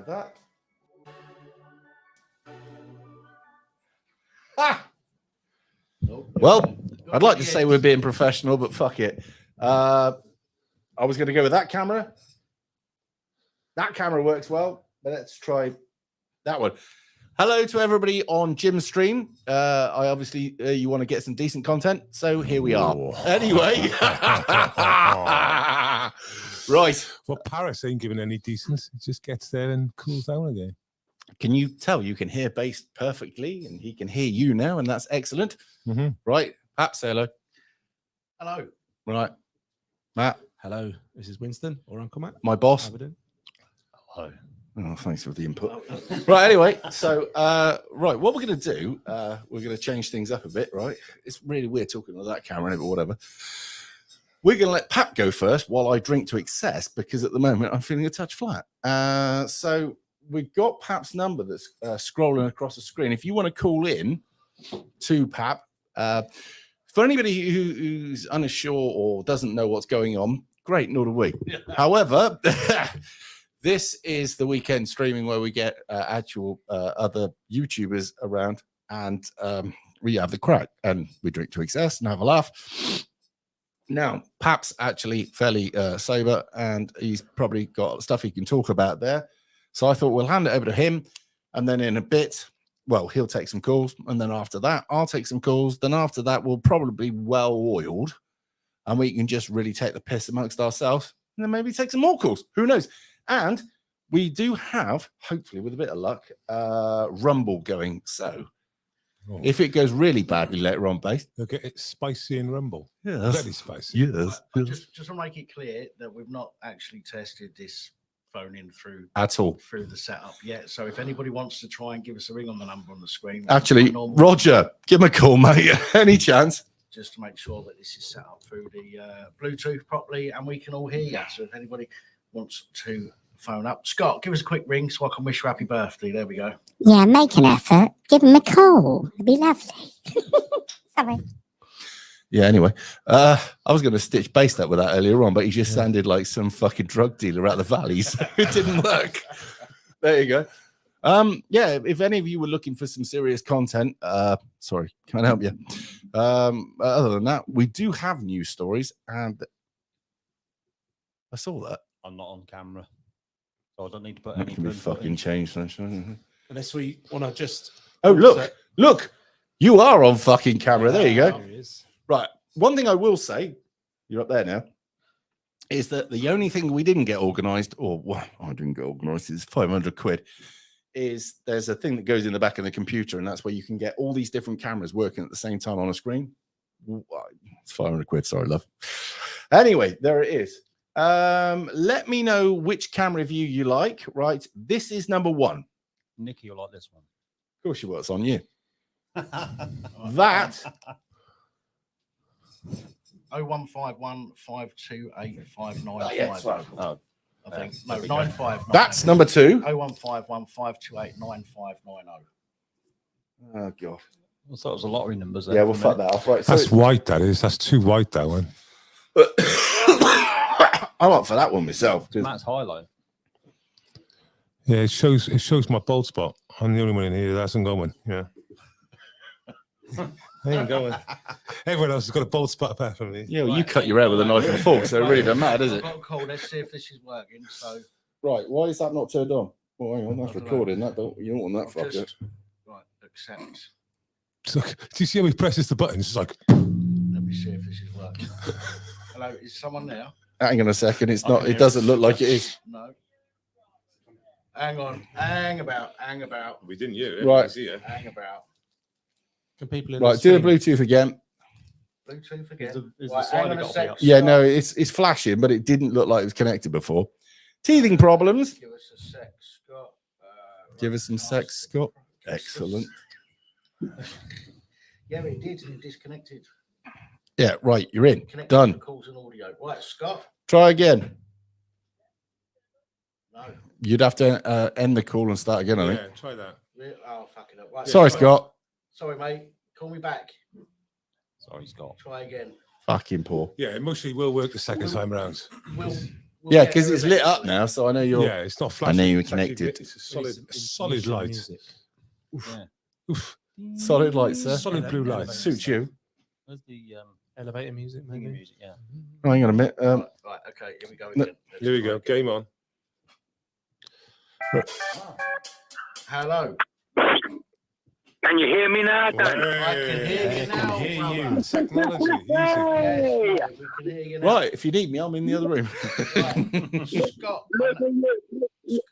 like that. Ah! Well, I'd like to say we're being professional, but fuck it. I was going to go with that camera. That camera works well, but let's try that one. Hello to everybody on Jim's stream. I obviously, you want to get some decent content, so here we are. Ooh. Anyway. Right. Well, Paris ain't giving any decence. It just gets there and cools down again. Can you tell you can hear bass perfectly, and he can hear you now, and that's excellent. Mm-hmm. Right. Pat, say hello. Hello. Right. Matt. Hello. This is Winston or Uncle Matt. My boss. Hello. Oh, thanks for the input. Right, anyway, so, right, what we're going to do, we're going to change things up a bit, right? It's really weird talking to that camera, but whatever. We're going to let Pat go first while I drink to excess, because at the moment I'm feeling a touch flat. So we've got Pap's number that's scrolling across the screen. If you want to call in to Pap, for anybody who's unsure or doesn't know what's going on, great, nor do we. However... This is the weekend streaming where we get actual other YouTubers around, and we have the crack and we drink to excess and have a laugh. Now, Pap's actually fairly sober, and he's probably got stuff he can talk about there. So I thought we'll hand it over to him, and then in a bit, well, he'll take some calls, and then after that, I'll take some calls. Then after that, we'll probably be well oiled, and we can just really take the piss amongst ourselves, and then maybe take some more calls. Who knows? And we do have, hopefully with a bit of luck, Rumble going. So if it goes really badly later on, base, they'll get it spicy and Rumble. Yeah, very spicy. Yes. Just to make it clear that we've not actually tested this phone in through at all through the setup yet. So if anybody wants to try and give us a ring on the number on the screen, actually, Roger, give him a call, mate. Any chance? Just to make sure that this is set up through the Bluetooth properly and we can all hear you. So if anybody wants to phone up, Scott, give us a quick ring so I can wish you happy birthday. There we go. Yeah, make an effort. Give him a call. It'd be lovely. Sorry. Yeah, anyway, I was going to stitch bass that with that earlier on, but he just sounded like some fucking drug dealer out the valley, so it didn't work. There you go. Yeah, if any of you were looking for some serious content, sorry, can't help you. Other than that, we do have news stories, and I saw that. I'm not on camera, so I don't need to put That any. can be fucking changed. Unless we want to just. Oh, look, you are on fucking camera. There you go. There he is. Right. One thing I will say, you're up there now, is that the only thing we didn't get organised, or well, I didn't get organised, is 500 quid, is there's a thing that goes in the back of the computer, and that's where you can get all these different cameras working at the same time on a screen. It's 500 quid. Sorry, love. Anyway, there it is. Let me know which camera view you like. Right. This is number one. Nikki, you'll like this one. Of course you will. It's on you. That 0151 528 595. yeah, sorry. Oh, I think no 959. That's number two. 0151 528 9590. Oh god. I thought it was a lottery numbers. Yeah, we'll fuck that off. Right. So That's white, that is. That's too white, that one. I'm up for that one myself. Matt's highlight. Yeah, it shows my bald spot. I'm the only one in here that hasn't got one. Yeah. I ain't going. Everyone else has got a bald spot apart from me. Yeah, well, you cut your hair with a knife and fork, so it really doesn't matter, does it? Cool. Let's see if this is working. So Right, why is that not turned on? Well, hang on, that's recording. That you don't want that fucker. just right, accept. It's like, do you see how he presses the button? It's just like. Let me see if this is working. Hello, is someone there? Hang on a second. It's not. It doesn't look like it is. No. Hang on. Hang about. We didn't hear it. Right. Hang about. Can people in Right, do the Bluetooth again. Bluetooth again. Is the Right, hang slider on a got to be sec. up? Yeah, no, it's flashing, but it didn't look like it was connected before. Teething problems. Give us a sec, Scott. Give us some sex, Scott. Excellent. Yeah, it did. It disconnected. Yeah, right. You're in. Connected Done. to calls and audio. Right, Scott. Try again. No. You'd have to end the call and start again, I think. Yeah, try that. Oh, fucking up. Right, Sorry, Scott. Sorry, mate. Call me back. Sorry, Scott. Try again. Fucking poor. Yeah, it mostly will work the second time around. Yeah, because it's lit up now, so I know you're. Yeah, it's not flashing. know you're It's actually connected. lit. It's a solid light. Yeah. Oof. Solid light, sir. Solid blue light. Suits you. Where's the Elevator music, thingy maybe. music? Yeah. Oh, hang on a minute. Right, okay, here we go no- again. Here we go. Game on. Hello. Can you hear me now, Dan? I can hear you now, brother. Technology. Easy. Yes, we can hear you now. Right, if you need me, I'm in the other room. Scott,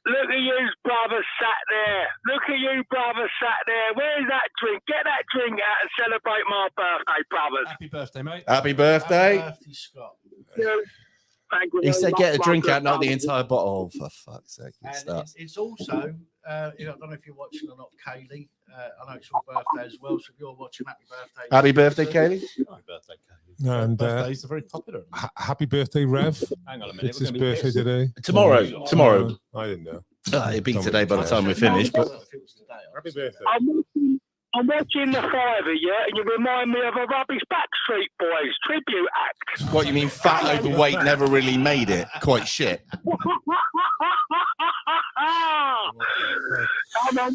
Look at you, brother, sat there. Look at you, brother, sat there. Where's that drink? Get that drink out and celebrate my birthday, brothers. Happy birthday, mate. Happy birthday. Happy birthday, Scott. Thank you He very said much, get a my drink good out, not the brother. entire bottle. Oh, for fuck's sake. It And starts. it's also, I don't know if you're watching or not, Kaylee. I know it's your birthday as well, so if you're watching, happy birthday. Happy birthday, Kaylee. Happy birthday, Kate. And Birthdays are very popular. happy birthday, Rev. Hang on a minute. It's we're his gonna be birthday pissed. today. Tomorrow. I didn't know. It'd be today by the time we finish, but Happy birthday. I'm watching the five of you, and you remind me of a rubbish Backstreet Boys tribute act. what you mean, fat, overweight, never really made it? Quite shit.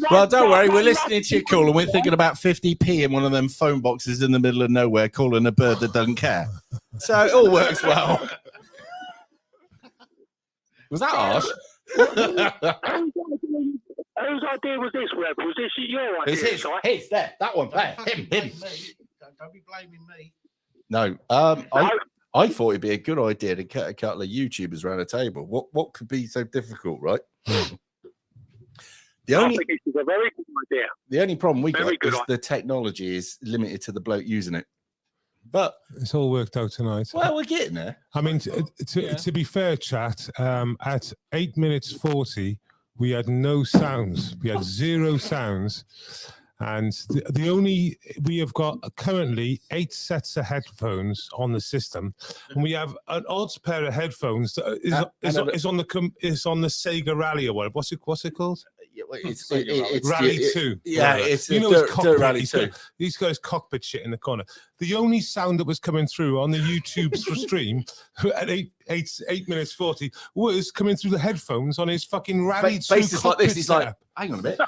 Well, don't worry, we're listening to your call and we're thinking about 50p in one of them phone boxes in the middle of nowhere, calling a bird that doesn't care. So it all works well. Was that harsh? Whose idea was this, Rev? Was this your idea? It's his. Si? His, there, that one, there, him. Don't be blaming me. No, I thought it'd be a good idea to get a couple of YouTubers around a table. What could be so difficult, right? The I only think this is a very good idea. the only problem we Very got good is the technology is limited to the bloke using it. But It's all worked out tonight. well, we're getting there. I mean, to be fair, chat, at 8 minutes 40, we had no sounds. We had 0 sounds. And we have got currently 8 sets of headphones on the system. And we have an odd pair of headphones that is on the Sega Rally or whatever. What's it called? It's Rally 2. Yeah, whatever. it's you know, Dirt his cockpit, Rally 2. He's got his cockpit shit in the corner. The only sound that was coming through on the YouTube stream at 8 minutes 40 was coming through the headphones on his fucking Rally 2 Basis like this, he's like, setup. hang on a bit.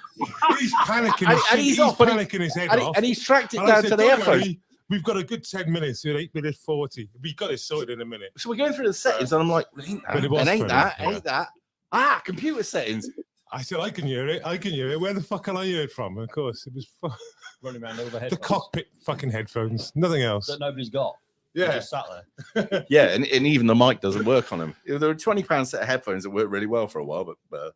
He's panicking. And he's off, but panicking his head off. And he's tracked it And I down said, to the "Don't headphones. worry, we've got a good 10 minutes at 8 minutes 40. We got it sorted in a minute." So we're going through the settings, and I'm like, ain't But it that, was and ain't funny, that, yeah. ain't that. Ah, computer settings. I said, I can hear it. Where the fuck can I hear it from? Of course, it was Running around over the cockpit fucking headphones. Nothing else. that nobody's got. They're Yeah. just sat there. Yeah, and even the mic doesn't work on them. There were £20 set of headphones that worked really well for a while, but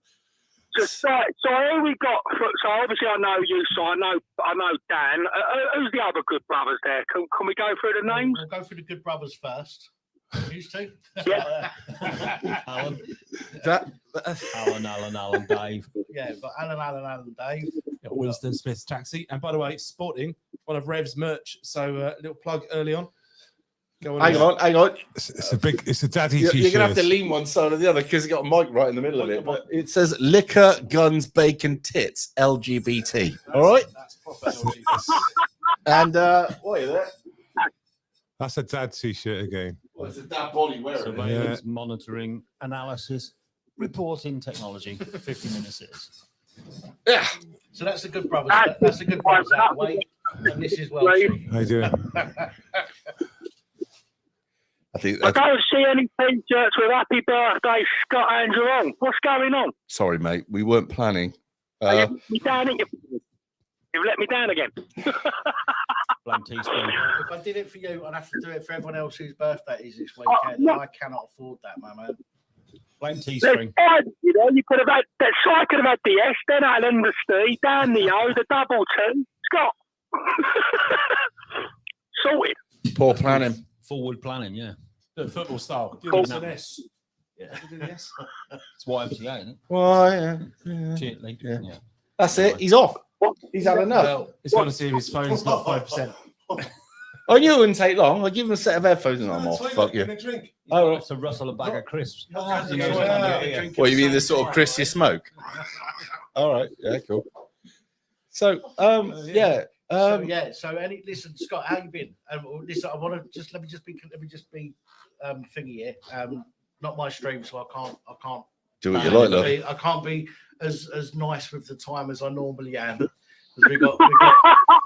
So here we got. So obviously I know you. So I know Dan. Who's the other good brothers there? Can we go through the names? We'll go through the good brothers first. Who's two? Yeah. Alan, that Alan, Dave. Yeah, we've got Alan, Dave. Winston Smith's taxi. And by the way, sporting one of Rev's merch. So a little plug early on. Go hang on. It's a daddy You're t-shirt. gonna have to lean one side or the other because you got a mic right in the middle of it. But it says liquor, guns, bacon, tits, LGBT. All right. That's proper LGBT. And what are there? That's a dad t-shirt again. Well, it's a dad body wearing. Surveillance, monitoring, analysis, reporting technology. 50 minutes it is. Yeah. So that's the good brothers. That's the good brothers out of the way. And this is well. How you doing? I think. I don't see any t-shirts with "Happy Birthday, Scott Andrew" on. What's going on? Sorry, mate. We weren't planning. You let me down, ain't you? You've let me down again. Blame teaspoon. If I did it for you, I'd have to do it for everyone else whose birthday is this weekend. no. I cannot afford that, my man. Blame There's teastring. five, you know, you could have had that. So I could have had the S, then Alan, the C, Dan, the O, the double T, Scott. Sorted. Poor planning. Forward planning, yeah. The football style. Give Cool. us an S. Yeah. Do the S. It's YMCA, isn't it? Well, yeah. Cheat league. Yeah. Yeah. That's it. He's off. He's had enough. Well, it's going to see if his phone's not 5%. I knew it wouldn't take long. I give him a set of headphones and I'm off. Fuck you. Drink. Oh, right. To rustle a bag of crisps. You know, know, yeah. Well, you mean the sort of Chris you smoke? All right. Yeah, cool. So, yeah. So listen, Scott, how you been? Listen, I want to let me just be thingy here. not my stream, so I can't Do what you like, love. I can't be as nice with the time as I normally am. 'Cause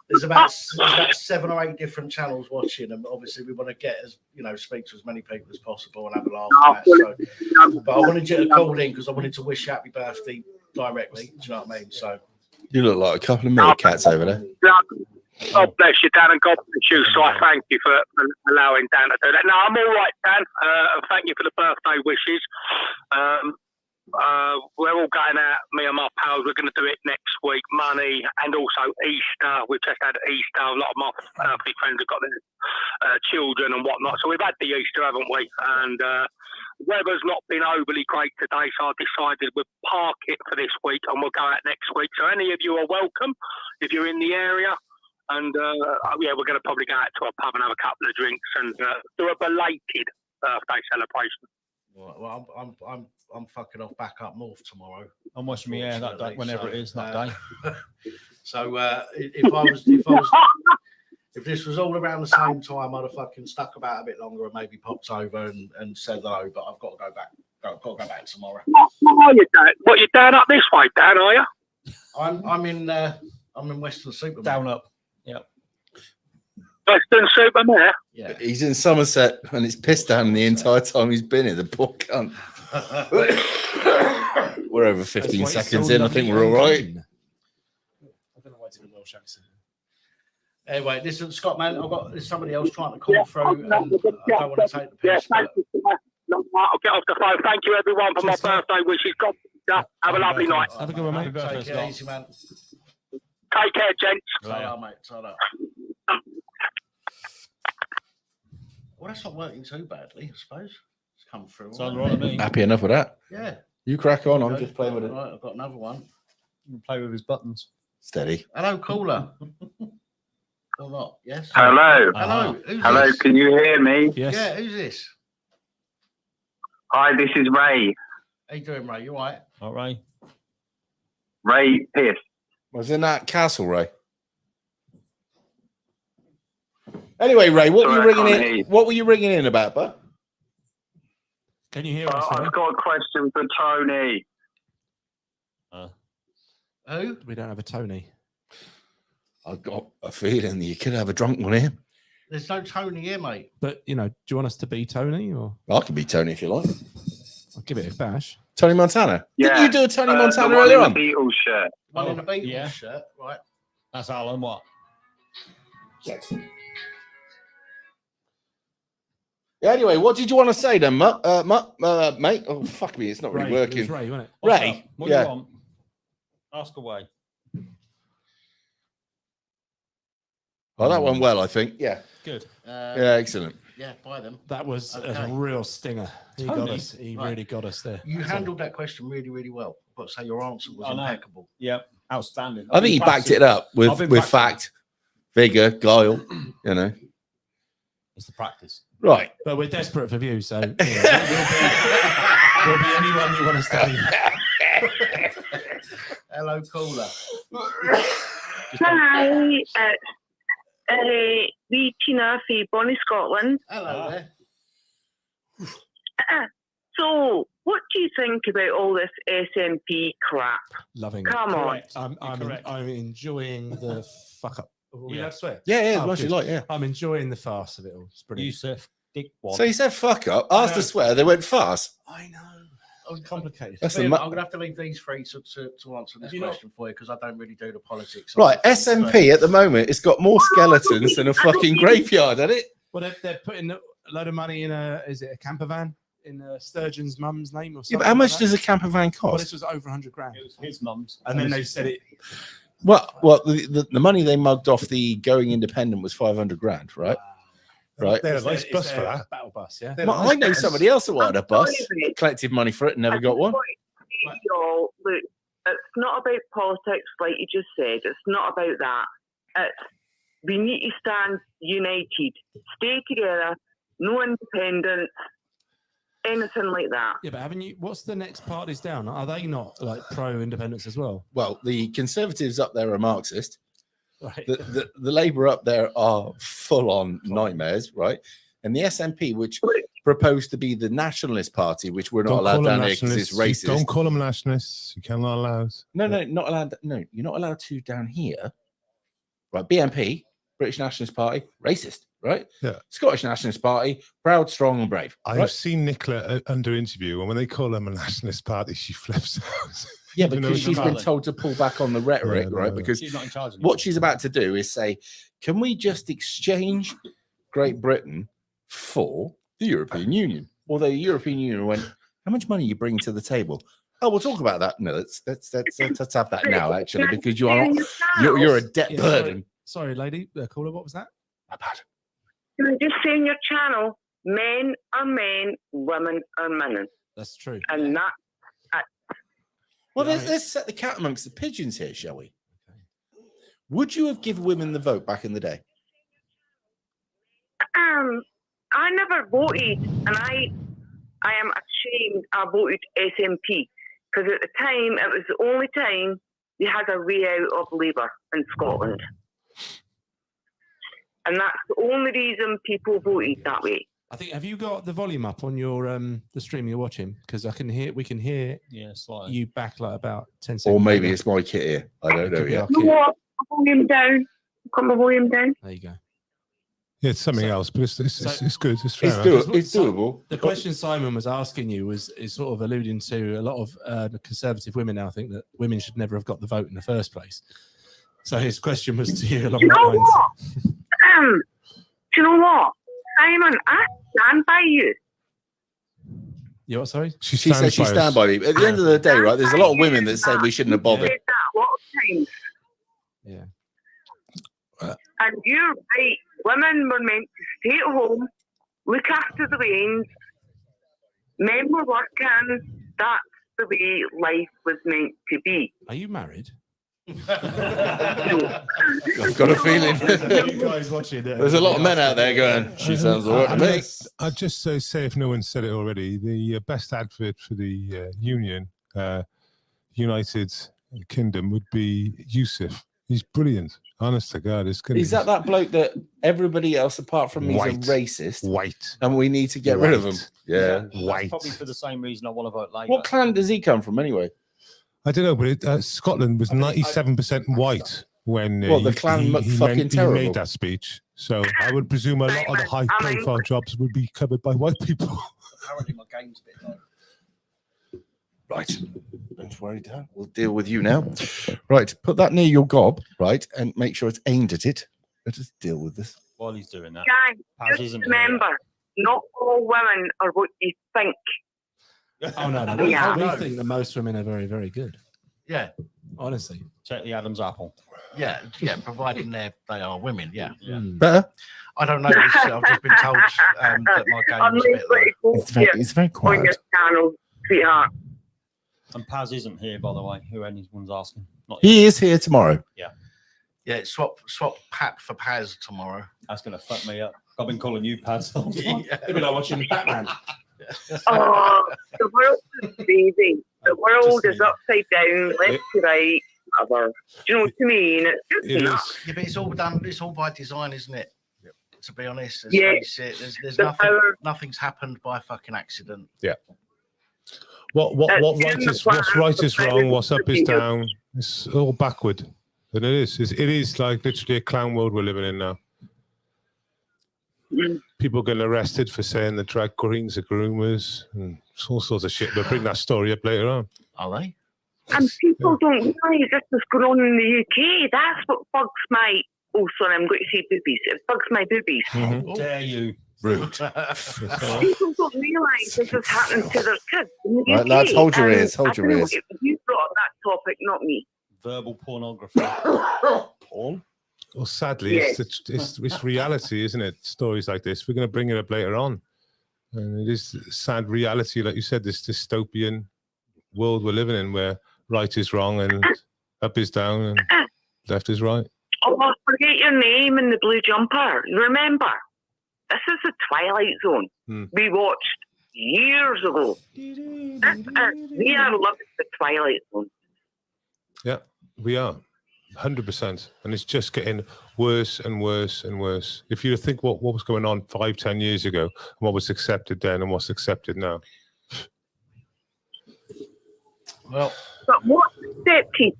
there's about 7 or 8 different channels watching, and obviously we want to get speak to as many people as possible and have a laugh. But I wanted you to call in because I wanted to wish you happy birthday directly. Do you know what I mean? So You look like a couple of meerkats over there. God bless you, Dan, and God bless you. So I thank you for allowing Dan to do that. No, I'm all right, Dan. Thank you for the birthday wishes. We're all going out, me and my pals. We're going to do it next week, money, and also Easter. We've just had Easter. A lot of my earthly friends have got their children and whatnot. So we've had the Easter, haven't we? And weather's not been overly great today, so I decided we'll park it for this week and we'll go out next week. So any of you are welcome if you're in the area. And we're going to probably go out to a pub and have a couple of drinks and do a belated birthday celebration. well, I'm fucking off back up north tomorrow. I'm washing my hair that day, whenever it is that day. So if this was all around the same time, I'd have fucking stuck about a bit longer and maybe popped over and said hello. But I've got to go back. Got to go back tomorrow. What you down up this way, Dan? Are you? I'm in Western Superman. Down up. Yep. Western Superman. Yeah. He's in Somerset and it's pissed down the entire time he's been here. The poor cunt. We're over 15 seconds in. I think we're all right. I don't know why I did a Welsh accent. Anyway, listen, Scott, man, there's somebody else trying to call through. And I don't want to take the piss. Thank you. I'll get off the phone. Thank you, everyone, for my birthday wishes. God, have a lovely night. Have a good one, mate. Take care, easy, man. Take care, gents. Ta-ra, mate. Ta-ra. Well, that's not working too badly, I suppose. It's come through. Sounds right to me. Happy enough with that. Yeah. You crack on. I'm just playing with it. Right, I've got another one. Play with his buttons. Steady. Hello, caller. Or not? Yes. Hello. Hello. Who's Hello, this? can you hear me? Yes. Yeah, who's this? Hi, this is Ray. How you doing, Ray? You all right? All right. Ray Pierce. Was in that castle, Ray? Anyway, Ray, what were you Sorry, I ringing can't in? hear you. What were you ringing in about, bud? Can you hear us? I've got a question for Tony. Who? We don't have a Tony. I've got a feeling that you could have a drunk one here. There's no Tony here, mate. But, do you want us to be Tony or I can be Tony if you like. I'll give it a bash? Tony Montana. Yeah, Didn't you do a Tony Montana the one earlier in on? the Beatles shirt. One in a Beatles yeah. shirt, right? That's Alan. What? Yeah, anyway, what did you want to say then, mate? Oh, fuck me, it's not really Ray, it working. was Ray, wasn't it? What's Ray, up? What yeah. do you want? Ask away. Oh, that went well, I think. Yeah. Good. Yeah, excellent. Yeah, buy them. That was Okay. a real stinger. He got Tony. us. He Right. really got us there. You handled that question really, really well. I've got to say your answer was I know. impeccable. Yep. Outstanding. I think he backed it up I've with been with practicing. fact, vigor, guile, It's the practice. Right. But we're desperate for views, so we'll be anyone you want us to be. Hello, caller. Hi, it's wee Tina from Bonnie, Scotland. Hello there. So, what do you think about all this SNP crap? Loving Come it. on. I'm enjoying the fuck up. Oh, Yeah. yeah, swear. Yeah, as Oh, much as you good. like, yeah. I'm enjoying the farce of it all. It's brilliant. Yusuf Dickwad. So you said fuck up. Asked to swear, they went fast. I know. Oh, complicated. That's I'm the going to have to leave these three to answer this question for you because I don't really do the politics. Right, SNP at the moment, it's got more skeletons than a fucking graveyard, hasn't it? Well, they're putting a load of money in is it a camper van in Sturgeon's mum's name or something? Yeah, but how much like does that? a camper van Well, cost? this was over 100 grand. It was his mum's. And then they said it. Well, the money they mugged off the Going Independent was 500 grand, right? Right. They had a Is nice there- bus is for there that. a battle bus, yeah. Well, I know somebody else that wanted a bus, sorry, collected money for it, and never got one. Y'all, look, it's not about politics, like you just said. It's not about that. We need to stand united, stay together, no independence, anything like that. Yeah, but haven't you? What's the next parties down? Are they not like pro-independence as well? Well, the Conservatives up there are Marxist. Right. The Labour up there are full-on nightmares, right? And the SNP, which proposed to be the Nationalist Party, which we're not Don't allowed call them down here because it's nationalists. racist. Don't call them nationalists. You cannot allow it. No, not allowed. No, you're not allowed to down here. Right, BNP, British Nationalist Party, racist, right? Yeah. Scottish Nationalist Party, proud, strong, and brave. I've right? seen Nicola under interview, and when they call them a nationalist party, she flips out. Yeah, Even though because it's she's been valid. told to pull back on the rhetoric, Yeah, right? no. Because She's not in charge. what she's about to do is say, can we just exchange Great Britain for the European Union? Although the European Union went, how much money are you bringing to the table? Oh, we'll talk about that. No, let's have that now, actually, because you are not, you're a debt Yeah, burden. Sorry, lady. Caller, what was that? My bad. Can I just say in your channel, men are men, women are women. That's true. And that, Well, let's set the cat amongst the pigeons here, shall we? Would you have given women the vote back in the day? I never voted, and I am ashamed I voted SNP, because at the time, it was the only time they had a way out of Labour in Scotland. And that's the only reason people voted that way. I think. Have you got the volume up on your the stream you're watching? Because we can hear slightly. you back like about 10 seconds. Or maybe later. it's my kit here. I don't know Could be yet. our You kit. know what? Volume down. Got my volume down. There you go. Yeah, it's something else, but it's good. It's fair enough. It's doable. The question Simon was asking you is sort of alluding to a lot of the conservative women now think that women should never have got the vote in the first place. So his question was to you along You that know lines. what? Do you know what? Simon, I stand by you. You what, sorry? She said she stand by me. At the end of the day, right, there's a lot of women that say we shouldn't have bothered. Said that a lot of times. Yeah. And you're right. Women were meant to stay at home, look after the reins. Men were working. That's the way life was meant to be. Are you married? I've got a feeling. You guys watching it. There's a lot of men out there going, she sounds all right to me. I'd just say, if no one said it already, the best advert for the Union, United Kingdom, would be Yusuf. He's brilliant. Honest to God, it's good. Is that bloke that everybody else apart from me is a racist? White. And we need to get rid of him. Yeah. White. Probably for the same reason I want to vote Labour. What clan does he come from anyway? I don't know, but Scotland was 97% white when Well, the clan fucking he terrible. made that speech. So I would presume a lot of the high-profile jobs would be covered by white people. Apparently, my game's a bit low. Right. Don't worry, Dan. We'll deal with you now. Right. Put that near your gob, right? And make sure it's aimed at it. Let us deal with this. While he's doing that, Guys, Paz just isn't remember, not all women are what you think. Oh no, no. Yeah. We think that most women are very, very good. Yeah, Honestly. check the Adam's apple. yeah, providing they are women. Yeah, Better. I don't know. I've just been told that my game was a bit low. It's very On your quiet. channel, sweetheart. And Paz isn't here, by the way, who anyone's asking. Not He is here tomorrow. Yeah, swap Pat for Paz tomorrow. That's going to fuck me up. I've been calling you Paz. All the time. It'd be like watching Batman. Oh, the world is crazy. The world is upside down, left to right, whatever. Do you know what I mean? It's just It nuts. is. Yeah, but it's all done. It's all by design, isn't it? To be honest, let's Yeah. face it, there's The nothing. power- Nothing's happened by fucking accident. What's right is wrong, what's up is people. down. It's all backward. And it is like literally a clown world we're living in now. People getting arrested for saying the drag queens are groomers and all sorts of shit. We'll bring that story up later on. Are they? And people don't realise this is going on in the UK. That's what bugs my... Oh, sorry, I'm going to say boobies. It bugs my boobies. How dare you? Rude. People don't realise this is happening to their kids in the Right, UK. lads, hold your and ears, hold I your don't know, ears. You brought up that topic, not me. Verbal pornography. Paul? Well, sadly, it's reality, isn't it? Stories like this. We're going to bring it up later on. And it is sad reality, like you said, this dystopian world we're living in where right is wrong and up is down and left is right. Oh, forget your name in the blue jumper. Remember, this is the Twilight Zone. We watched years ago. We are loving the Twilight Zone. Yeah, we are. 100%, and it's just getting worse and worse and worse. If you think what was going on 5-10 years ago, and what was accepted then and what's accepted now. Well, But what's accepted?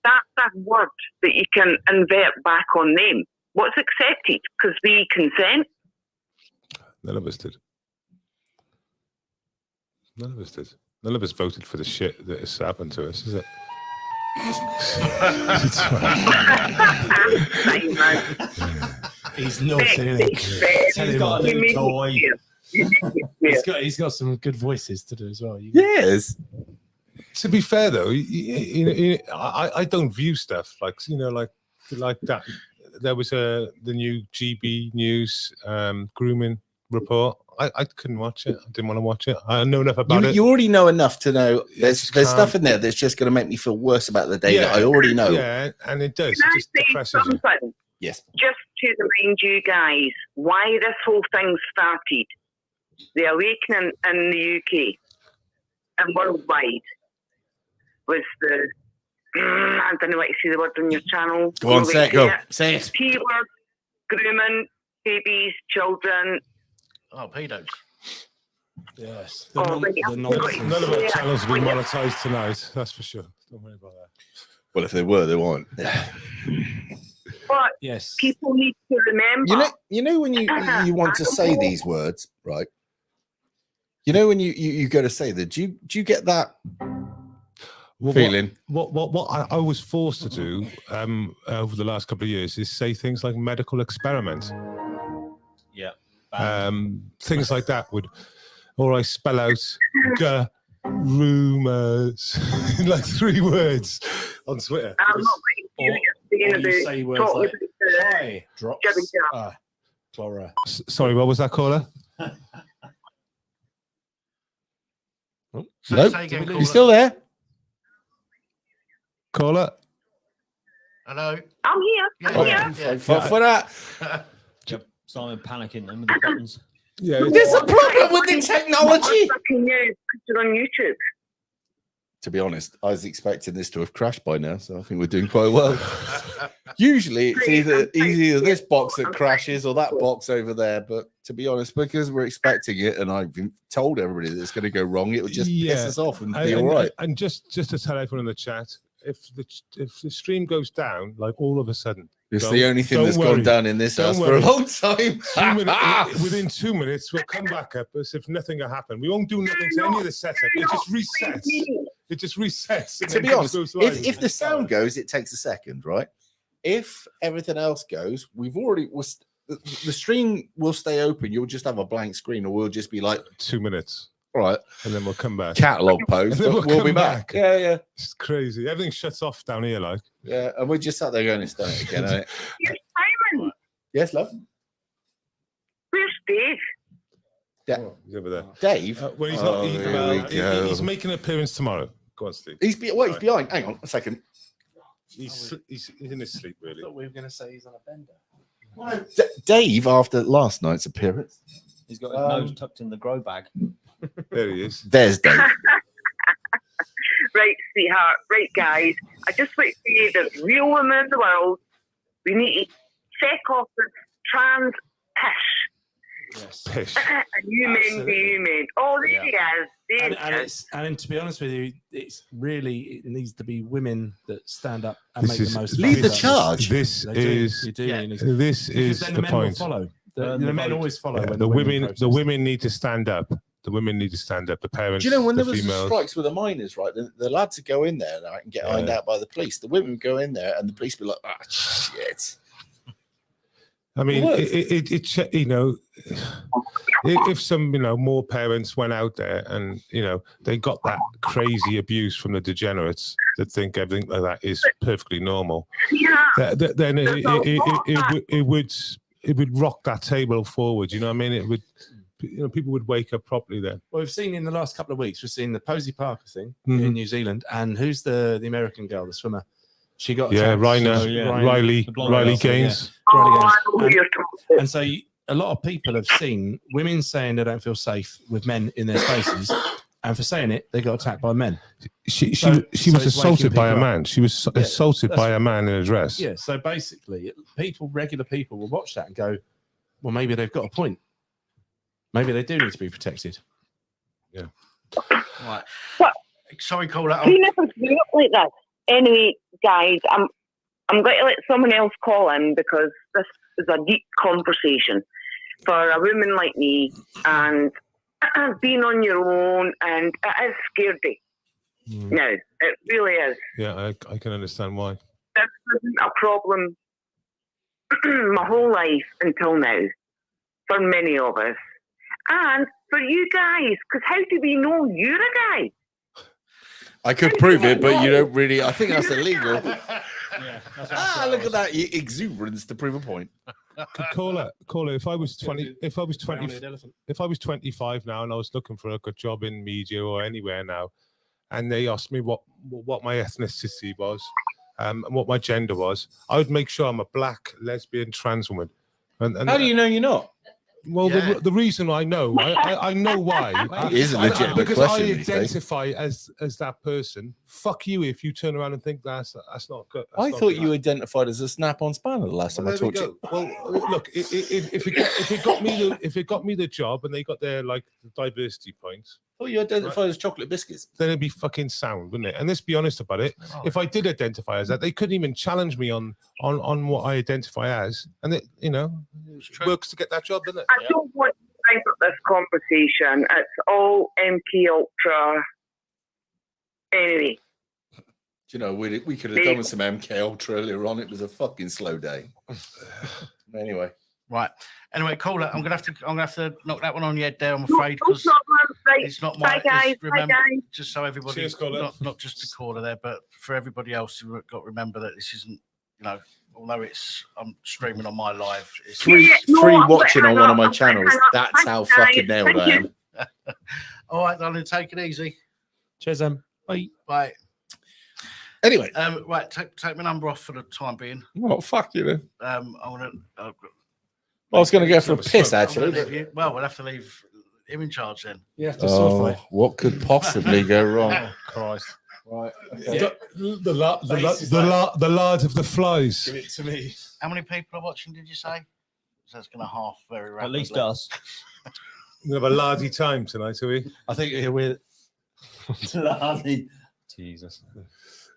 That's a word that you can invert back on them. What's accepted? Because we consent. None of us did. None of us did. None of us voted for the shit that has happened to us, is it? He's naughty, isn't he? He's got a new toy. He's got some good voices to do as well. Yes. To be fair, though, I don't view stuff like like that. There was the new GB News grooming report. I couldn't watch it. I didn't want to watch it. I know enough about it. You already know enough to know there's stuff in there that's just going to make me feel worse about the day that I already know. Yeah, and it does. Can It just I say depresses you. something? Yes. Just to remind you guys why this whole thing started. The awakening in the UK and worldwide was the I don't know what to say the word on your channel. Go on, say it. Go. Say it. P word, grooming, babies, children. oh, pedos. Yes. Oh, but yeah, None of our yeah. channels will be monetized tonight. That's for sure. Don't worry about that. Well, if they were, they won't. But Yes. people need to remember. You know when you want to say these words, right? You know when you go to say that. Do you get that feeling? What I was forced to do over the last couple of years is say things like medical experiment. Yeah. Things like that or I spell out rumors in like 3 words on Twitter. I'm not really serious Or you say words talking like, about the "Hey, drops, Jabby Jab. Chlora." Sorry, what was that, caller? Nope. Say again, You caller. still there? Caller? Hello. I'm here. Yeah, I'm here. yeah. For that. Simon panicking then with the buttons. Yeah. There's a problem with the technology. Fucking you. Put it on YouTube. To be honest, I was expecting this to have crashed by now, so I think we're doing quite well. Usually, it's either this box that crashes or that box over there. But to be honest, because we're expecting it, and I've been told everybody that it's going to go wrong, it would just piss us off and be all right. And just to tell everyone in the chat, if the stream goes down, like all of a sudden, It's the only thing that's gone down in this house for a long time. Within 2 minutes, we'll come back up as if nothing had happened. We won't do nothing to any of the setup. It just resets. It just resets. To be honest, if the sound goes, it takes a second, right? If everything else goes, the stream will stay open. You'll just have a blank screen, or we'll just be like 2 minutes. All right, and then we'll come back. Catalog post, but we'll be back. Yeah. It's crazy. Everything shuts off down here, like. Yeah, and we're just sat there going, it's done it again, isn't it? Yes, Simon. Yes, love. Where's Dave? He's over there. Dave? Well, he's not. He's making an appearance tomorrow. Go on, Steve. He's behind. Hang on a second. He's in his sleep, really. I thought we were going to say he's on a bender. Dave, after last night's appearance, he's got his nose tucked in the grow bag. There he is. There's Dave. Right, sweetheart. Right, guys. I just want to say there's real women in the world. We need to check off this trans pish. Yes. Pish. And you men, do you men. Oh, there he is. There he is. And to be honest with you, it needs to be women that stand up and This make is- the most. Lead of the it. charge. This They do. is You do. Yeah. You need this because is then the men will point. follow. The The men vote. always follow. Yeah, when the women protest. need to stand up. The women need to stand up. The parents, Do you know when the there was the females. strikes with the miners, right? The lads would go in there and get ironed out by the police. The women would go in there and the police would be like, ah, shit. I mean, It you know, if some more parents went out there and they got that crazy abuse from the degenerates that think everything like that is perfectly normal, Yeah. then it would rock that table forward. You know what I mean? It would. People would wake up properly then. Well, we've seen in the last couple of weeks, we've seen the Posey Parker thing in New Zealand, and who's the American girl, the swimmer? She got attacked. Riley Gaines. And so a lot of people have seen women saying they don't feel safe with men in their spaces, And for saying it, they got attacked by men. She So was it's assaulted waking by a people man. She was Yeah, assaulted by that's- a man in a dress. Yeah. So basically, regular people will watch that and go, well, maybe they've got a point. Maybe they do need to be protected. Right. What? Sorry, caller. We never grew up like this. Anyway, guys, I'm going to let someone else call in because this is a deep conversation for a woman like me, and being on your own, and it is scary. No, it really is. Yeah, I can understand why. This isn't a problem my whole life until now for many of us, and for you guys, because how do we know you're a guy? I could prove it, but you don't really. I think that's illegal. Yeah, Look at that exuberance to prove a point. Call it. If I was 20, if I was 25 now and I was looking for a good job in media or anywhere now, and they asked me what my ethnicity was, and what my gender was, I would make sure I'm a black, lesbian, trans woman. And How do you know you're not? Well, the reason I know, I know why. It is a legitimate because question I these days. identify as that person. Fuck you if you turn around and think that's not good. I thought you identified as a snap-on spanner the last time I talked to you. Well, look, if it got me the job and they got their like diversity points, Oh, you identified as chocolate biscuits. then it'd be fucking sound, wouldn't it? And let's be honest about it. If I did identify as that, they couldn't even challenge me on what I identify as, and it works to get that job, doesn't it? I don't want to type up this conversation. It's all MK Ultra. Anyway. Do you know, we could have done with some MK Ultra earlier on. It was a fucking slow day. Anyway. Right. Anyway, caller, I'm gonna have to knock that one on your head there, I'm afraid, because it's not my. Bye, guys. Remember, Bye, guys. just so everybody, Cheers, caller. not just the caller there, but for everybody else, you've got to remember that this isn't, although I'm streaming on my live, it's Free watching on one of my channels. hang on. That's how fucking nailed I am. all right, darling, take it easy. Cheers, bye. Bye. Anyway, right, take my number off for the time being. well, fuck you. I want to. I was going to go for a piss, We'll actually. have to leave him in charge then. You have to Oh, what could possibly go wrong? Christ. Right. The lard of the flies. Give it to me. How many people are watching, did you say? So it's going to half very rapidly. At least us. We have a lardy time tonight, are we? I think we're. Bloody Jesus.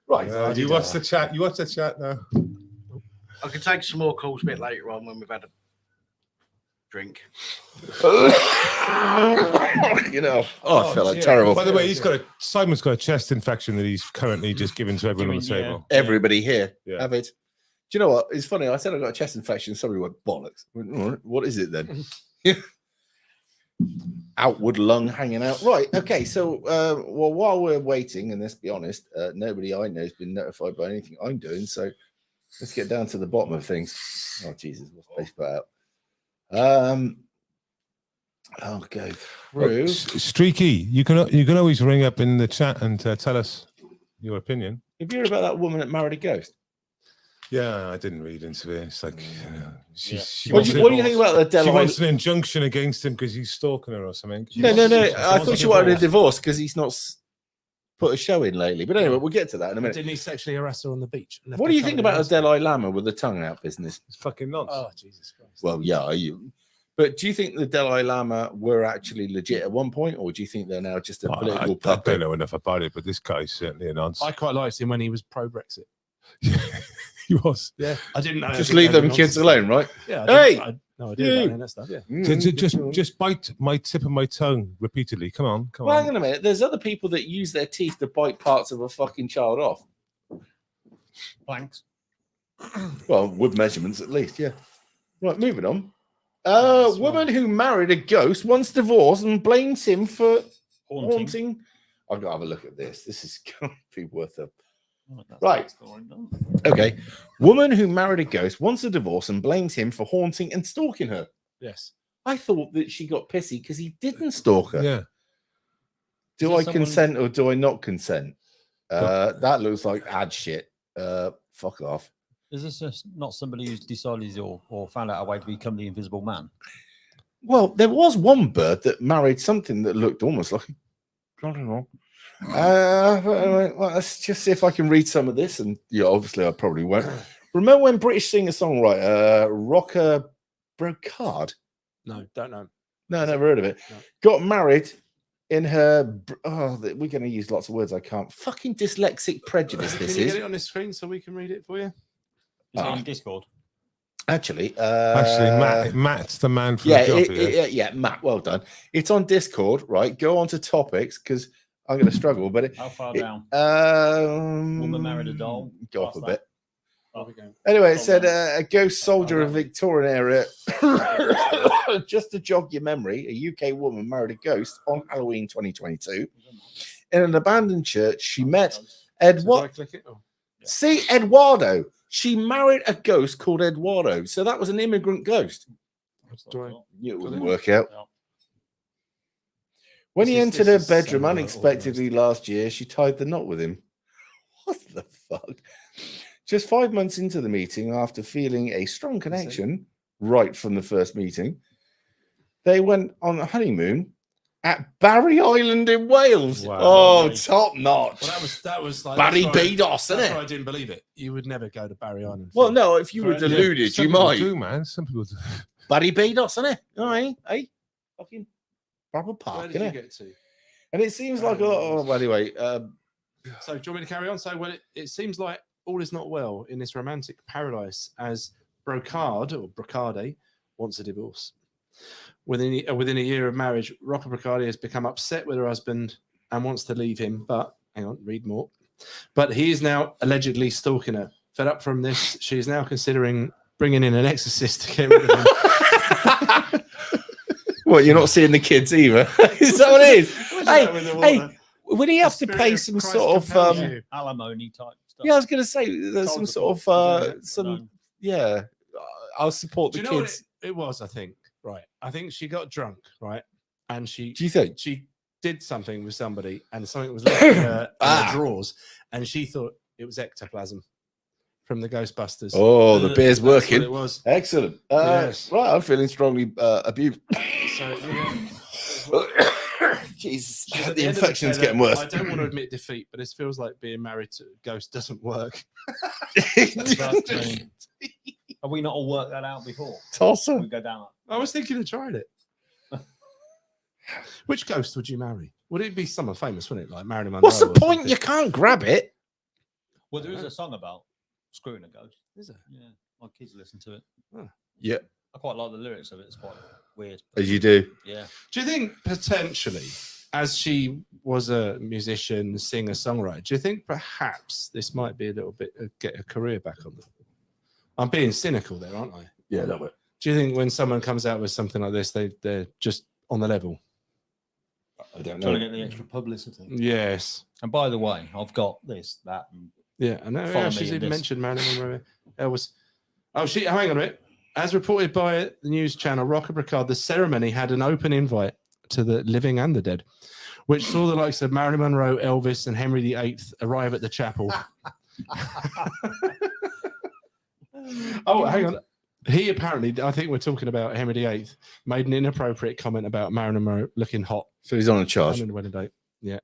Right. You watch the chat. You watch the chat now. I can take some more calls a bit later on when we've had a drink. I feel like terrible. By the way, Simon's got a chest infection that he's currently just giving to everyone on the table. Everybody here, Yeah. have it. Do you know what? It's funny. I said I got a chest infection. Somebody went bollocks. I went, all right, what is it then? Outward lung hanging out. Right. Okay. So, well, while we're waiting, and let's be honest, nobody I know has been notified by anything I'm doing. So, let's get down to the bottom of things. Oh Jesus, what's face put out? I'll go through. Streaky, you can always ring up in the chat and tell us your opinion. Have you heard about that woman that married a ghost? Yeah, I didn't read into it. It's like What do you think about the She Delhi? wants an injunction against him because he's stalking her or something. No. I thought she wanted a divorce because he's not put a show in lately. But anyway, we'll get to that in a minute. Didn't he sexually harass her on the beach? What do you think about the Dalai Lama with the tongue out business? It's fucking nonsense. Oh, Jesus Christ. Well, yeah, but do you think the Dalai Lama were actually legit at one point, or do you think they're now just a political I puppet? don't know enough about it, but this guy's certainly a nonce. I quite liked him when he was pro-Brexit. He was. Yeah, I didn't know. Just leave them kids alone, right? Yeah. Hey! No idea about that stuff. Yeah. Just bite my tip of my tongue repeatedly. Come on. Well, hang on a minute. There's other people that use their teeth to bite parts of a fucking child off. Thanks. Well, with measurements at least, yeah. Right, moving on. Woman who married a ghost wants divorce and blames him for haunting. I've got to have a look at this. This is going to be worth a... Right. Okay. Woman who married a ghost wants a divorce and blames him for haunting and stalking her. Yes. I thought that she got pissy because he didn't stalk her. Yeah. Do I consent or do I not consent? That looks like ad shit. Fuck off. Is this not somebody who's decided or found out a way to become the invisible man? Well, there was one bird that married something that looked almost like a I don't know. Well, let's just see if I can read some of this. And yeah, obviously, I probably won't. Remember when British singer-songwriter Rocker Brocard? No, don't know. No, never heard of it. No. Got married in her. We're going to use lots of words I can't. Fucking dyslexic prejudice. This Can you is. get it on the screen so we can read it for you? Is it on Discord? Actually, Matt's the man for the job. Yeah, Matt. Well done. It's on Discord, right? Go on to topics because I'm going to struggle. But How far down? Woman married a doll. Go up a Past bit. that. Anyway, it said a ghost soldier of Victorian era. Just to jog your memory, a UK woman married a ghost on Halloween 2022 in an abandoned church. She met Eduardo. See, Eduardo. She married a ghost called Eduardo. So that was an immigrant ghost. It wouldn't work out. When he entered her bedroom unexpectedly last year, she tied the knot with him. What the fuck? Just 5 months into the meeting, after feeling a strong connection right from the first meeting, they went on a honeymoon at Barry Island in Wales. Wow. Oh, top notch. Well, that was like Barry that's why- Bedos, isn't That's it? why I didn't believe it. You would never go to Barry Island. Well, no, if you were Yeah, deluded, Some you people might. do, man. Some people do. Barry Bedos, isn't it? All right, hey, fucking proper Where park, did you innit? get to? And it seems like a lot. Oh, well, anyway, So, do you want me to carry on? So, well, it seems like all is not well in this romantic paradise as Brocade wants a divorce. Within a year of marriage, Rocca Brocade has become upset with her husband and wants to leave him. But hang on, read more. But he is now allegedly stalking her. Fed up from this, she is now considering bringing in an exorcist to get rid of him. what? You're not seeing the kids either? Is that what it is? hey, would he have to pay some sort of alimony type stuff? Yeah, I was going to say there's some sort of yeah. I'll support the Do you know kids. what it was? I think right. I think she got drunk, right, and she. Do you think she did something with somebody, and something was left in her drawers, and she thought it was ectoplasm from the Ghostbusters. Oh, the beer's working. It was excellent. Yes. Right, I'm feeling strongly abused. So, yeah. Jesus, At the end of infection's day, getting worse. I don't want to admit defeat, but it feels like being married to a ghost doesn't work. Have we not all worked that out before? Awesome. We go down. I was thinking of trying it. Which ghost would you marry? Would it be someone famous, wouldn't it? Like Marilyn Monroe? What's the point? You can't grab it. Well, there is a song about screwing a ghost. Is there? Yeah, my kids listen to it. Oh. Yeah. I quite like the lyrics of it. It's quite weird. As you do. Yeah. Do you think potentially, as she was a musician, singer, songwriter, do you think perhaps this might be a little bit get a career back on them? I'm being cynical there, aren't I? Yeah, that way. Do you think when someone comes out with something like this, they're just on the level? I don't Trying know. to get the extra publicity. Yes. And by the way, I've got this, that, and Yeah, I know. Follow Yeah, me she's in even this. mentioned Marilyn Monroe. Hang on a minute. As reported by the news channel Rocca Brocade, the ceremony had an open invite to the living and the dead, which saw the likes of Marilyn Monroe, Elvis, and Henry VIII arrive at the chapel. Oh, hang on. He apparently, I think we're talking about Henry VIII, made an inappropriate comment about Marilyn Monroe looking hot. So he's on a charge. On the wedding date. Yeah.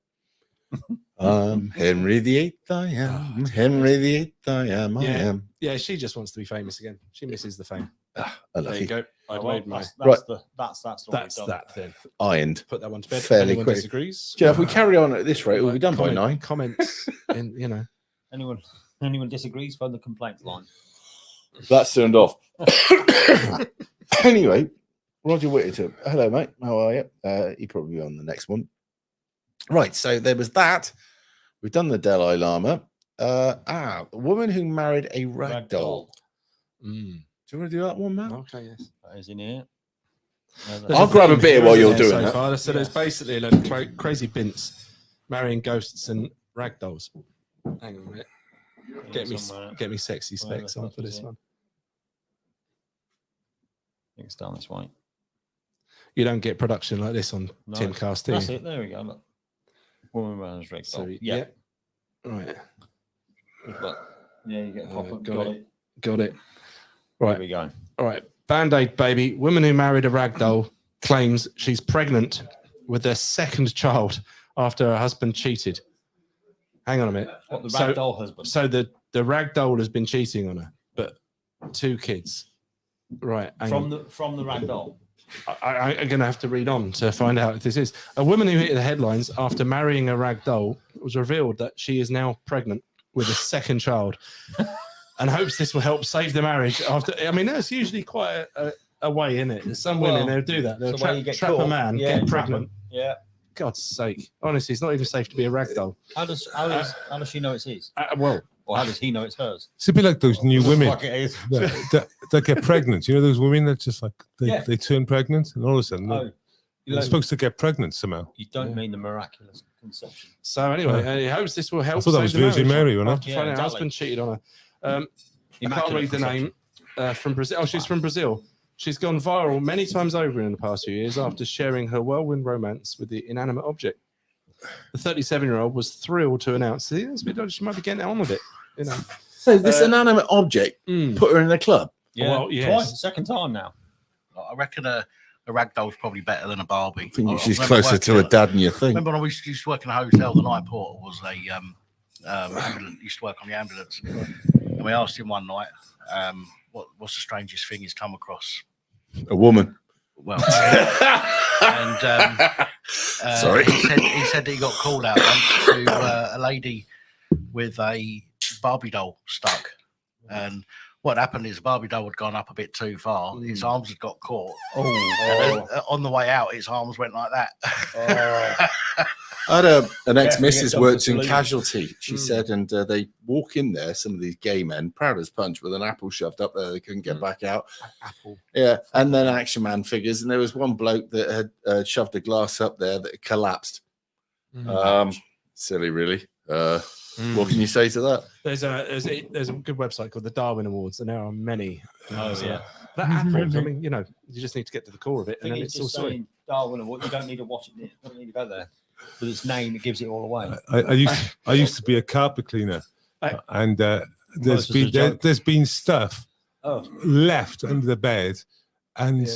Henry VIII, I am. Henry VIII, I am. I Yeah. am. Yeah, she just wants to be famous again. She misses the fame. There Unlucky. you go. I've made my. that's That's that then. Ironed. Put that one to bed. Fairly Anyone quick. disagrees? Jeff, if we carry on at this rate, we'll be done by 9. Comments, in, you know. Anyone disagrees? Phone the complaint line. That's turned off. Anyway, Roger Whittaker. Hello, mate. How are you? You'll probably be on the next one. Right. So there was that. We've done the Dalai Lama. A woman who married a ragdoll. Do you want to do that one, Matt? Okay, yes. That is in here. I'll grab a beer while you're doing that. So there's basically a load of crazy bints marrying ghosts and ragdolls. Hang on a minute. Get me sexy specs on for this one. I think it's down this way. You don't get production like this on Timcast, do you? That's it. There we go. Look. Woman runs ragdoll. So, yeah. Right. Yeah, you get proper. Got it. Right. There we go. All right. Band-Aid baby. Woman who married a ragdoll claims she's pregnant with their second child after her husband cheated. Hang on a minute. What, the ragdoll husband? So the ragdoll has been cheating on her, but 2 kids. Right. From the ragdoll. I'm going to have to read on to find out if this is. A woman who hit the headlines after marrying a ragdoll was revealed that she is now pregnant with a 2nd child and hopes this will help save the marriage. I mean, that's usually quite a way, isn't it? There's some women who'll do that. They'll trap a man, get pregnant. Yeah. God's sake. Honestly, it's not even safe to be a ragdoll. How does she know it's his? Or how does he know it's hers? It's a bit like those new women that get pregnant. You know those women that just like they turn pregnant and all of a sudden they're supposed to get pregnant somehow. You don't mean the miraculous conception. So anyway, he hopes this will help. I thought that was Virgin Mary, wasn't it? Her husband cheated on her. I can't read the name. From Brazil. Oh, she's from Brazil. She's gone viral many times over in the past few years after sharing her whirlwind romance with the inanimate object. The 37-year-old was thrilled to announce, she might be getting on with it. You know. So this inanimate object put her in the club. Yeah, well, yes. Twice, 2nd time now. I reckon a ragdoll's probably better than a Barbie. I think she's closer to her dad than you think. Remember when I used to work in a hotel, the night porter was a used to work on the ambulance. And we asked him one night, what's the strangest thing he's come across? A woman. Well, and sorry, he said that he got called out once to a lady with a Barbie doll stuck, and what happened is Barbie doll had gone up a bit too far. His arms had got caught. And then, on the way out, his arms went like that. I had an ex-missus worked in Casualty, she said, and they walk in there, some of these gay men, proud as punch, with an apple shoved up there. They couldn't get back out. Apple. Yeah, and then Action Man figures, and there was one bloke that had shoved a glass up there that collapsed. Silly, really. What can you say to that? There's a good website called the Darwin Awards, and there are many. Yeah. That apples, I mean, you know, you just need to get to the core of it, and then it's all sweet. Darwin Award, you don't need to watch it. You don't need to go there. With its name, it gives it all away. I used to be a carpet cleaner, and there's been stuff left under the bed, and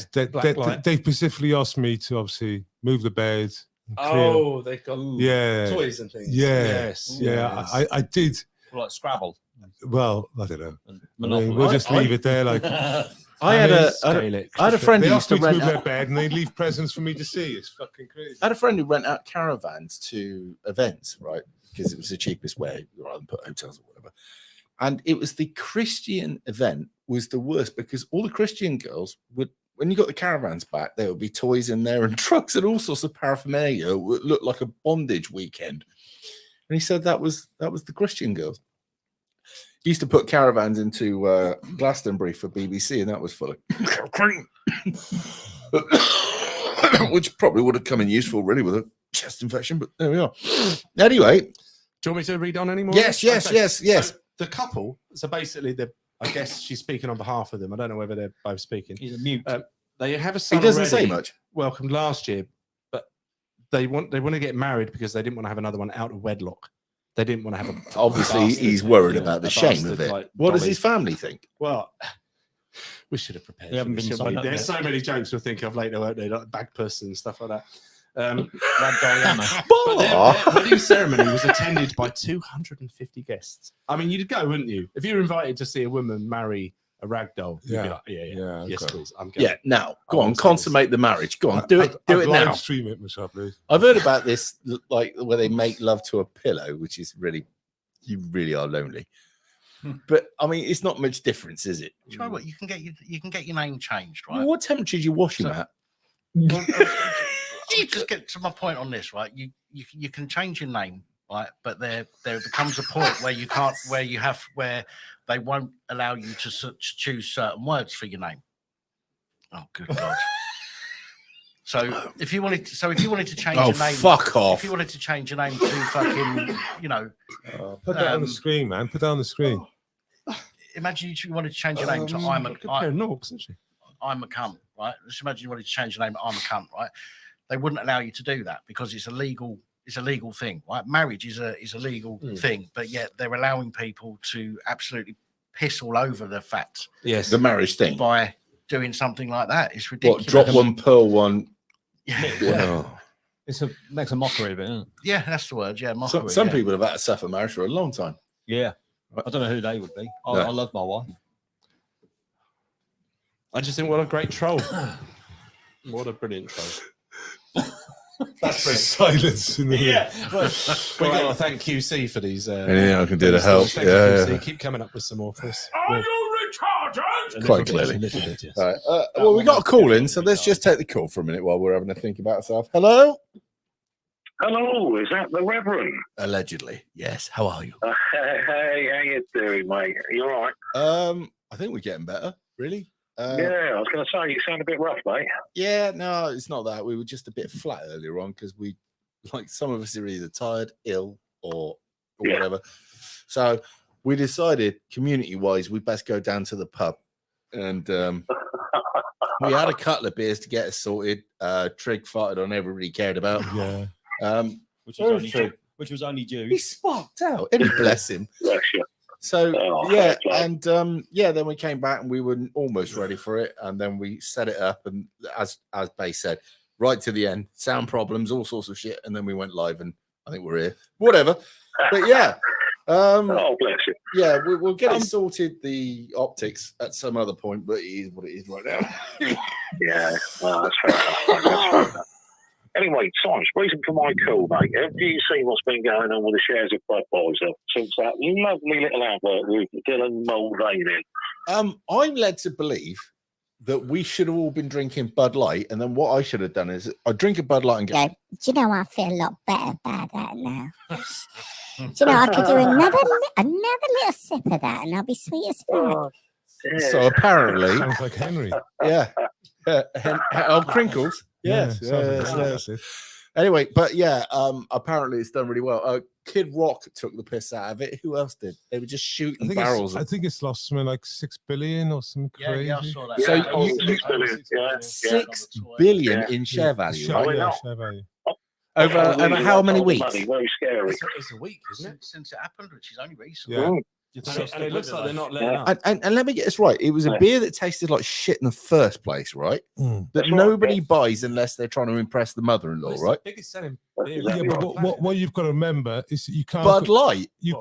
they specifically asked me to obviously move the bed. Oh, they've got toys and things. I did. Like Scrabble. Well, I don't know. I mean, we'll just leave it there. Like I had a friend who used to rent their bed, and they'd leave presents for me to see. It's fucking crazy. I had a friend who rent out caravans to events, right? Because it was the cheapest way rather than put hotels or whatever. And it was the Christian event was the worst because all the Christian girls would, when you got the caravans back, there would be toys in there and trucks and all sorts of paraphernalia. It would look like a bondage weekend. And he said that was the Christian girls. He used to put caravans into Glastonbury for BBC, and that was full of which probably would have come in useful really with a chest infection, but there we are. Anyway, do you want me to read on any more? Yes. So the couple, so basically I guess she's speaking on behalf of them. I don't know whether they're both speaking. He's a mute. They have a son. He doesn't already, say much. Welcomed last year, but they want to get married because they didn't want to have another one out of wedlock. They didn't want to have a. Obviously, he's worried about the shame of it. Like what does his family think? Well, we should have prepared. There's so many jokes we'll think of later, won't they? Like bag person and stuff like that. Their wedding ceremony was attended by 250 guests. I mean, you'd go, wouldn't you? If you were invited to see a woman marry a rag doll, you'd be like, yeah, yes, please. I'm going. Yeah, now go on, consummate the marriage. Go on, do it now. Stream it myself, please. I've heard about this, like where they make love to a pillow, which is really, you really are lonely. But I mean, it's not much difference, is it? Do you know what? You can get your name changed, right? Well, what temperature do you wash him at? You just get to my point on this, right? You can change your name, right? But there becomes a point where you can't, where they won't allow you to choose certain words for your name. Oh, good God! So if you wanted to change your name, fuck off. If you wanted to change your name to fucking, put that on the screen, man. Put that on the screen. Imagine you wanted to change your name to I'm a cunt, right? Just imagine you wanted to change your name to I'm a cunt, right? They wouldn't allow you to do that because it's a legal thing, right? Marriage is a legal thing, but yet they're allowing people to absolutely piss all over the fact. Yes, the marriage thing by doing something like that. It's ridiculous. What, drop one, pearl one. Yeah. makes a mockery of it, isn't it? Yeah, that's the word. Yeah, mockery. Some yeah. people have had to suffer marriage for a long time. Yeah. I don't know who they would be. I love my wife. I just think what a great troll. What a brilliant troll. That's silence in the room. Yeah. Well, we got to thank QC for these. Anything I can do to help. Thank you, QC. Keep coming up with some more for us. Are you retarded? Quite clearly. A little bit, yes. All right. Well, we got a call in, so let's just take the call for a minute while we're having a think about ourselves. Hello? Hello, is that the Reverend? Allegedly. Yes. How are you? Hey, how you doing, mate? You all right? I think we're getting better, really. Yeah, I was going to say, you sound a bit rough, mate. Yeah, no, it's not that. We were just a bit flat earlier on because some of us are either tired, ill, or whatever. So we decided, community-wise, we best go down to the pub. And we had a couple of beers to get us sorted. Trig farted on everybody he cared about. Yeah. Which was only due. He sparked out. And bless him. Bless you. So and then we came back and we were almost ready for it, and then we set it up, and as Bay said, right to the end, sound problems, all sorts of shit, and then we went live, and I think we're here, whatever. But yeah, oh bless you. Yeah, we'll get it sorted, the optics at some other point, but it is what it is right now. Yeah, well, that's fair enough. That's fair enough. Anyway, Science, reason for my call, mate. Have you seen what's been going on with the shares of Budweiser since that lovely little advert with Dylan Mulvaney? I'm led to believe that we should have all been drinking Bud Light, and then what I should have done is I drink a Bud Light and go. Do you know I feel a lot better about that now? Do you know I could do another little sip of that, and I'll be sweet as fuck. So apparently, sounds like Henry. Yeah. Crinkles. Yes. Anyway, but yeah, apparently it's done really well. Kid Rock took the piss out of it. Who else did? They were just shooting barrels. I think it's lost something like 6 billion or something crazy. Yeah, I saw that. So Yeah, 6 billion in share value, right? Yeah, share value. Over how many weeks? Money, very scary. It's a week, isn't it? Since it happened, which is only recent. Yeah. And it looks like they're not letting up. And let me get this right. It was a beer that tasted like shit in the first place, right? That nobody buys unless they're trying to impress the mother-in-law, right? Biggest selling beer. Yeah, but what you've got to remember is you can't Bud Light. You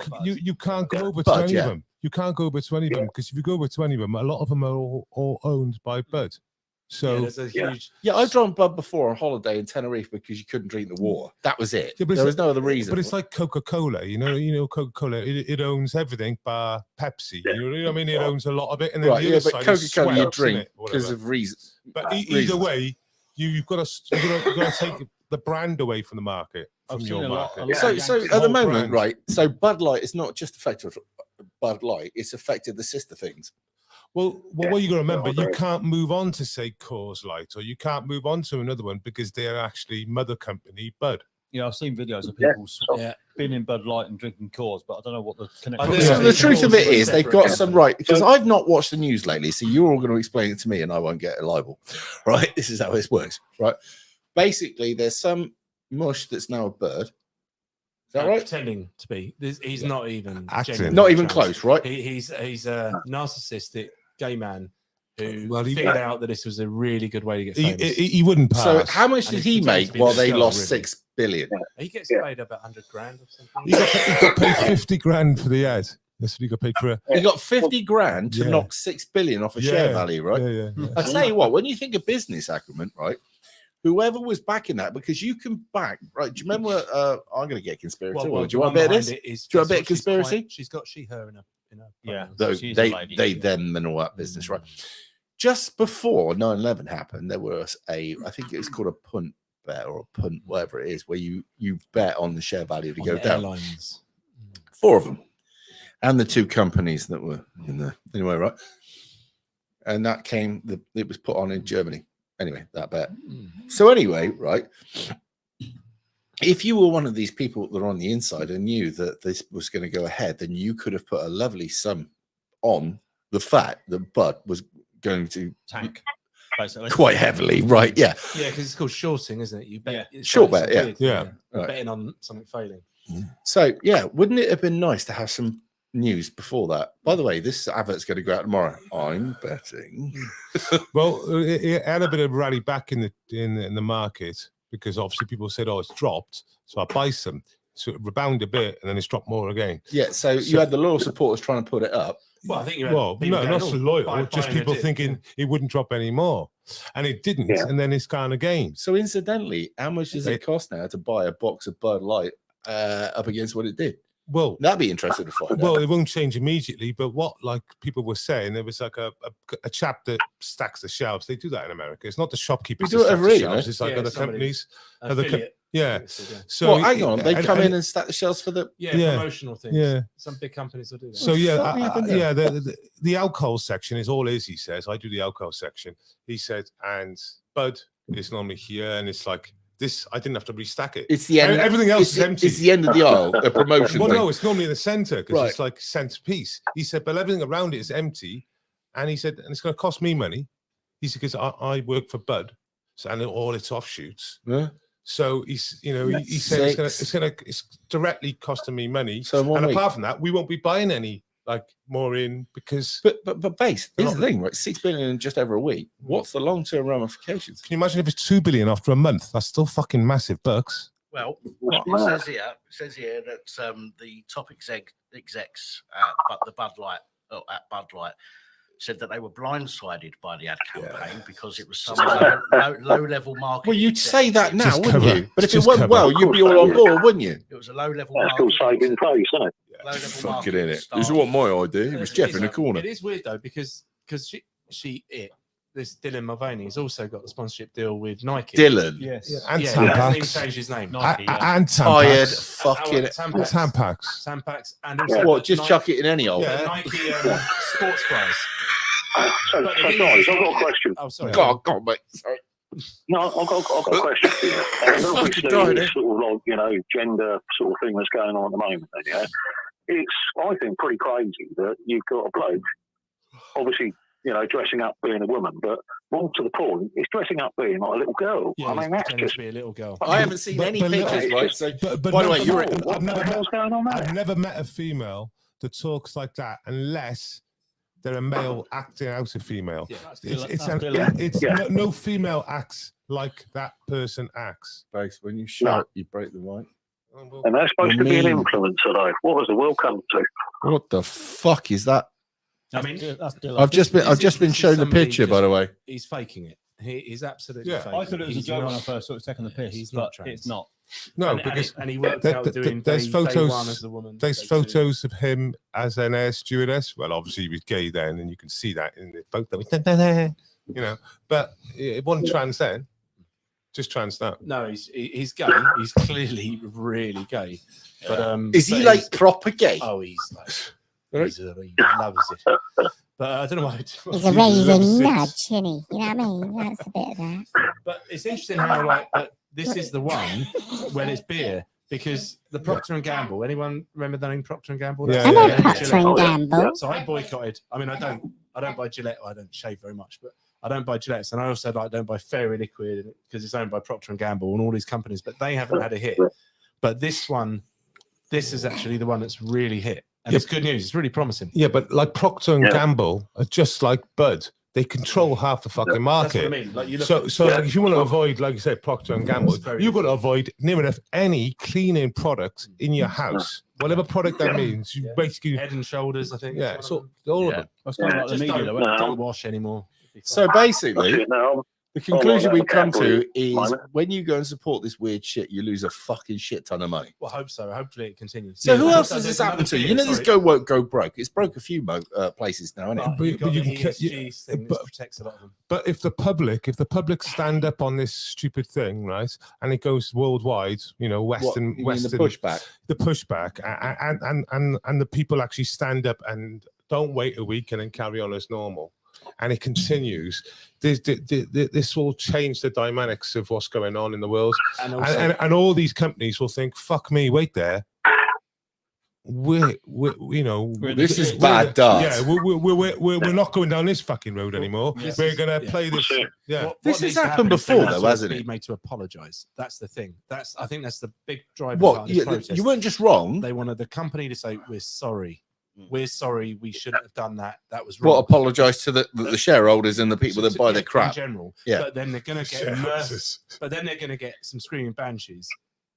can't go over to any of them. You can't go over to any of them because if you go over to any of them, a lot of them are all owned by Bud. So there's a huge. Yeah, I've drunk Bud before on holiday in Tenerife because you couldn't drink the water. That was it. Yeah, there was no other reason. But it's like Coca-Cola, you know, Coca-Cola. It owns everything bar Pepsi. You know what I mean? It owns a lot of it. And then the other but side Coca-Cola you is drink because of reasons. But either way, you've got to take the brand away from the market. From your market. So at the moment, right? So Bud Light is not just affected Bud Light; it's affected the sister things. Well, what you got to remember, you can't move on to say Coors Light, or you can't move on to another one because they're actually mother company Bud. Yeah, I've seen videos of people being in Bud Light and drinking Coors, but I don't know what the connection is. So the truth of it is, they've got some because I've not watched the news lately, so you're all going to explain it to me, and I won't get a libel. Right? This is how this works. Right? Basically, there's some mush that's now a bird. Is that right? Pretending to be. He's not even acting. Not even close, right? He's a narcissistic gay man who figured out that this was a really good way to get famous. He wouldn't pass. So how much did he make while they lost 6 billion? He gets paid about 100 grand or something. He got paid 50 grand for the ad. That's what he got paid for. He got 50 grand to knock 6 billion off a share value, right? Yeah. I tell you what, when you think of business acumen, right? Whoever was backing that, because you can back, right? Do you remember? I'm going to get conspiracy. Do you want a bit of this? Do you want a bit of conspiracy? She's got her in a yeah. They them and all that business, right? Just before 9/11 happened, there was I think it was called a punt bet or a punt, whatever it is, where you bet on the share value to go down. Airlines. 4 of them, and the 2 companies that were in there anyway, right? And that it was put on in Germany. Anyway, that bet. So anyway, right? If you were one of these people that are on the inside and knew that this was going to go ahead, then you could have put a lovely sum on the fact that Bud was going to tank basically quite heavily, right? Yeah. Yeah, because it's called shorting, isn't it? You bet. Short bet, yeah. Yeah. Right. Betting on something failing. So yeah, wouldn't it have been nice to have some news before that? By the way, this advert's going to go out tomorrow. I'm betting. Well, it had a bit of rally back in the market. because obviously people said, "Oh, it's dropped," so I buy some. So it rebounded a bit, and then it's dropped more again. Yeah, so you had the loyal supporters trying to put it up. Well, I think you had Well, people no, going, not "Oh, so loyal, buying just a people dip." thinking it wouldn't drop anymore, and it didn't, and then it's gone again. So incidentally, how much does it cost now to buy a box of Bud Light up against what it did? Well, that'd be interesting to find out. Well, it won't change immediately, but what like people were saying, there was like a chap that stacks the shelves. They do that in America. It's not the shopkeepers. We do it that stack every the year, shelves. no? It's like Yeah, other somebody- companies. affiliate. Yeah. So So well, hang on, they come in and stack the shelves for the promotional things. Yeah. Some big companies will do that. So yeah, the alcohol section is all his. He says I do the alcohol section. He said, and Bud is normally here, and it's like this. I didn't have to restack it. It's the end. Everything else is empty. It's the end of the aisle. A promotion. Well, thing. no, it's normally in the center because Right. it's like centerpiece. He said, but everything around it is empty, and he said, and it's going to cost me money. He said because I work for Bud, so and all its offshoots. Yeah. So he's, you know, he said it's directly costing me money. So and apart from that, we won't be buying any like more in because. But base, here's the thing, right? 6 billion in just over a week. What's the long-term ramifications? Can you imagine if it's 2 billion after a month? That's still fucking massive bucks. Well, it says here that the top execs at the Bud Light said that they were blindsided by the ad campaign because it was some low-level market. Well, you'd say that now, Just wouldn't cover you? it. But if it Just went cover well, it. you'd be all on board, wouldn't you? It was a low-level That's market. still saving face, isn't it? Low-level Fucking market in it. start. This is what my idea. It was Jeff in the corner. It is weird though because this Dylan Mulvaney has also got the sponsorship deal with Nike. Dylan. Yes. And Yeah, Tampax. he changed his name. Nike, And Tired Tampax. fucking. Tampax. Tampax and also What? the Just Nike, chuck it in any old. the Nike sports bras. So But the guys, thing is- I've got a question. Oh, sorry. God, mate. Sorry. No, I've got a question for you. Obviously, this sort of like, gender sort of thing that's going on at the moment, yeah? It's, I think, pretty crazy that you've got a bloke, obviously, dressing up being a woman, but more to the point, it's dressing up being like a little girl. Yeah, I mean, he's that's pretending just... to be a little girl. I haven't seen any pictures, right? So, But by the way, no, What the hell's going on there? I've never met a female that talks like that unless they're a male acting out a female. Yeah, No female acts like that person acts. Base, when you shout, you break the mic. And they're supposed to be an mean. influencer, though. What has the world come to? What the fuck is that? I mean, That's Dylan. I've just been this is shown the somebody picture, by the way. He's faking it. He's absolutely Yeah, faking I thought it was a He's joke not- when I first saw it taking the piss. He's but not trans. it's not. No, and, because and he worked there- out there- doing there's day photos- one as a woman. there's day two. photos of him as an air stewardess. Well, obviously he was gay then, and you can see that in the photo. But it wasn't trans then. Just trans now. No, he's gay. He's clearly really gay. But Is he but like he's- proper gay? Oh, he loves it. But I don't know why. He's a raising nudge, isn't he? You know what I mean? That's a bit of that. But it's interesting how but this is the one when it's beer because the Procter and Gamble. Anyone remember the name Procter and Gamble? Yeah, I know yeah. Procter and Gamble. So I boycotted. I mean, I don't buy Gillette. I don't shave very much, but I don't buy Gillette, and I also don't buy Fairy Liquid because it's owned by Procter and Gamble and all these companies. But they haven't had a hit. But this is actually the one that's really hit, and it's good news. It's really promising. Yeah, but like Procter and Gamble are just like Bud. They control half the fucking That's market. what I mean. Like you look So like, if you want to avoid, like you said, Procter and Gamble, It's very you've got to avoid near enough any cleaning product in your house, whatever product that means. You basically, Head and Shoulders, I think. yeah, is so one all of of them. them. That's kind of like the Just media, though. isn't it? don't wash anymore. So basically, No, the conclusion we come to Cadbury, is Simon. when you go and support this weird shit, you lose a fucking shit ton of money. Well, I hope so. Hopefully, it continues. So who Yeah, else so has there's this happened another to? beer, You know, this sorry. go won't go broke. It's broke a few places now, isn't it? But But you've got you the can- ESG thing that but- protects a lot of them. But if the public stand up on this stupid thing, right, and it goes worldwide, Western, You mean Western, the pushback. the pushback, and the people actually stand up and don't wait a week and then carry on as normal, and it continues. This will change the dynamics of what's going on in the world, And also, and all these companies will think, "Fuck me, wait there." This is bad dart. Yeah, we're not going down this fucking road anymore. This We're is- gonna yeah. play this. Yeah. This has needs to happened happen is before, they though, have hasn't to it? be made to apologise. That's the thing. I think that's the big driver. What? behind this protest. You weren't just wrong. They wanted the company to say, "We're sorry." we're sorry, we shouldn't have done that. That was wrong. What, apologise to the shareholders and the people that buy their crap? In general. Yeah. But then they're going to get but then they're going to get some screaming banshees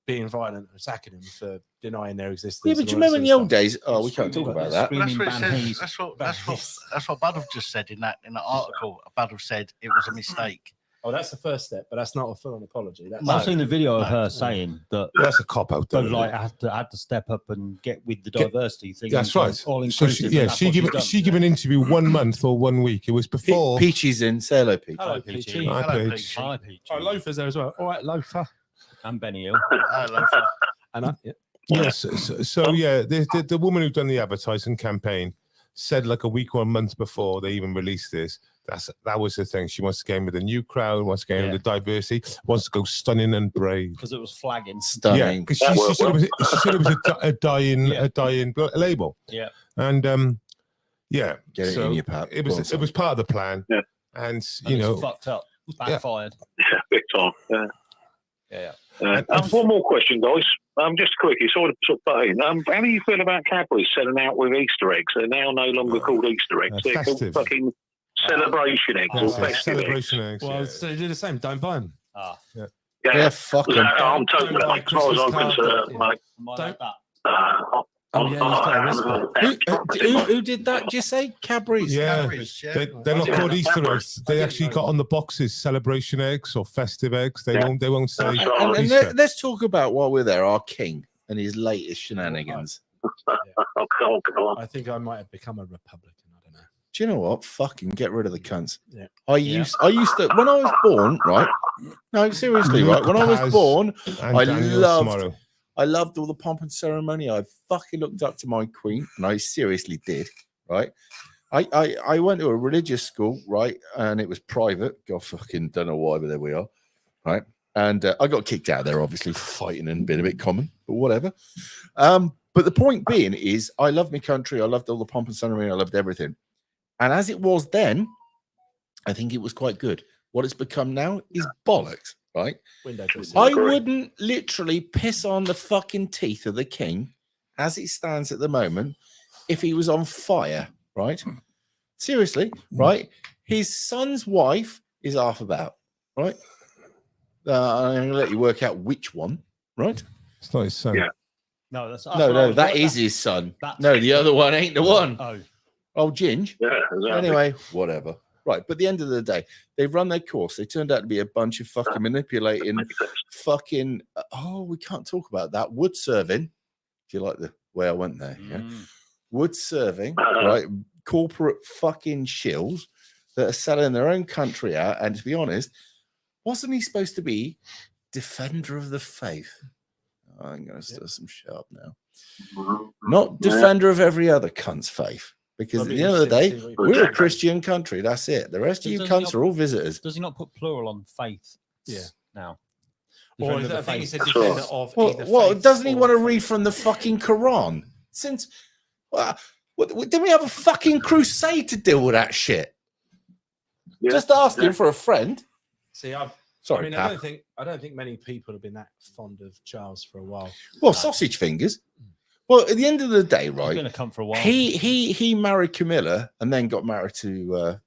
being violent and attacking them for denying their existence. Yeah, but do you remember in the old days? Oh, we can't talk about that. That's what it says. That's what Bud have just said in that article. Bud have said it was a mistake. Oh, that's the first step, but that's not a full-on apology. That's I've seen the video of her saying that that's a cop out. But like, I had to step up and get with the diversity thing. That's right. All So inclusive. she gave an interview 1 month or 1 week. It was before. Peachy's in. Say hello, Peach. Hello, Peachy. Hi, Peach. Hi, Peach. Oh, Loafer's there as well. All right, Loafer. And Benny Hill. Loafer. And Yes. So yeah, the woman who done the advertising campaign said like a week or a month before they even released this. That was the thing. She wants to game with a new crowd, wants to game with the diversity, wants to go stunning and brave. Because it was flagging. Stunning. Yeah, because she said it was a dying label. Yeah. And yeah, Get it in your pap. It was part of the plan. Yeah. And you know, fucked up, backfired. Yeah, big time. Yeah. Yeah. One more question, guys. Just quickly, sort of butting. How do you feel about Cadbury's selling out with Easter eggs? They're now no longer called Easter eggs. They're called festive. fucking celebration eggs or festive eggs. celebration eggs. well, so they do the same. Don't buy them. Yeah, fuck 'em. I'm totally, as far as I'm concerned, mate. Don't that. Oh, yeah, he's got a whisper. Who did that? Did you say Cadbury's? Yeah, Cadbury's, yeah. they're not called Easter eggs. They actually got on the boxes celebration eggs or festive eggs. They won't say. That's right. And Easter. let's talk about while we're there, our king and his latest shenanigans. Oh, come on. I think I might have become a Republican. I don't know. Do you know what? Fucking get rid of the cunts. Yeah. I used to when I was born, right? No, seriously, right? When I was born, And I Daniel loved tomorrow. I loved all the pomp and ceremony. I fucking looked up to my queen, and I seriously did, right? I went to a religious school, right? And it was private. God fucking don't know why, but there we are, right? And I got kicked out there, obviously, for fighting and being a bit common, but whatever. But the point being is, I loved my country. I loved all the pomp and ceremony. I loved everything. And as it was then, I think it was quite good. What it's become now is bollocks, right? Window dressing. I wouldn't literally piss on the fucking teeth of the king as it stands at the moment if he was on fire, right? Seriously, right? His son's wife is half about, right? I'm going to let you work out which one, right? It's not his son. Yeah. No, that's No, that is his son. No, the other one ain't the one. Oh, Ginge. Yeah, exactly. Anyway, whatever. Right, but at the end of the day, they've run their course. They turned out to be a bunch of fucking manipulating, fucking. Oh, we can't talk about that. Wood serving. Do you like the way I went there? Yeah. Wood serving, right? Corporate fucking shills that are selling their own country out. And to be honest, wasn't he supposed to be defender of the faith? I'm going to stir some shit up now. Not defender of every other cunt's faith. Because at the end of the day, we're a Christian country. That's it. The rest of you cunts are all visitors. Does he not put plural on faith? Yeah. Now. Or Defender I of the think he faith. said defender of Well, either well faith doesn't he or want to read from the fucking Quran? Since, didn't we have a fucking crusade to deal with that shit? Yeah. Just asking for a friend. See, I Sorry, Pap. I don't think many people have been that fond of Charles for a while. Well, sausage fingers. Well, at the end of the day, He's right? going to come for a while. He married Camilla and then got married to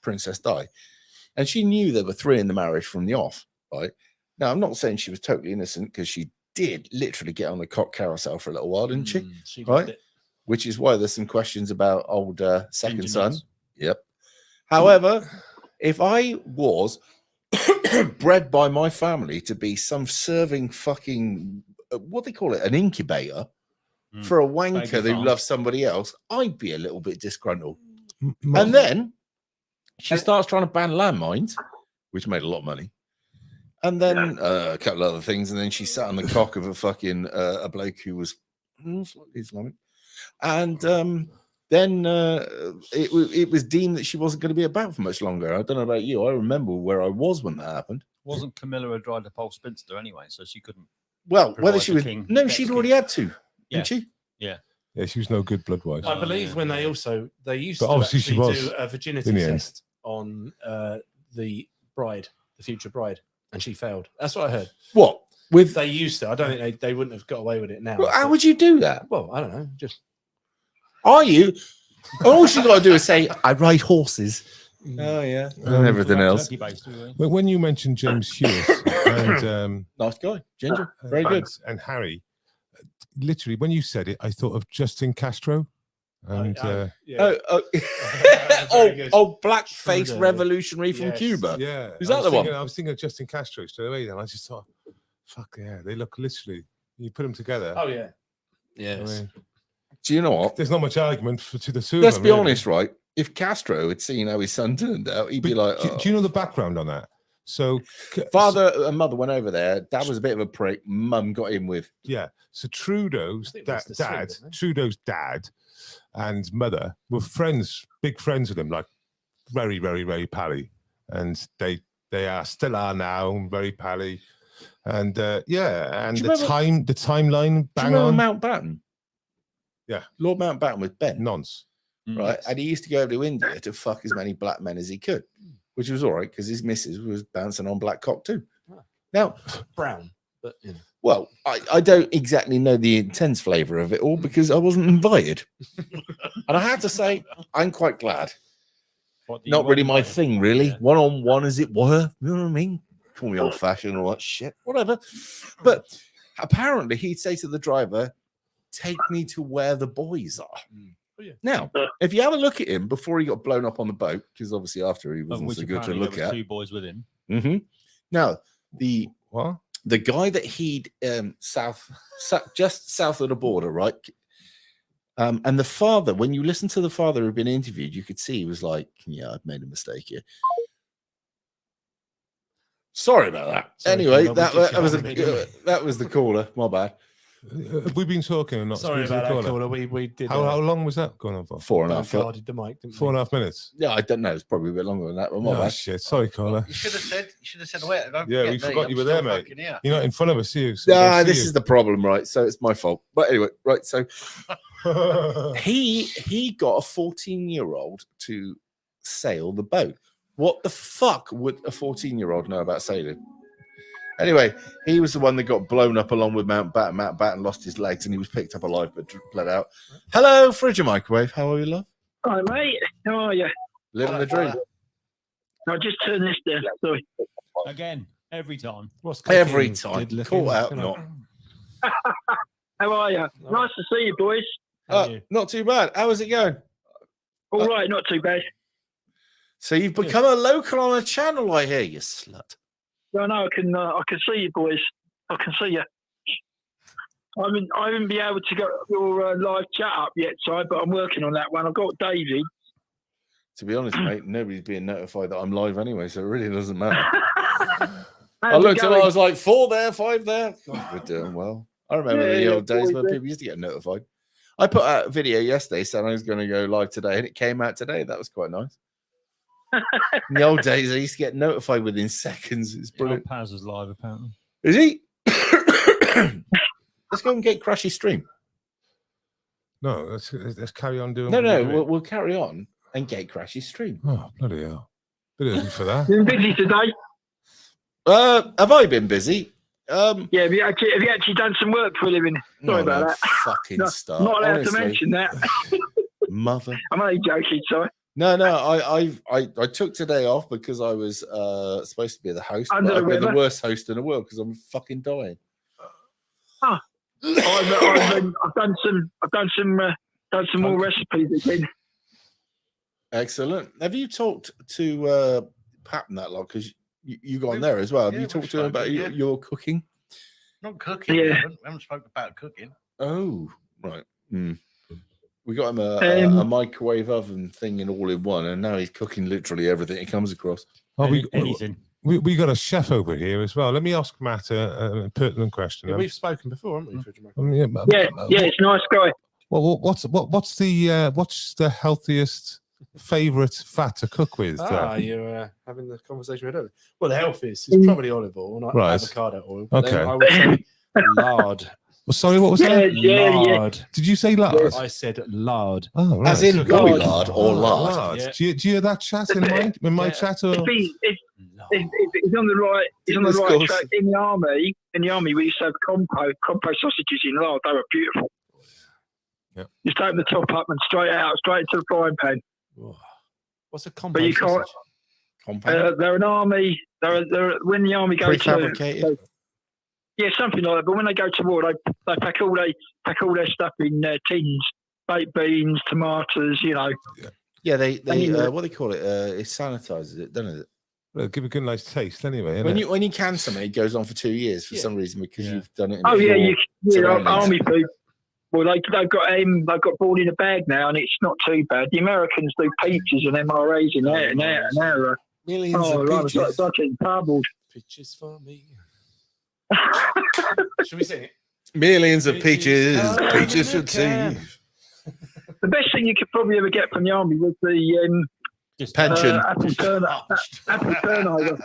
Princess Di, and she knew there were three in the marriage from the off. Right now, I'm not saying she was totally innocent because she did literally get on the cock carousel for a little while, didn't she? She Right. loved it. Which is why there's some questions about old second son. Benjamin's. Yep. However, if I was bred by my family to be some serving fucking what they call it, an incubator for a wanker Baby who farm. loves somebody else, I'd be a little bit disgruntled. M- And then she starts trying to ban landmines, which made a lot of money. And then a couple of other things. And then she sat on the cock of a fucking a bloke who was slightly Islamic. And then it was deemed that she wasn't going to be about for much longer. I don't know about you. I remember where I was when that happened. Wasn't Camilla a dried up old spinster anyway, so she couldn't. Well, whether provide she the was king, no, next she'd king. already had to, Yeah. didn't she? Yeah. Yeah, she was no good blood wise. I believe when they used But to obviously she actually was do a virginity in the end. test on the bride, the future bride, and she failed. That's what I heard. What with? They used to. I don't think they wouldn't have got away with it now. Well, how would you do that? Well, I don't know. Just Are you? All you got to do is say, I ride horses. Oh, yeah. And everything else. But when you mentioned James Hewitt and nice guy, Ginger, very good. And Harry, literally, when you said it, I thought of Justin Castro. And blackface revolutionary from Cuba. Yeah, Is that the one? I was thinking of Justin Castro straight away. Then I just thought, fuck yeah, they look literally. You put them together. Oh yeah, yes. Do you know what? There's not much argument to the two. Let's of them, be really. honest, right? If Castro had seen how his son turned out, he'd be like, do you know the background on that? So father and mother went over there. Dad was a bit of a prick. Mum got in with. Yeah. So Trudeau's dad and mother were friends, big friends with him, like very, very, very pally. And they still are now, very pally. And and the timeline bang on. Mountbatten? Yeah. Lord Mountbatten with Ben. Nonce. Right. And he used to go over to India to fuck as many black men as he could, which was all right because his missus was bouncing on black cock too. Now, brown, but well, I don't exactly know the intense flavour of it all because I wasn't invited. And I have to say, I'm quite glad. Not really my thing, really. Yeah. One-on-one, as it were. You know what I mean? Call me old-fashioned or that shit, whatever. But apparently he'd say to the driver, take me to where the boys are. Oh, yeah. Now, if you have a look at him before he got blown up on the boat, because obviously after he wasn't so good to look at. 2 boys with him. Mm-hmm. Now, the guy that he'd just south of the border, right? And the father, when you listen to the father who'd been interviewed, you could see he was like, yeah, I've made a mistake here. Sorry about that. Anyway, that was the caller. My bad. Have we been talking or not? Sorry about that, caller. We did. How long was that going on for? 4.5 the mic, didn't 4.5 minutes. Yeah, I don't know. It's probably a bit longer than that. But my bad. Shit. Sorry, caller. You should have said wait. Yeah, we forgot you were there, mate. You're not in front of us, you. This is the problem, right? So it's my fault. But anyway, right. So he got a 14-year-old to sail the boat. What the fuck would a 14-year-old know about sailing? Anyway, he was the one that got blown up along with Mountbatten. Mountbatten lost his legs and he was picked up alive but bled out. Hello, Fridge and Microwave. How are you, love? Hi, mate. How are you? Living the dream. I just turned this down. Sorry. Again, every time. Every time. Caught out, not. How are you? Nice to see you, boys. Not too bad. How is it going? All right, not too bad. So you've become a local on a channel, I hear, you slut. No, I can see you, boys. I can see you. I haven't been able to get your live chat up yet, Si, but I'm working on that one. I've got Davey. To be honest, mate, nobody's being notified that I'm live anyway, so it really doesn't matter. I looked and I was like, 4 there, 5 there. God, we're doing well. I remember the old days when people used to get notified. I put out a video yesterday saying I was going to go live today, and it came out today. That was quite nice. In the old days, I used to get notified within seconds. It's brilliant. Paz is live, apparently. Is he? Let's go and get Crashy's stream. No, let's carry on doing. No, we'll carry on and get Crashy's stream. Oh, bloody hell! Bit early for that. Been busy today? Have I been busy? Yeah, have you actually done some work for a living? Sorry about that. Fucking start. Not allowed to mention that. Mother. I'm only joking, sorry. No, I took today off because I was supposed to be the host. I've been the worst host in the world because I'm fucking dying. Oh, I've done some more recipes again. Excellent. Have you talked to Pat and that lot? Because you got on there as well. Have you talked to him about your cooking? Not cooking. Yeah. We haven't spoken about cooking. Oh, right. We got him a microwave oven thing in all in one, and now he's cooking literally everything he comes across. Anything. We got a chef over here as well. Let me ask Matt a pertinent question. Yeah, we've spoken before, haven't we? Yeah, it's a nice guy. Well, what's the healthiest favourite fat to cook with? You're having the conversation with her. Well, the healthiest is probably olive oil, not avocado oil. Okay. I would say lard. Well, sorry, what was that? Lard. Did you say lard? I said lard. Oh, right. As in goey lard or lard. Yeah. Do you hear that chat in my chat? Or? He's on the right. He's on the right track. In the army, we used to have compo sausages in lard. They were beautiful. Yeah. Just open the top up and straight into the frying pan. What's a But compound you can't. sausage? Compound? They're an army. They're when the army goes Prefabricated? yeah, something like that. But when they go to war, they pack all their stuff in tins, baked beans, tomatoes. You know. Yeah, they what do they call it? It sanitizes it, doesn't it? Well, give a good nice taste anyway. When you can something, it goes on for 2 years for some reason because you've done it. In Army food. Well, they've got ball in a bag now, and it's not too bad. The Americans do peaches and MRAs in there. Millions of peaches. It's like eating cardboard. Peaches for me. Should we sing it? Millions of peaches, peaches for tea. The best thing you could probably ever get from the army was the pension. apple turnover.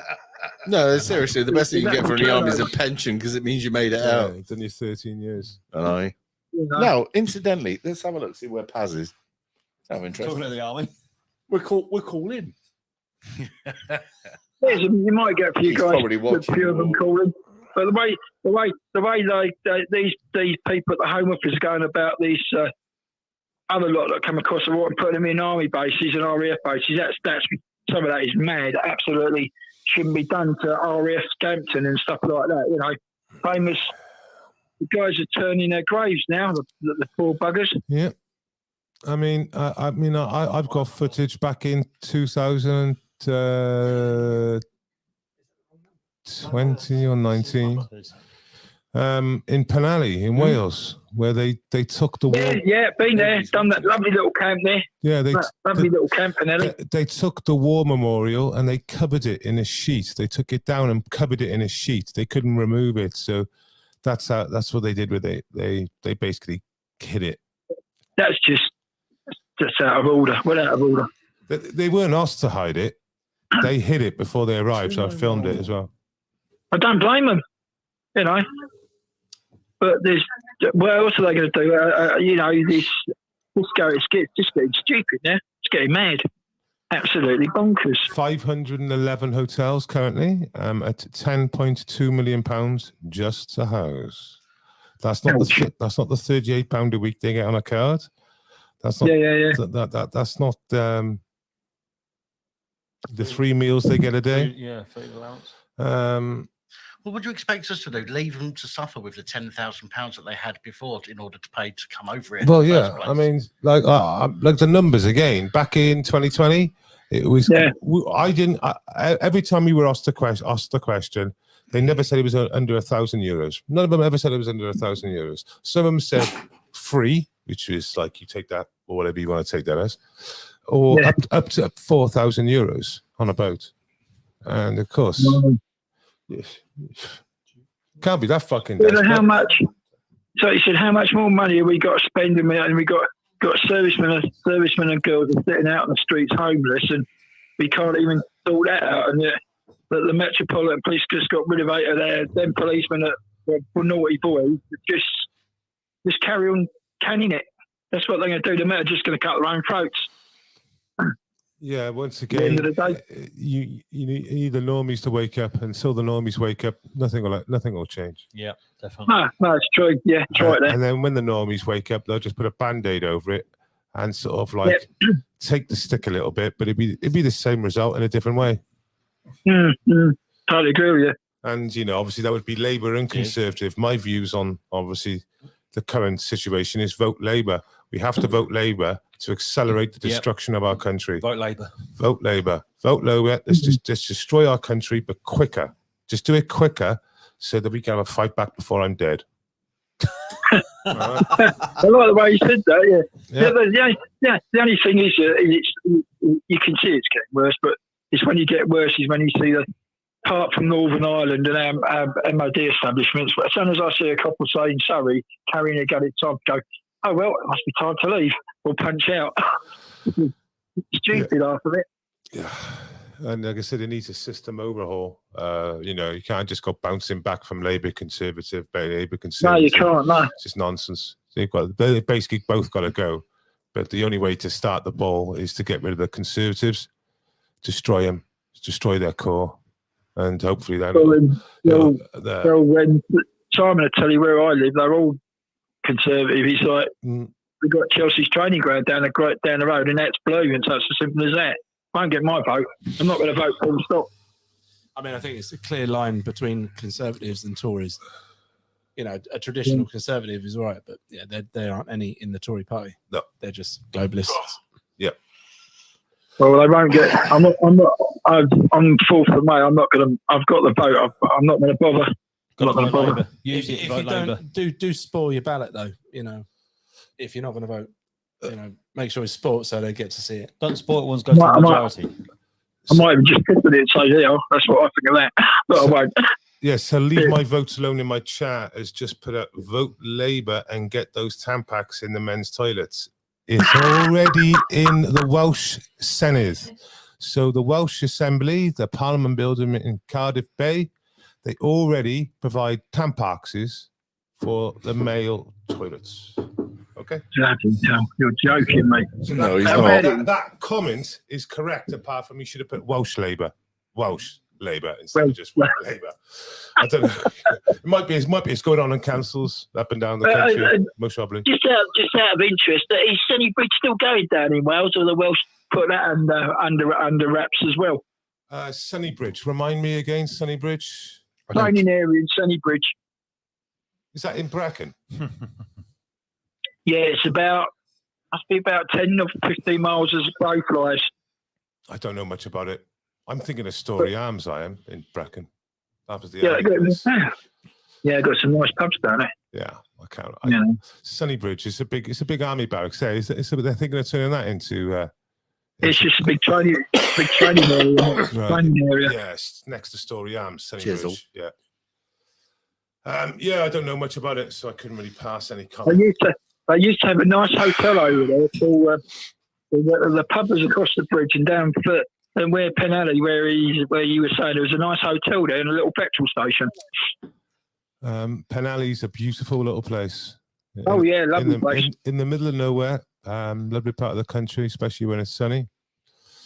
No, seriously, the best thing you can get from the army is a pension because it means you made it out. It's only 13 years. I know. No, incidentally, let's have a look, see where Paz is. Have interest. Talking to the army. We're calling. You might get a few guys, a few of them calling. But the way these people at the Home Office are going about these other lot that come across the water and putting them in army bases and RAF bases, that's some of that is mad. Absolutely shouldn't be done to RAF Scampton and stuff like that. You know, famous. The guys are turning their graves now. The poor buggers. Yeah, I mean, I've got footage back in 2020 or 19 in Penally in Wales, where they took the war. Yeah, been there, done that lovely little camp there. Yeah, little camp, Penally. They took the war memorial and they covered it in a sheet. They took it down and covered it in a sheet. They couldn't remove it, so that's what they did with it. They basically hid it. That's just out of order. Well, out of order. They weren't asked to hide it. They hid it before they arrived, so I filmed it as well. I don't blame them, you know. But what else are they going to do? You know, it's just getting stupid now. It's getting mad. Absolutely bonkers. 511 hotels currently at £10.2 million just to house. That's not that's not the £38 a week they get on a card. That's not that's not the 3 meals they get a day. Yeah, food allowance. What would you expect us to do? Leave them to suffer with the £10,000 that they had before in order to pay to come over it? Well, yeah. I mean, like the numbers again. Back in 2020, it was. Yeah. Every time we were asked the question, they never said it was under €1,000. None of them ever said it was under €1,000. Some of them said free, which is like you take that or whatever you want to take that as, or up to €4,000 on a boat, and of course. Can't be that fucking desperate. How much? So he said, how much more money have we got to spend? And we got servicemen and girls are sitting out on the streets homeless, and we can't even sort that out. And the Metropolitan Police just got rid of 8 of them policemen that were naughty boys. Just carry on canning it. That's what they're going to do. The Met are just going to cut their own throats. Yeah, once again, you need the normies to wake up. Until the normies wake up, nothing will change. Yeah, definitely. No, it's true. Yeah, it's right there. And then when the normies wake up, they'll just put a band-aid over it and sort of like take the stick a little bit, but it'd be the same result in a different way. Totally agree with you. And obviously that would be Labour and Conservative. My views on obviously the current situation is vote Labour. We have to vote Labour to accelerate the destruction of our country. Vote Labour. Vote Labour. Vote Labour. Let's just destroy our country, but quicker. Just do it quicker so that we can have a fight back before I'm dead. I like the way you said that, The only thing is, you can see it's getting worse, but it's when you get worse is when you see apart from Northern Ireland and our MOD establishments, but as soon as I see a couple saying sorry, carrying a gun, it's time to go, oh, well, it must be time to leave or punch out. Stupid half of it. Yeah. And like I said, it needs a system overhaul. You can't just go bouncing back from Labour Conservative. No, you can't, no. It's just nonsense. They basically both got to go. But the only way to start the ball is to get rid of the Conservatives, destroy them, destroy their core, and hopefully that. Simon will tell you where I live, they're all Conservative. He's like, we've got Chelsea's training ground down the road, and that's blue, and so it's as simple as that. Won't get my vote. I'm not going to vote full stop. I mean, I think it's a clear line between Conservatives and Tories. You know, a traditional Conservative is all right, but yeah, there aren't any in the Tory party. No, they're just globalists. Yeah. Well, I won't get. I'm full for May. I'm not going to. I've got the vote. I'm not going to bother. Got to vote Labour. If you don't do spoil your ballot though, you know, if you're not going to vote, you know, make sure it's sport so they get to see it. Don't spoil one's go to the majority. I might even just put it and say, yeah, that's what I think of that, but I won't. Yes, so leave my votes alone in my chat has just put up vote Labour and get those Tampax in the men's toilets. It's already in the Welsh Senedd. So the Welsh Assembly, the Parliament building in Cardiff Bay, they already provide Tampaxes for the male toilets. Okay? You're joking, mate. No, he's not. That comment is correct, apart from you should have put Welsh Labour. Welsh Labour instead of just Labour. I don't know. It might be it's going on in councils up and down the country, most probably. Just out of interest, is Sunnybridge still going down in Wales, or the Welsh put that under wraps as well? Sunnybridge. Remind me again, Sunnybridge. Training area in Sunnybridge. Is that in Brecon? Yeah, it's must be about 10 or 15 miles as a crow flies. I don't know much about it. I'm thinking of Story Arms, I am, in Brecon. That was the I got some nice pubs down there. Yeah, I can't. Sunnybridge is it's a big army barracks. They're thinking of turning that into. It's just a big training area. Right. Training area. Yes, next to Story Arms, Sunnybridge. Yeah. I don't know much about it, so I couldn't really pass any comment. They used to have a nice hotel over there. So the pub was across the bridge and down foot. And where Penally, where you were saying, there was a nice hotel there and a little petrol station. Penally's a beautiful little place. Lovely place. In the middle of nowhere, lovely part of the country, especially when it's sunny.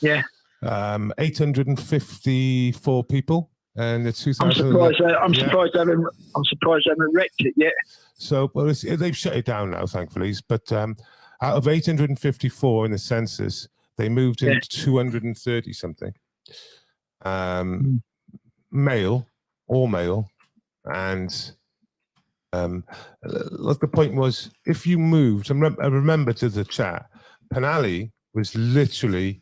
Yeah. 854 people, and the 2000. I'm surprised they haven't wrecked it yet. So, they've shut it down now, thankfully. But out of 854 in the census, they moved into 230 something. Male, all male, and the point was, if you moved, I remember to the chat, Penally was literally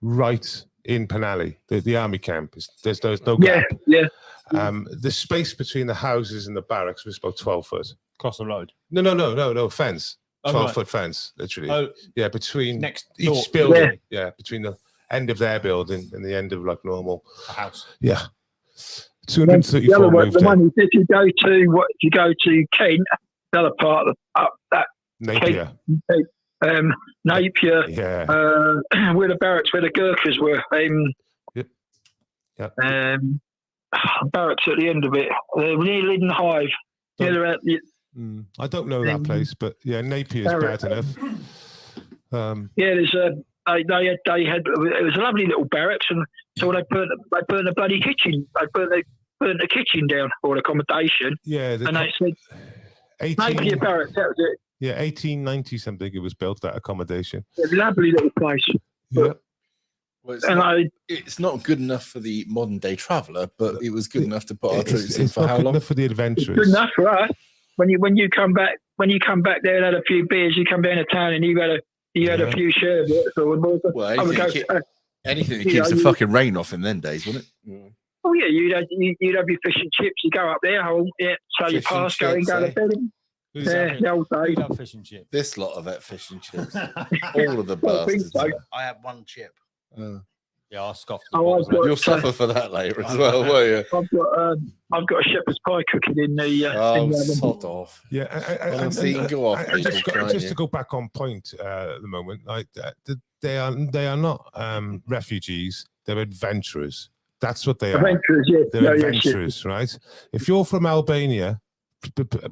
right in Penally, the army camp. There's no gap. Yeah. The space between the houses and the barracks was about 12 foot. Across the road? No, fence. 12-foot fence, literally. Between each building. Yeah, between the end of their building and the end of like normal house. Yeah. 234 moved the one if you go to Kent, the other part of that Napier. Napier. Yeah. Where the barracks, where the Gurkhas were. Barracks at the end of it. Near Lydden Hive. I don't know that place, but Napier's bad enough. There's they had it was a lovely little barracks, and so they burnt the bloody kitchen. They burnt the kitchen down for accommodation. Yeah, and they said Napier barracks. That was it. Yeah, 1890 something. It was built, that accommodation. A lovely little place. Yeah. Well, it's not good enough for the modern day traveller, but it was good enough to put our troops in for how long? It's not good enough for the adventurers. Good enough for us. When you come back there and had a few beers, you come down to town and you had a few sherbets or anything that keeps the fucking rain off in them days, wouldn't it? Oh yeah, you'd have your fish and chips. You go up there, so you pass, go and go to bed. The old days. Fish and chips. This lot of it, fish and chips. All of the bastards. I had one chip. Yeah, I scoffed. You'll suffer for that later as well, won't you? I've got a shepherd's pie cooking in the. Sod off. Yeah, go off. Just to go back on point at the moment, like they are not refugees; they're adventurers. That's what they are. Adventurers, yeah. They're adventurers, right? If you're from Albania,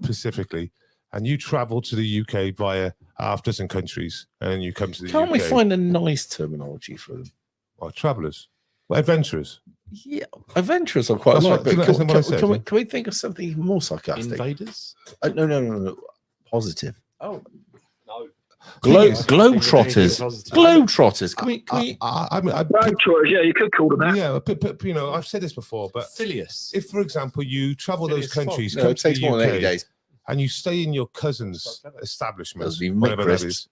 specifically, and you travel to the UK via half dozen countries, and then you come to the UK. Can't we find a nice terminology for them? Well, travellers. Well, adventurers. Yeah, adventurers are quite right. But can we think of something more sarcastic? Invaders? No. Positive. Oh, no. Globetrotters. Globetrotters. Can we? Globetrotters, yeah, you could call them that. Yeah, but you know, I've said this before, but Phileas. if, for example, you travel those countries, No, come it to takes the more than 80 UK, days. and you stay in your cousin's establishment, Doesn't even make whatever that crisps. is,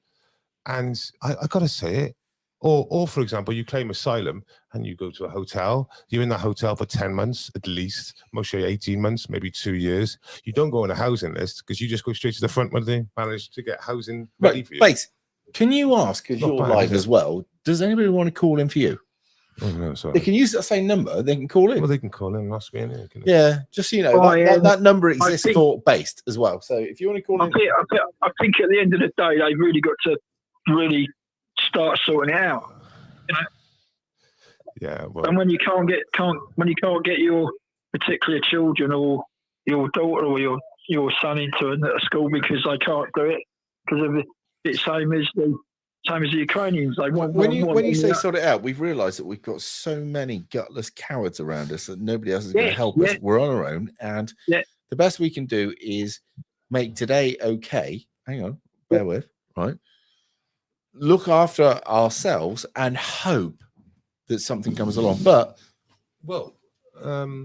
and I got to say it, or for example, you claim asylum and you go to a hotel, you're in that hotel for 10 months at least, most 18 months, maybe 2 years. You don't go on a housing list because you just go straight to the front when they manage to get housing ready for you. Wait, can you ask, because Not you're bad, live is it? as well, does anybody want to call in for you? Oh, no, sorry. They can use that same number, they can call in. Well, they can call in and ask me anything. Can they? Yeah, just so you know, that number exists for based as well. So if you want to call in. I think at the end of the day, they've really got to really start sorting it out. You know? Yeah, well, and when you can't get your particular children or your daughter or your son into a school because they can't do it because of it's same as the Ukrainians. They want when you say sort it out, we've realised that we've got so many gutless cowards around us that nobody else is going to help us. We're on our own, and the best we can do is make today okay. Hang on, bear with, right? Look after ourselves and hope that something comes along. But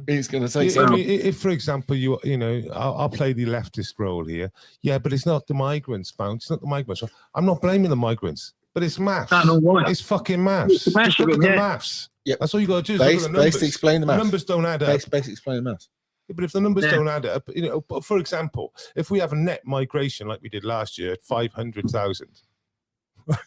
it's going to take I mean, if, for example, you know, I'll play the leftist role here. Yeah, but it's not the migrants' fault. It's not the migrants' fault. I'm not blaming the migrants, but it's maths. It's fucking maths. Just look at the maths. Yep. That's all you got to do is look at the numbers. Basically explain the maths. The numbers don't add up. Basically explain the maths. Yeah, but if the numbers don't add up, you know, but for example, if we have a net migration like we did last year at 500,000, right,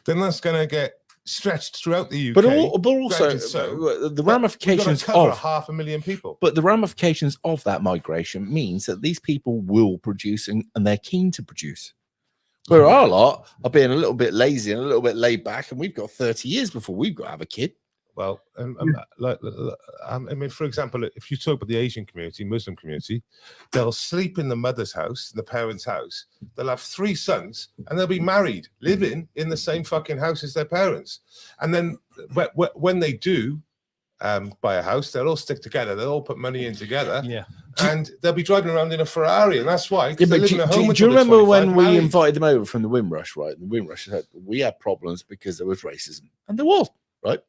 then that's going to get stretched throughout the UK. But also the ramifications cover of 500,000 people. But the ramifications of that migration means that these people will produce and they're keen to produce. Where our lot are being a little bit lazy and a little bit laid back, and we've got 30 years before we've got to have a kid. Well, I mean, for example, if you talk about the Asian community, Muslim community, they'll sleep in the mother's house, the parents' house. They'll have 3 sons, and they'll be married, living in the same fucking house as their parents. And then when they do buy a house, they'll all stick together. They'll all put money in together. Yeah. And they'll be driving around in a Ferrari, and that's why. Yeah, but do you remember when we invited them over from the Windrush, right? The Windrush said we had problems because there was racism, and there was, right?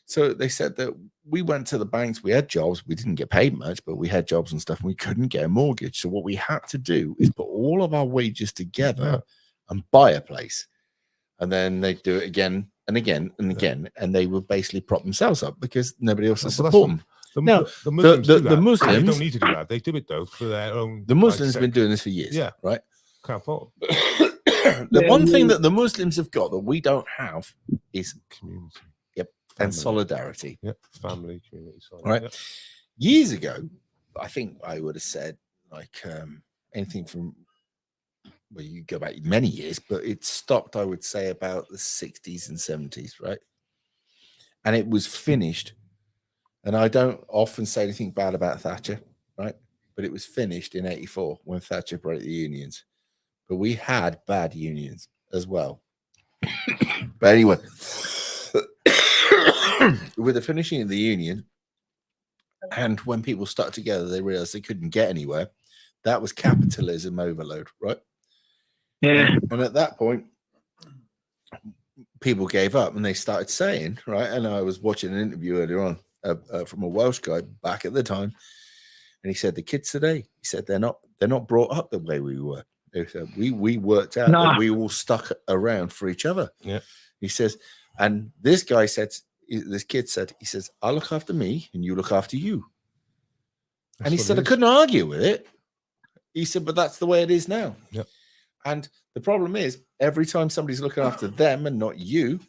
So they said that we went to the banks, we had jobs, we didn't get paid much, but we had jobs and stuff, and we couldn't get a mortgage. So what we had to do is put all of our wages together and buy a place. And then they'd do it again and again and again, and they would basically prop themselves up because nobody else would support them. Now, the Muslims they don't need to do that. They do it though for their own. The Muslims have been doing this for years. Yeah, right. Can't afford. The one thing that the Muslims have got that we don't have is community. And solidarity. Yeah, family, community, right? Yep. Years ago, I think I would have said like anything from, well, you go back many years, but it stopped, I would say, about the 60s and 70s, right? And it was finished. And I don't often say anything bad about Thatcher, right? But it was finished in 84 when Thatcher broke the unions. But we had bad unions as well. But anyway, with the finishing of the union, and when people stuck together, they realized they couldn't get anywhere. That was capitalism overload, right? Yeah. And at that point, people gave up and they started saying, right? And I was watching an interview earlier on from a Welsh guy back at the time, and he said the kids today, he said they're not brought up the way we were. They said we worked out that we all stuck around for each other. Yeah. He says, and this guy said, this kid said, he says, I look after me and you look after you. That's and he said, I couldn't argue with it. He said, but that's the way it is now. Yep. And the problem is, every time somebody's looking after them and not you,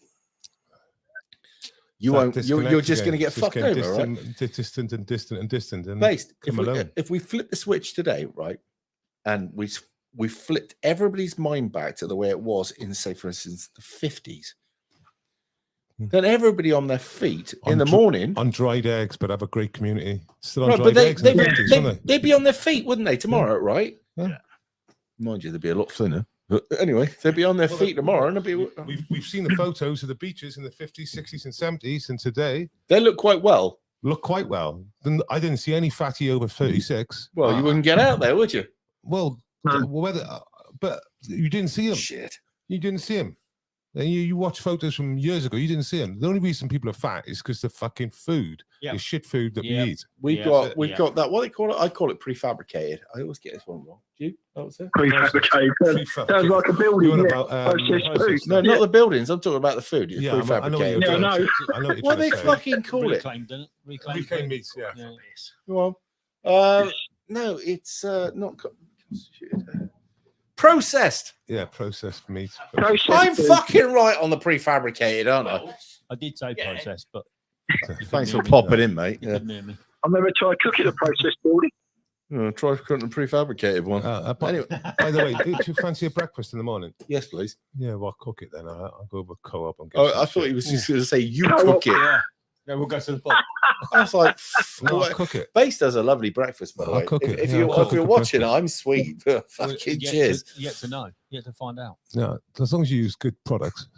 you're just going to get fucked over, right? Distant and distant and distant. And based, if we flip the switch today, right, and we flipped everybody's mind back to the way it was in, say, for instance, the 50s, then everybody on their feet in the morning on dried eggs, but have a great community. Still on right, dried but eggs. They'd be on their feet, wouldn't they, tomorrow, right? Yeah. Mind you, they'd be a lot thinner. But anyway, they'd be on their feet tomorrow, and we've seen the photos of the beaches in the 50s, 60s, and 70s, and today they look quite well. I didn't see any fatty over 36. Well, you wouldn't get out there, would you? Well, whether but you didn't see him. Shit. You didn't see him. And you watch photos from years ago. You didn't see him. The only reason people are fat is because the fucking food, the shit food that we eat. We've got that. What they call it? I call it prefabricated. I always get this one wrong. Do you? That was it. Prefabricated. Sounds like a building. Processed food. No, not the buildings. I'm talking about the food. It's prefabricated. I know. What they fucking call it? Reclaimed meats. Yeah. Well, no, it's not. Processed. Yeah, processed meat. I'm fucking right on the prefabricated, aren't I? I did say processed, but thanks for popping in, mate. Yeah. I've never tried cooking a processed building. Try cooking a prefabricated one. Anyway, by the way, do you fancy a breakfast in the morning? Yes, please. Yeah, well, I'll cook it then. I'll go over co-op and get I thought he was just going to say you cook it. Yeah, we'll go to the pub. I was like, no, I'll cook it. Base does a lovely breakfast, by the way. I'll cook it. If Yeah, you're watching, I'm sweet. Fucking cheers. Yet to know. Yet to find out. Yeah, as long as you use good products,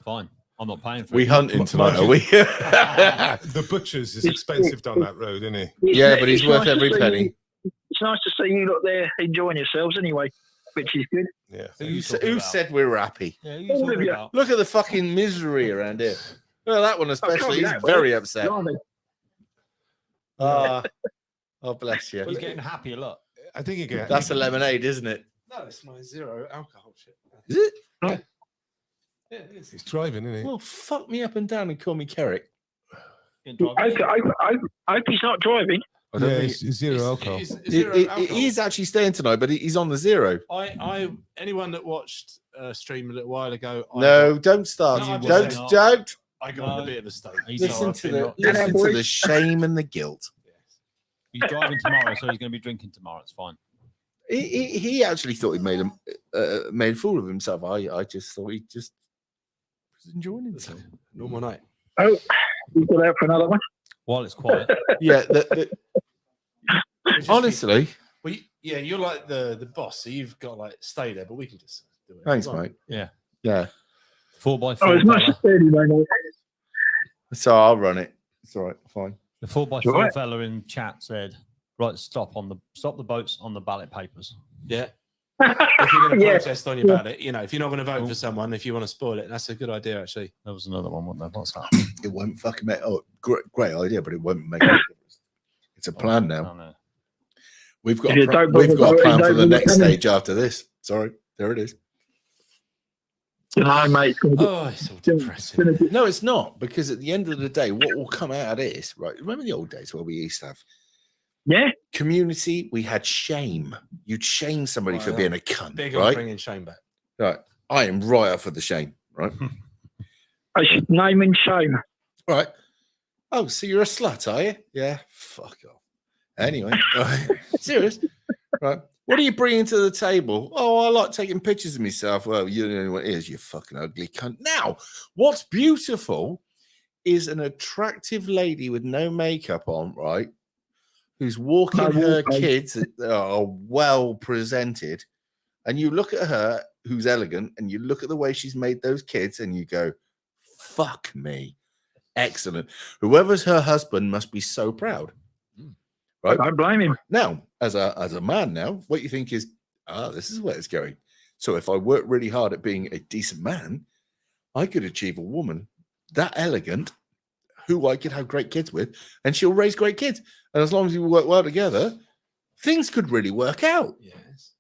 Fine. I'm not paying for it. We hunting tonight, are we? The butcher's is expensive down that road, isn't he? Yeah, but he's worth every penny. It's nice to see you lot there enjoying yourselves anyway, which is good. Yeah. Who said we were happy? Yeah, who you talking about? Look at the fucking misery around here. Well, that one especially. He's very upset. Oh, bless you. He's getting happy a lot. I think you get. That's a lemonade, isn't it? No, it's my zero alcohol shit. Is it? Yeah, it is. He's driving, isn't he? Well, fuck me up and down and call me Kerrick. I hope he's not driving. Yeah, it's zero alcohol. He's actually staying tonight, but he's on the zero. Anyone that watched stream a little while ago. Don't start. No, don't. I got in a bit of a state. Listen to the shame and the guilt. He's driving tomorrow, so he's going to be drinking tomorrow. It's fine. He actually thought he made a fool of himself. I just thought he just was enjoying himself. Normal night. Oh, you got out for another one? While it's quiet. Yeah. Honestly. Well, you're like the boss, so you've got to like stay there, but we can just do it. Thanks, mate. Yeah. 4x4. Oh, it's nice to see you, mate. So I'll run it. It's all right. Fine. The 4x4 fella in chat said, "Right, stop the boats on the ballot papers." Yeah. If you're going to protest on your ballot, if you're not going to vote for someone, if you want to spoil it, that's a good idea, actually. There was another one, wasn't there? What's that? It won't fucking make. Oh, great idea, but it won't make a difference. It's a plan now. We've got a plan for the next stage after this. Sorry, there it is. No, mate. It's all depressing. No, it's not, because at the end of the day, what will come out of this, right? Remember the old days where we used to have community? We had shame. You'd shame somebody for being a cunt, Big on right? bringing shame back. Right. I am right up for the shame, right? I should name and shame. Right. Oh, so you're a slut, are you? Yeah. Fuck off. Anyway, serious. Right. What are you bringing to the table? Oh, I like taking pictures of myself. Well, you know what it is, you fucking ugly cunt. Now, what's beautiful is an attractive lady with no makeup on, right? Who's walking her kids that are well presented. And you look at her, who's elegant, and you look at the way she's made those kids, and you go, fuck me. Excellent. Whoever's her husband must be so proud. Right? I don't blame him. Now, as a man now, what you think is, this is where it's going. So if I work really hard at being a decent man, I could achieve a woman that elegant who I could have great kids with, and she'll raise great kids. And as long as we work well together, things could really work out. Yes.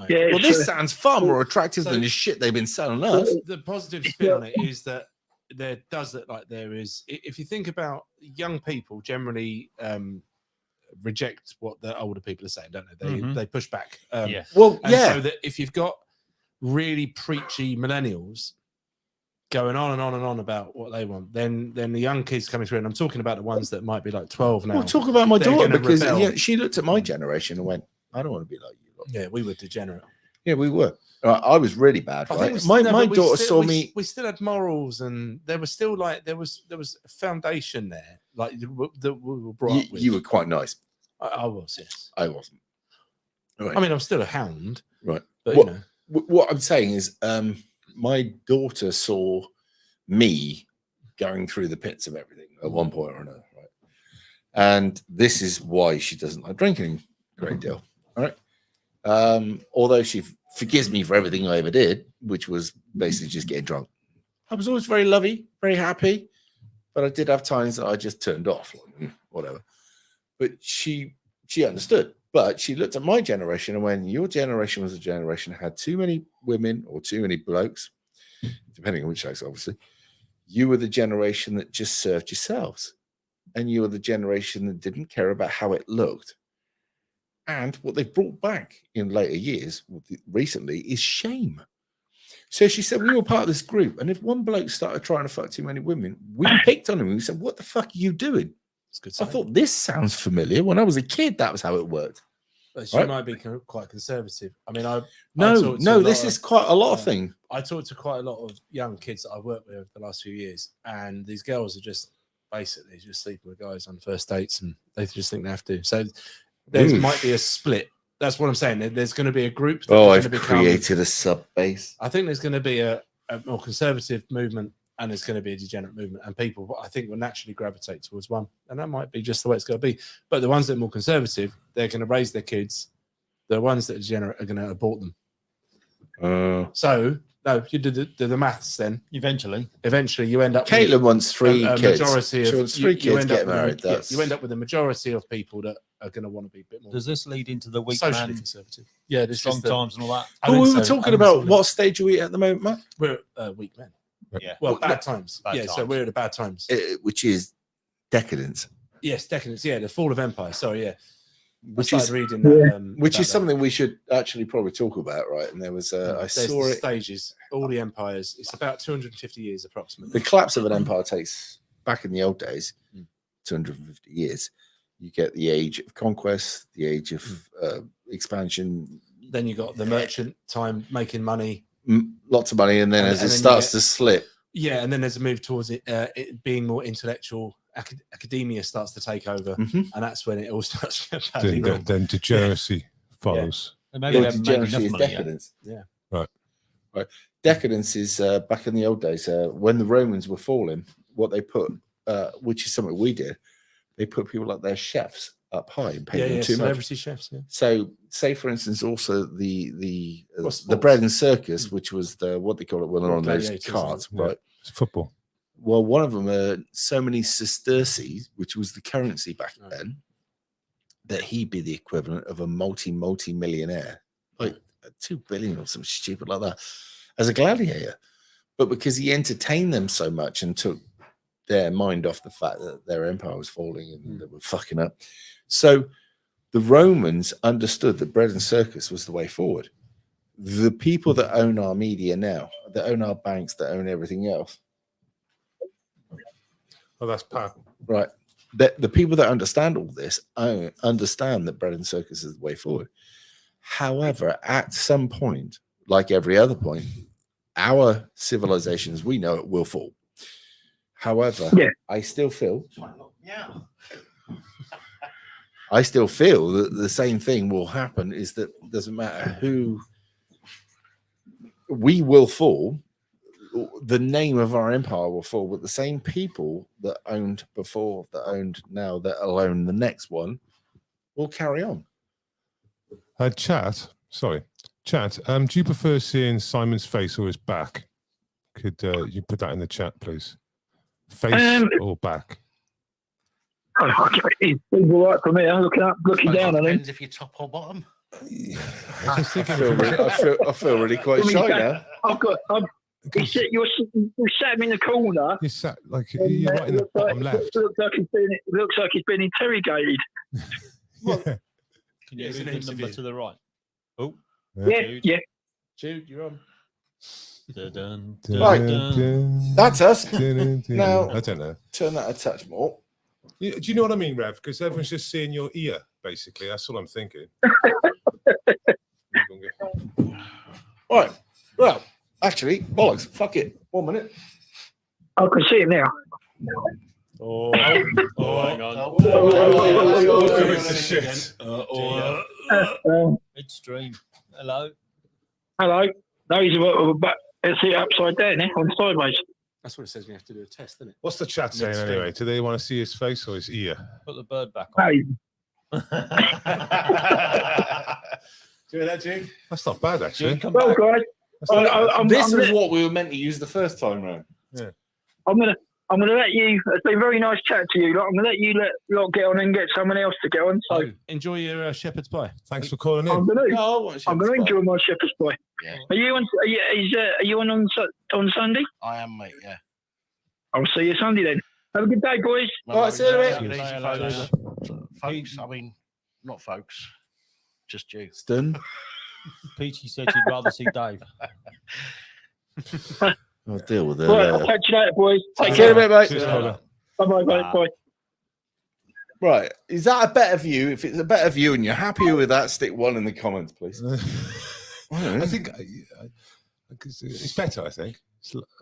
Yeah, well, this sounds far more attractive than the shit they've been selling us. The positive spin on it is that there does look like there is, if you think about young people generally reject what the older people are saying, don't they? They push back. Well, yeah. So that if you've got really preachy millennials going on and on and on about what they want, then the young kids coming through, and I'm talking about the ones that might be like 12 now. Well, talk about my daughter, because rebel. she looked at my generation and went, I don't want to be like you lot. Yeah, we were degenerate. Yeah, we were. I was really bad, right? My daughter saw me. We still had morals, and there was still like there was a foundation there, like that we were brought up with. You were quite nice. I was, yes. I wasn't. Right. I mean, I'm still a hound, right? But what I'm saying is, my daughter saw me going through the pits of everything at one point or another, right? And this is why she doesn't like drinking a great deal, all right? Although she forgives me for everything I ever did, which was basically just getting drunk. I was always very lovey, very happy, but I did have times that I just turned off, like, whatever. But she understood. But she looked at my generation and when your generation was a generation that had too many women or too many blokes, depending on which sex, obviously, you were the generation that just served yourselves. And you were the generation that didn't care about how it looked. And what they've brought back in later years, recently, is shame. So she said, we were part of this group. And if one bloke started trying to fuck too many women, we picked on him. We said, what the fuck are you doing? I thought this sounds familiar. When I was a kid, that was how it worked. But she Right? might be quite conservative. I mean, this is quite a lot of thing. I talked to quite a lot of young kids that I've worked with over the last few years, and these girls are just basically just sleeping with guys on first dates, and they just think they have to. So there might be a split. That's what I'm saying. There's going to be a group. I've created a sub base. I think there's going to be a more conservative movement, and there's going to be a degenerate movement, and people, I think, will naturally gravitate towards one, and that might be just the way it's going to be. But the ones that are more conservative, they're going to raise their kids. The ones that are degenerate are going to abort them. So no, you do the maths then. Eventually, you end up. Caitlin wants 3 kids. Majority She of wants 3 kids, get married. You end up with a majority of people that are going to want to be a bit more. Does this lead into the weak socially man conservative? Yeah, this strong is the, times and all that. But we were talking about what stage are we at the moment, Matt? We're weak men. Yeah. Well, bad times. So we're at a bad times. Which is decadence. Yes, decadence. Yeah, the fall of empire. Sorry, yeah. Which is reading that, which is something we should actually probably talk about, right? And there was I saw it. Stages, all the empires. It's about 250 years approximately. The collapse of an empire takes, back in the old days, 250 years. You get the age of conquest, the age of expansion. Then you got the merchant time, making money, lots of money, and then as it starts to slip. Yeah, and then there's a move towards it being more intellectual. Academia starts to take over, and that's when it all starts to get badly wrong. Then degeneracy follows. Degeneracy is decadence. Yeah. Right. Decadence is back in the old days when the Romans were falling. What they put, which is something we did, they put people like their chefs up high and paid them too celebrity much. chefs. Yeah. So, say for instance, also the bread and circus, which was what they call it when they're on those carts, right? It's football. Well, one of them, so many sesterces, which was the currency back then, that he'd be the equivalent of a multi-millionaire, like 2 billion or something stupid like that, as a gladiator. But because he entertained them so much and took their mind off the fact that their empire was falling and they were fucking up. So the Romans understood that bread and circus was the way forward. The people that own our media now, that own our banks, that own everything else. Oh, that's Pat. Right. The people that understand all this understand that bread and circus is the way forward. However, at some point, like every other point, our civilization as we know it will fall. However, I still feel that the same thing will happen, is that it doesn't matter who we will fall. The name of our empire will fall, but the same people that owned before, that owned now, that will own the next one will carry on. Chat, do you prefer seeing Simon's face or his back? Could you put that in the chat, please? Face or back? He's all right for me. I'm looking down on him. Depends if you're top or bottom. I feel really quite shy now. You sat him in the corner. You sat like you're right in the bottom left. Looks like he's been interrogated. Can you move him number to the right? Oh, yeah. Jude, you're on. Right, that's us. Now, I don't know. Turn that a touch more. Do you know what I mean, Rev? Because everyone's just seeing your ear, basically. That's all I'm thinking. Right. Well, actually, bollocks. Fuck it. 1 minute. I can see it now. Oh, hang on. Midstream. Hello. No, he's back. It's it upside down now, on sideways. That's what it says. We have to do a test, isn't it? What's the chat saying anyway? Do they want to see his face or his ear? Put the bird back on. Do you hear that, Duke? That's not bad, actually. Well, guys, This was what we were meant to use the first time round. Yeah. I'm gonna let you. It's been a very nice chat to you. Like, I'm gonna let you lot get on and get someone else to get on. So enjoy your shepherd's pie. Thanks for calling in. I'm gonna No, enjoy my shepherd's pie. Yeah. Are you on? Are you on Sunday? I am, mate. Yeah. I'll see you Sunday then. Have a good day, boys. All right, see you in a Take bit. it easy, folks. I mean, not folks, just you. Stun. Peachy said she'd rather see Dave. I'll deal with it. Right, I'll catch you later, boys. Take care, mate. Cheers, Colin. Bye, bye. Right, is that a better view? If it's a better view and you're happy with that, stick 1 in the comments, please. I think it's better. I think.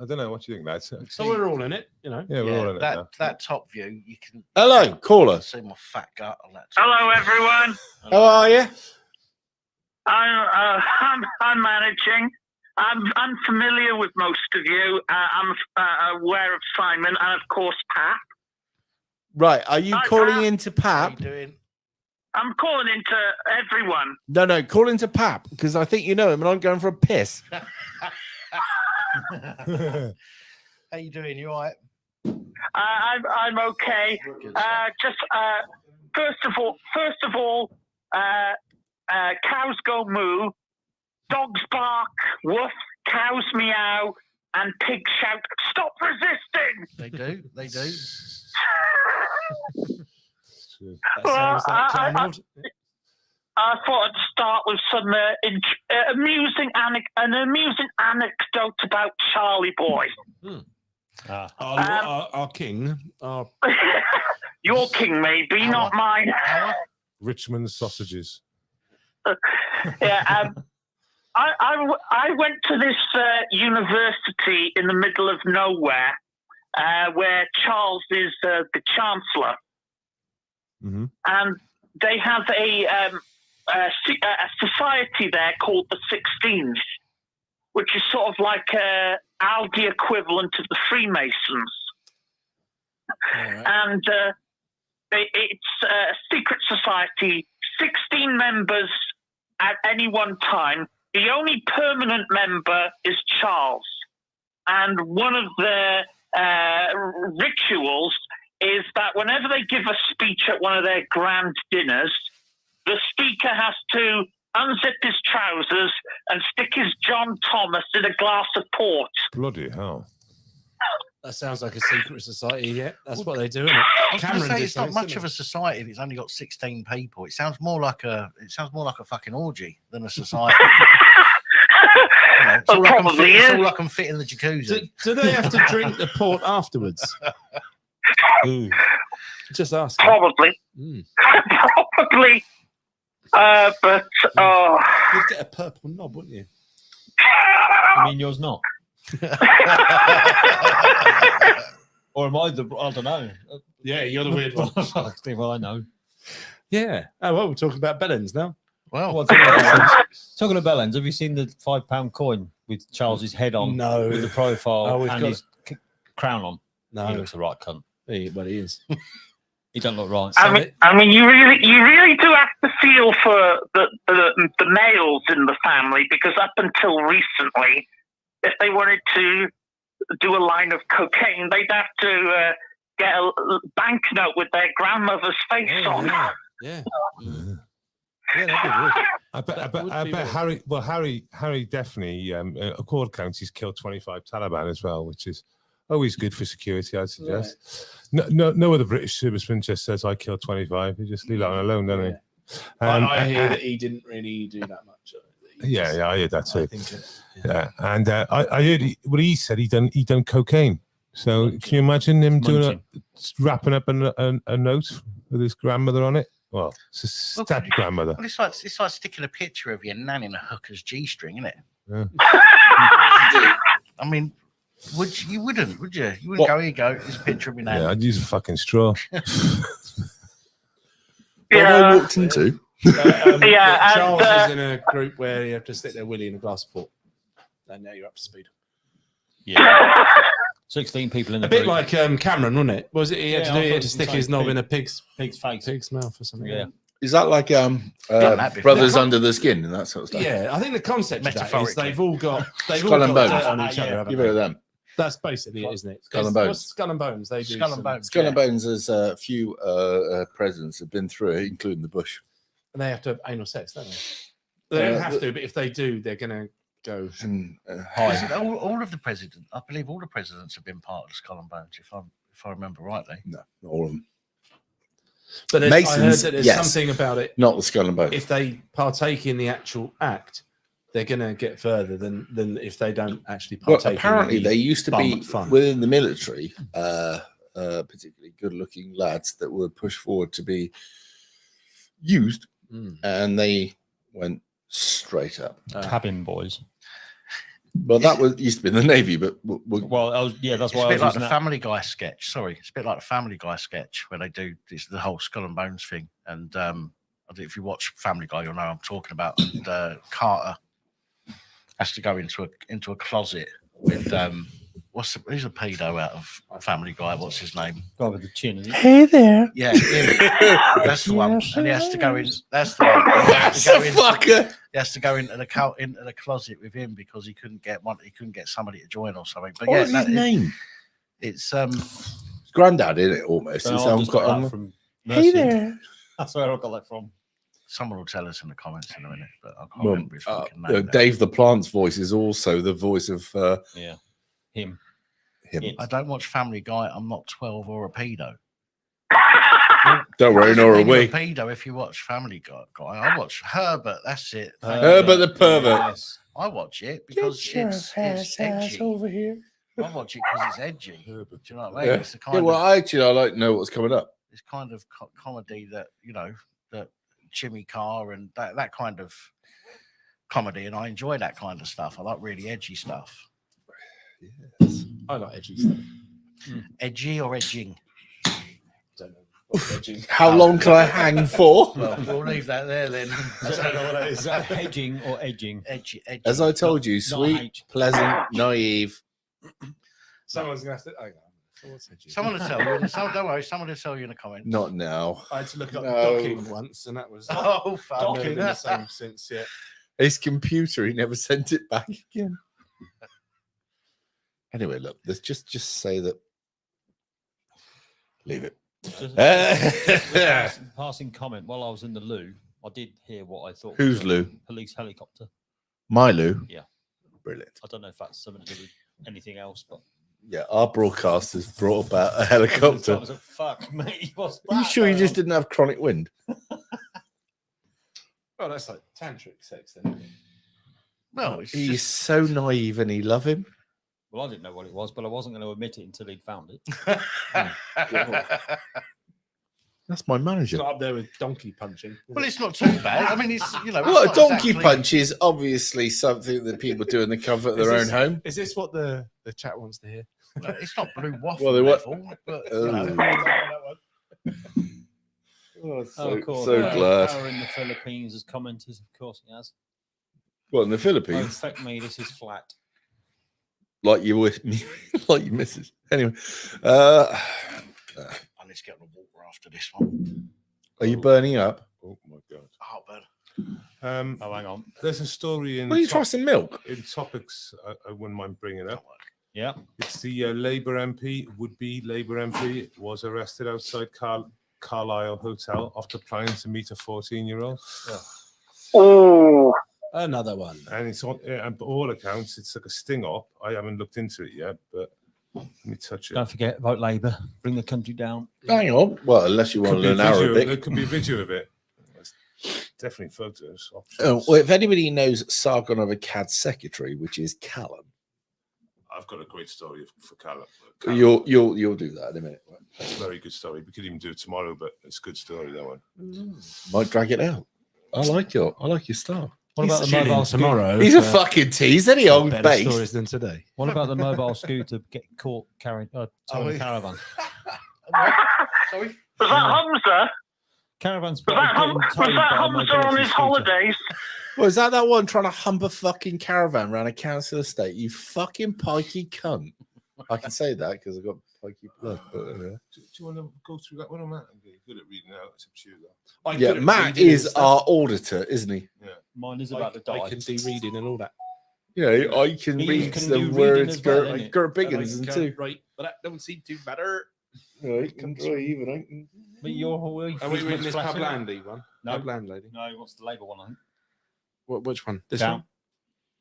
I don't know what you think, lads. So we're all in it, you know. Yeah, we're all in it now. That top view, you can. Hello, caller. See my fat gut on that. Hello, everyone. How are you? I'm managing. I'm familiar with most of you. I'm aware of Simon and, of course, Pat. Right, are you calling into How Pap? you doing? I'm calling into everyone. No, call into Pap because I think you know him and I'm going for a piss. How you doing? You all right? I'm okay. First of all, cows go moo, dogs bark, woof, cows meow, and pigs shout, "Stop resisting!" They do. They do. Well, I thought I'd start with some amusing anecdote about Charlie Boy. Our king. Your king, maybe, not mine. Richmond sausages. Yeah. I went to this university in the middle of nowhere, where Charles is the chancellor. Mm-hmm. And they have a society there called the 16th, which is sort of like Aldi equivalent of the Freemasons. Right. And it's a secret society, 16 members at any one time. The only permanent member is Charles. And one of the rituals is that whenever they give a speech at one of their grand dinners, the speaker has to unzip his trousers and stick his John Thomas in a glass of port. Bloody hell. That sounds like a secret society, yeah. That's what they do, isn't it? I was going to say it's not much of a society if it's only got 16 people. It sounds more like a fucking orgy than a society. It's all I can fit in the jacuzzi. Do they have to drink the port afterwards? Ooh. Just ask. Probably. Probably. But you'd get a purple knob, wouldn't you? I mean, yours not. Or am I the? I don't know. Yeah, you're the weird one. Well, I know. Yeah. Oh well, we're talking about bellends now. Well, talking about bellends, have you seen the £5 coin with Charles's head on? No. With the profile we've and got his crown on. No. He looks a right cunt. Well, he is. He don't look right. I mean, you really do have to feel for the males in the family, because up until recently, if they wanted to do a line of cocaine, they'd have to get a banknote with their grandmother's face on. Yeah. I bet Harry. Well, Harry definitely. Accord County's killed 25 Taliban as well, which is always good for security, I'd suggest. Right. No other British serviceman just says I killed 25. He just leave that one alone, don't he? I hear that he didn't really do that much. Yeah, I heard that too. Yeah, and I heard what he said. He done cocaine. So can you imagine him wrapping up a note with his grandmother on it? Well, it's a step grandmother. Well, it's like sticking a picture of your nan in a hooker's G-string, isn't it? Yeah. I mean, you wouldn't, would you? You wouldn't go, here you go, this picture of your nan. Yeah, I'd use a fucking straw. I walked into. Charles is in a group where you have to stick their willy in a glass of port. And now you're up to speed. Yeah. 16 people in the A bit group. like Cameron, wasn't it? Was it he had to do? He had to stick his knob in a pig's face, pig's mouth or something. Yeah. Is that like that before. Brothers Under the Skin and that sort of stuff? Yeah, I think the concept of that is Metaphorically. they've all got Skull and Bones. dirt on each other. haven't You've they? heard of them. That's basically it, isn't it? Skull and It's- Bones. what's Skull and Bones. They do Skull and some- Bones. Skull and Bones, there's a few presidents have been through it, including the Bush. and they have to have anal sex, don't they? They don't have to, but if they do, they're going to go And, Is it all of the presidents? I believe all the presidents have been part of the Skull and Bones, if I remember rightly. no, not all of them. But I heard Masons, that there's yes. something about it. Not the Skull and Bones. If they partake in the actual act, they're going to get further than if they don't actually Well, partake. apparently in the they used to be fun. within the military, particularly good-looking lads that were pushed forward to be used, and they went straight up. Cabin boys. Well, that was used to be in the Navy, but Well, that's It's why a I bit was like using the that. Family Guy sketch. Sorry, it's a bit like the Family Guy sketch where they do the whole Skull and Bones thing. And I think if you watch Family Guy, you'll know what I'm talking about. And Carter has to go into a closet with who's a pedo out of Family Guy? What's his name? Guy with the chin. Isn't it? hey there, Yeah, that's the one. And he has to go in. That's the one. that's a fucker. He has to go into the closet with him because he couldn't get somebody to join or something. But What's yeah, his name? It's Granddad, isn't it? Almost. So It I've sounds just got quite. that from Hey Mercy. there. That's where I got that from. someone will tell us in the comments in a minute, but I can't Well, remember his fucking name. now. Dave the Plant's voice is also the voice of him. I don't watch Family Guy. I'm not 12 or a pedo. Don't worry, nor are we. A pedo if you watch Family Guy. I watch Herbert. That's it. Herbert the pervert. Yes. I watch it because it's edgy. over here. I watch it because it's edgy. Do you know what I mean? Yeah. It's the kind Well, of, I like to know what's coming up. it's kind of comedy that that Jimmy Carr and that kind of comedy, and I enjoy that kind of stuff. I like really edgy stuff. Yes. I like edgy stuff. Edgy or edging? Don't know. What's edging? How long can I hang for? Well, we'll leave that there then. I don't know what that is. Is that hedging or edging? Edgy. As I told you, sweet, H. pleasant, naive. Someone's gonna have to. Hang on. What's edging? Someone will tell you. Don't worry. Someone will tell you in the comments. Not now. I had to look up No. docking once, and that was Oh, fuck. I've never been the same since. Yeah. His computer, he never sent it back again. Anyway, look, let's just say that. Leave it. Passing comment. While I was in the loo, I did hear what I thought. Who's was a loo? Police helicopter. My Lou. Yeah. Brilliant. I don't know if that's something to do with anything else, but Yeah, our broadcast has brought about a I helicopter. was like, fuck me. What's Are you that sure you going just on? didn't have chronic wind? Well, that's like tantric sex then. Isn't it? Well, it's He's just, so naive and he love him. Well, I didn't know what it was, but I wasn't going to admit it until he'd found it. That's my It's manager. not up there with donkey punching. is well, it? it's not too bad. I mean, it's it's Well, a not donkey exactly- punch is obviously something that people do in the comfort of their own Is this- home. Is this what the chat wants to hear? No, it's not blue waffle Well, they were- level, but Oh, of course. so glad. Power in the Philippines has commented. Of course, he has. Well, in the Oh, Philippines, fuck me, this is flat. like you with me, like your missus. Anyway, I need to get on the water after this one. are you burning up? Oh my god. Oh, but Oh, hang on. There's a story in Will you try some milk? in topics I wouldn't mind bringing up. Yeah. It's the Labour MP, would-be Labour MP, was arrested outside Carlisle Hotel after planning to meet a 14-year-old. Oh, Another one. And it's on, and by all accounts, it's like a sting-up. I haven't looked into it yet, but let me touch it. Don't forget, vote Labour. Bring the country down. Hang on. Well, unless you want Could to be a learn video, there Arabic. could be a video of it. Definitely photos. Oh, Options. well, if anybody knows Sargon of Akkad's secretary, which is Callum, I've got a great story for Callum. you'll do that in a minute. That's a very good story. We could even do it tomorrow, but it's a good story, that one. Might drag it out. I like your style. What about the Tune in mobile tomorrow? He's a for fucking tease, isn't he? Old better base. stories than today. What about the mobile scooter get caught carrying towing a caravan? sorry. was that Hamza? Caravans Was that, getting was towed that by a Hamza on mobility his scooter. holidays? Well, is that one trying to hump a fucking caravan around a council estate? You fucking pikey cunt. I can say that because I've got pikey blood. But, Do you want to go through that one on that? good at reading out. It's up to you, though. Yeah, Matt is our auditor, isn't he? Yeah. Mine is about to die. I can do reading and all that. You know, I can He read can some do words, reading as well, innit? Gert And I Biggins can and go, too. right, but that don't seem to matter. Right, can try even. I can... But your whole Are we reading this flat, innit? Publandy one? No. Publand lady. No, he wants the Labour one, I think. Which one? This Down. one?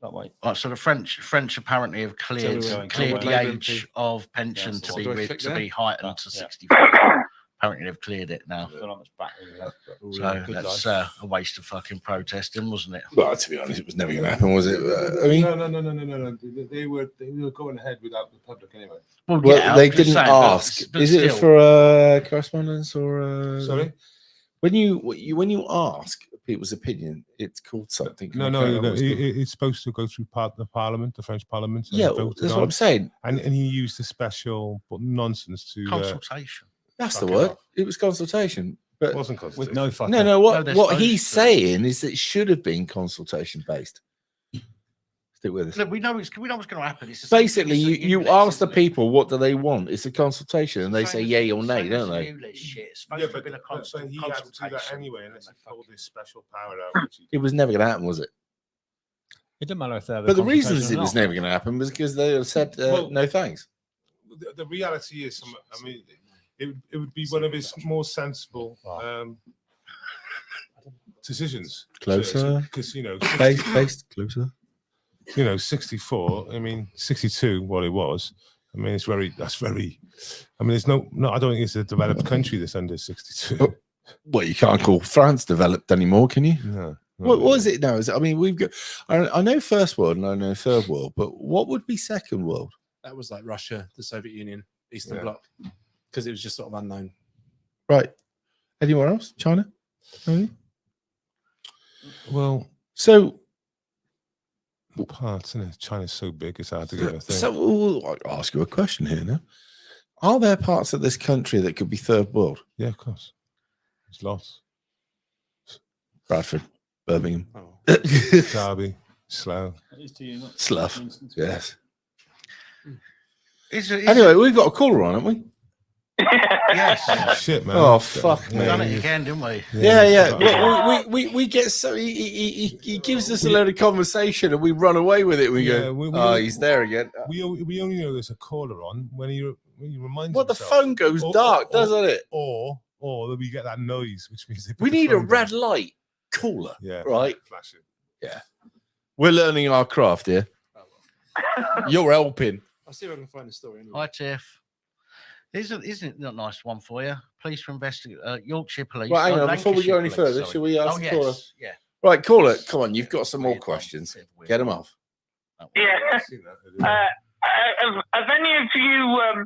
That way. Right, so the French apparently have cleared So we're cleared going the Labour age MP. of pension Yeah, to so be what do I click to there? be heightened to Yeah. 64. Apparently they've cleared it now. I don't know how much battery we have, but So good that's life. a waste of fucking protesting, wasn't it? Well, to be honest, it was never going to happen, was it? I mean, No. They were going ahead without the public anyway. Well, well, yeah, they I'm just didn't saying, but- ask. but Is it still. for correspondence or? Sorry? When you ask people's opinion, it's called something. No. It's supposed to go through the Parliament, the French Parliament. and Yeah, voted that's on. what I'm saying. And he used a special nonsense to. Consultation. That's the fuck it word. up. It was consultation. But It wasn't With constitution. no fucking. no. No, they're What supposed he's to. saying is that it should have been consultation based. Stick with us. Look, we know what's going to happen. It's the same Basically, thing as the you ULEZ, ask the isn't it? people what do they want. It's a consultation, and they say yay or nay, Same as don't the they? ULEZ shit. It's supposed Yeah, to have been a but consult- he had to do that consultation. anyway, unless he pulled this special power out. Which he It was never going to happen, was it? It doesn't matter if they're. But the reasons it was never going to happen was because they said Well, no thanks. the reality is, I mean, it would be one of his more sensible decisions. Closer. Because, you know, Based closer. 64, I mean, 62, what it was. I mean, that's very, I mean, there's no, I don't think it's a developed country that's under 62. Well, you can't call France developed anymore, can you? No. What is it now? I mean, we've got, I know first world and I know third world, but what would be second world? That was like Russia, the Soviet Union, Eastern Yeah. Bloc, because it was just sort of unknown. Right. Anywhere else? China? Maybe? Well, so parts, isn't it? China's so big, it's hard to get a thing. So I'll ask you a question here now. Are there parts of this country that could be third world? Yeah, of course. There's lots. Bradford, Birmingham, Derby, Slough. Slough. Yes. Is Anyway, we've got a caller on, haven't we? Yes. Shit, man. Oh fuck, We've man. done it again, didn't we? Yeah. We get so he gives us a load of conversation and we run away with it. We go, he's there again. We only know there's a caller on when he reminds. Well, the himself. phone goes dark, doesn't it? Or that we get that noise, which means We need a red light cooler. Yeah, right. Flashing. Yeah, we're learning our craft here. You're helping. I'll see if I can find the story. Anyway. Hi, Tiff. Isn't it a nice one for you? Police for investigate Yorkshire Police. Right, hang on. Before we go any Lancashire further, Police, shall we ask sorry. the caller? Yeah. Right, caller. Come on, you've got some more questions. Get them off. Yeah. Have any of you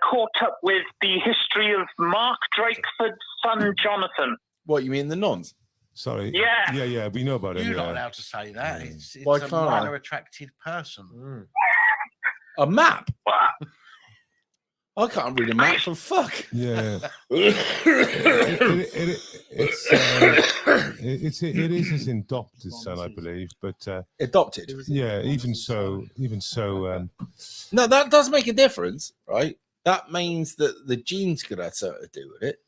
caught up with the history of Mark Drakeford's son, Jonathan? What, you mean the nons? Sorry. Yeah. Yeah. We know about it. You're not allowed to say that. It's Why a can't I? minor attracted person. A map? I can't read a map for fuck. Yeah. It is his adopted son, I believe, but adopted. Yeah, even so. No, that does make a difference, right? That means that the genes could have something to do with it.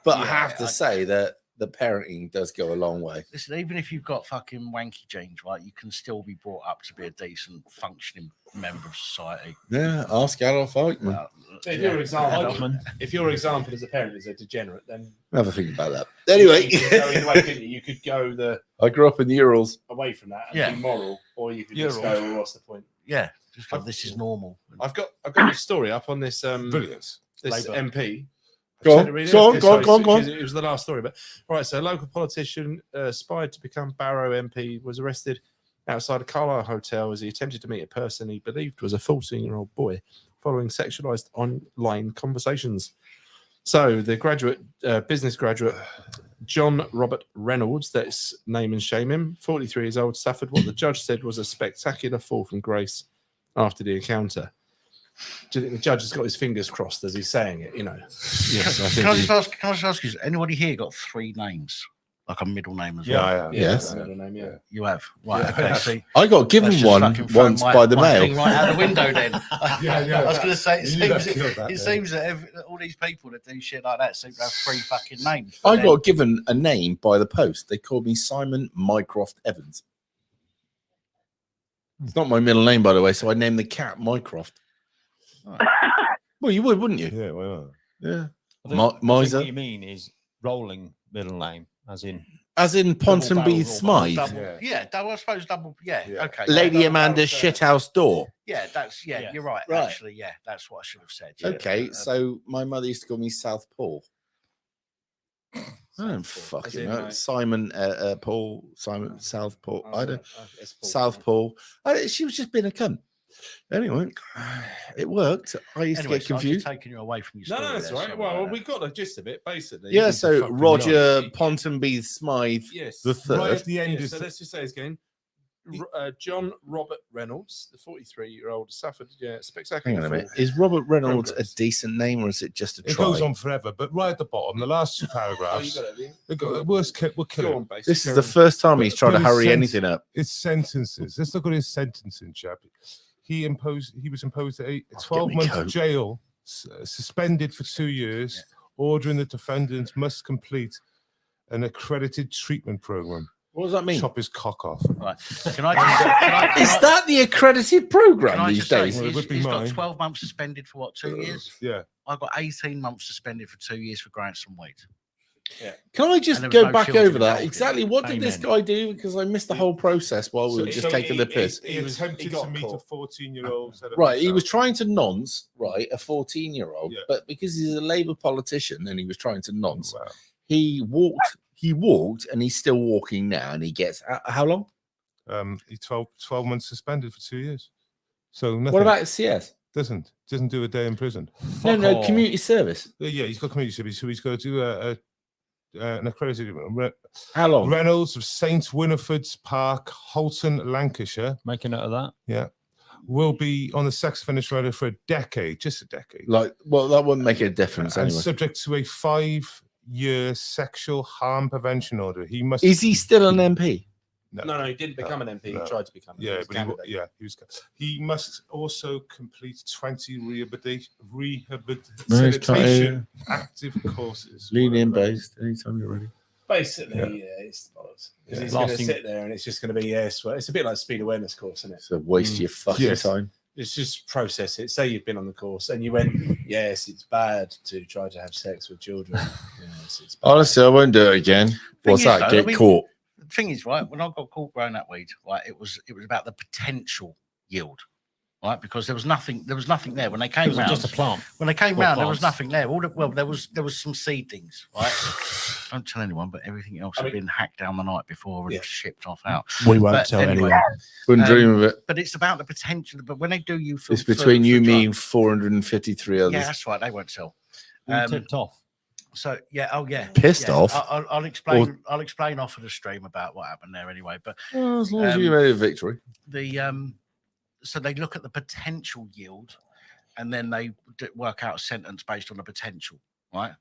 But I have to say that the parenting does go a long way. Listen, even if you've got fucking wanky genes, right, you can still be brought up to be a decent, functioning member of society. Yeah, ask Adolf Eichmann. If your example as a parent is a degenerate, then Have a think about that. Anyway, you could go either way, couldn't you? You could go I grew up in the Urals. away from that and be moral, or you could just go, well, what's the point? Yeah, just go, this is normal. I've got a story up on this Brilliant. this Labour. MP. Go on, Go go on. It was the last story, but right. So, a local politician aspired to become Barrow MP was arrested outside a Carlisle hotel as he attempted to meet a person he believed was a 14-year-old boy, following sexualized online conversations. So, the business graduate, John Robert Reynolds, that's name and shame him, 43 years old, suffered what the judge said was a spectacular fall from grace after the encounter. Do you think the judge has got his fingers crossed as he's saying it? You know. Yes, I think. Can I just ask you? Has anybody here got three names? like a middle name as Yeah, well? yeah. Yes. Middle name, yeah. You have. Right. Yeah. Okay. See, I got given that's just one fucking thrown once by the my mail. thing right out the window. Then. Yeah. I was going to say, You knew that killed that, it yeah. seems that all these people that do shit like that seem to have 3 fucking names. I got given a name by the post. They called me Simon Mycroft Evans. It's not my middle name, by the way, so I named the cat Mycroft. Well, you would, wouldn't you? Yeah, well, Yeah. I think Miser. what you mean is rolling middle name, as in Ponsonby double Smythe. Yeah, I suppose double. Yeah. Okay. Lady yeah, Amanda Shithouse Door. Yeah, that's you're right. Right. Actually, yeah, that's what I should have said. Yeah. Okay, so my mother used to call me South Paul. I don't fucking know. like- Simon Paul, Simon South Paul. I don't. It's Paul. South Paul. She was just being a cunt. Anyway, it worked. I used Anyway, to get so I've just confused. taken you away from your No, story. that's there, right. sorry Well, about we that. got the gist of it, basically. Yeah, He's a so fucking Roger nut. Ponsonby Smythe Yes. the third. right at the end Yeah, is so let's just say his game. John Robert Reynolds, the 43-year-old, suffered spectacular. Hang on a minute. fall. Is Robert Reynolds Progress. a decent name or is it just a it try? goes on forever, but right at the bottom, the last 2 Oh, you paragraphs, got it, have you? we'll kill Go him. on, basically. This is the first time he's trying to But hurry it's anything up. It's sentences. Let's look at his sentencing, chap. He was imposed a 12-month coat. jail, suspended for 2 years, ordering the defendant must complete an accredited treatment program. What does that mean? Chop his cock off. Right. Can I Is that the accredited program Can I these just say, days? Well, it would be he's got mine. 12 months suspended for what, 2 years? Yeah. I got 18 months suspended for 2 years for growing some weight. Can I just And there was go no back children over that? involved in Exactly. it. What did this Amen. guy do? Because I missed the whole process while we were just taking the piss. He attempted got to meet a caught. 14-year-old. Right, he was trying to nonce, right, a 14-year-old, Yeah. but because he's a Labour politician and he was trying to nonce, Wow. he walked, and he's still walking now, and he gets how long? He 12 months suspended for 2 years. So nothing. What about CS? doesn't do a day in prison. No, community service. Yeah, he's got community service, so he's got to do an accredited. How long? Reynolds of St Winifred's Park, Holton, Lancashire. Make a note of that. Yeah, will be on the sex offender radar for a decade, just a decade. Like, well, that wouldn't make a difference And anyway. subject to a 5-year sexual harm prevention order. He must. Is he still an MP? No, he didn't become an MP. No. He tried to become. Yeah, was but candidate. he was. He must also complete 20 rehabilitation active courses. Lenient based. Anytime you're ready. Basically, it's bollocks. Yeah. He's going to Lasting- sit there and it's just going to be it's a bit like a speed awareness course, isn't it? So waste your fucking Yes. time. It's just process it. Say you've been on the course and you went, yes, it's bad to try to have sex with children. Yes, it's bad. Honestly, I won't do it again. What's is, that? though, Get I mean- caught. The thing is, right, when I got caught growing that weed, right, it was about the potential yield, right? Because there was nothing there when they came round. Just a plant. When they came Or round, there was plants. nothing there. There was some seedlings, right? Don't tell anyone, but everything else had been hacked down the night before and Yeah. shipped off out. We won't But tell anyway, anyone. Wouldn't dream of it. But it's about the potential. But when they do you, for, It's between for you, me, drugs- and 453 others. Yeah, that's right. They won't tell. You tipped off. So yeah, oh yeah, Pissed yeah. off? I'll explain. I'll explain off of the stream about what happened there anyway. But Well, as long as you made a victory. so they look at the potential yield, and then they work out a sentence based on the potential, right?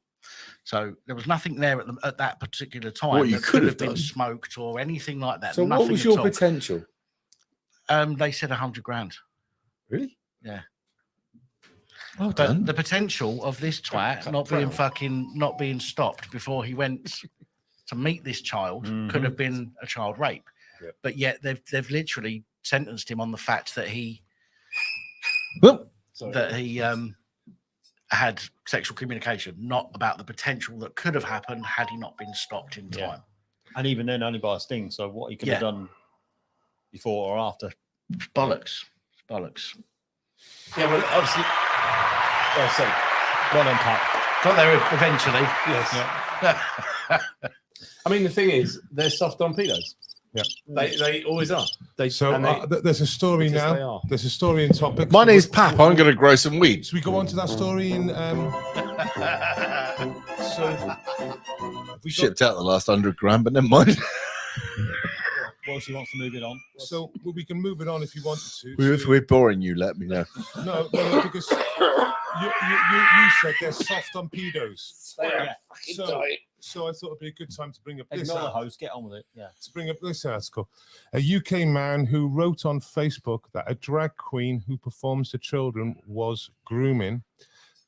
So there was nothing there at that particular time What you that could could have have been done. smoked or anything like that. So what Nothing was at your all. potential? They said 100 grand. Really? Yeah. Well But done. the potential of this twat not being stopped before he went to meet this child could have been a child rape. Yep. But yet they've literally sentenced him on the fact that he had sexual communication, not about the potential that could have happened had he not been stopped in time. And even then, only by a sting. So what he could have done before or after. Bollocks. Bollocks. Yeah, well, obviously. Oh, sorry. Well on tap. Got there eventually. Yes. I mean, the thing is, they're soft on pedos. Yeah. They always are. There's a story because they now. are. There's a story in topic. My name's Pap. I'm going to grow some weed. Should we go on to that story in? We shipped out the last 100 grand, but never mind. Well, she wants to move it on. So we can move it on if you wanted to. If we're boring you, let me know. No, because you said they're soft on pedos. They are So So I thought it'd be a good time to bring up this. Ignore the host. Get on with it. Yeah. To bring up this article. A UK man who wrote on Facebook that a drag queen who performs to children was grooming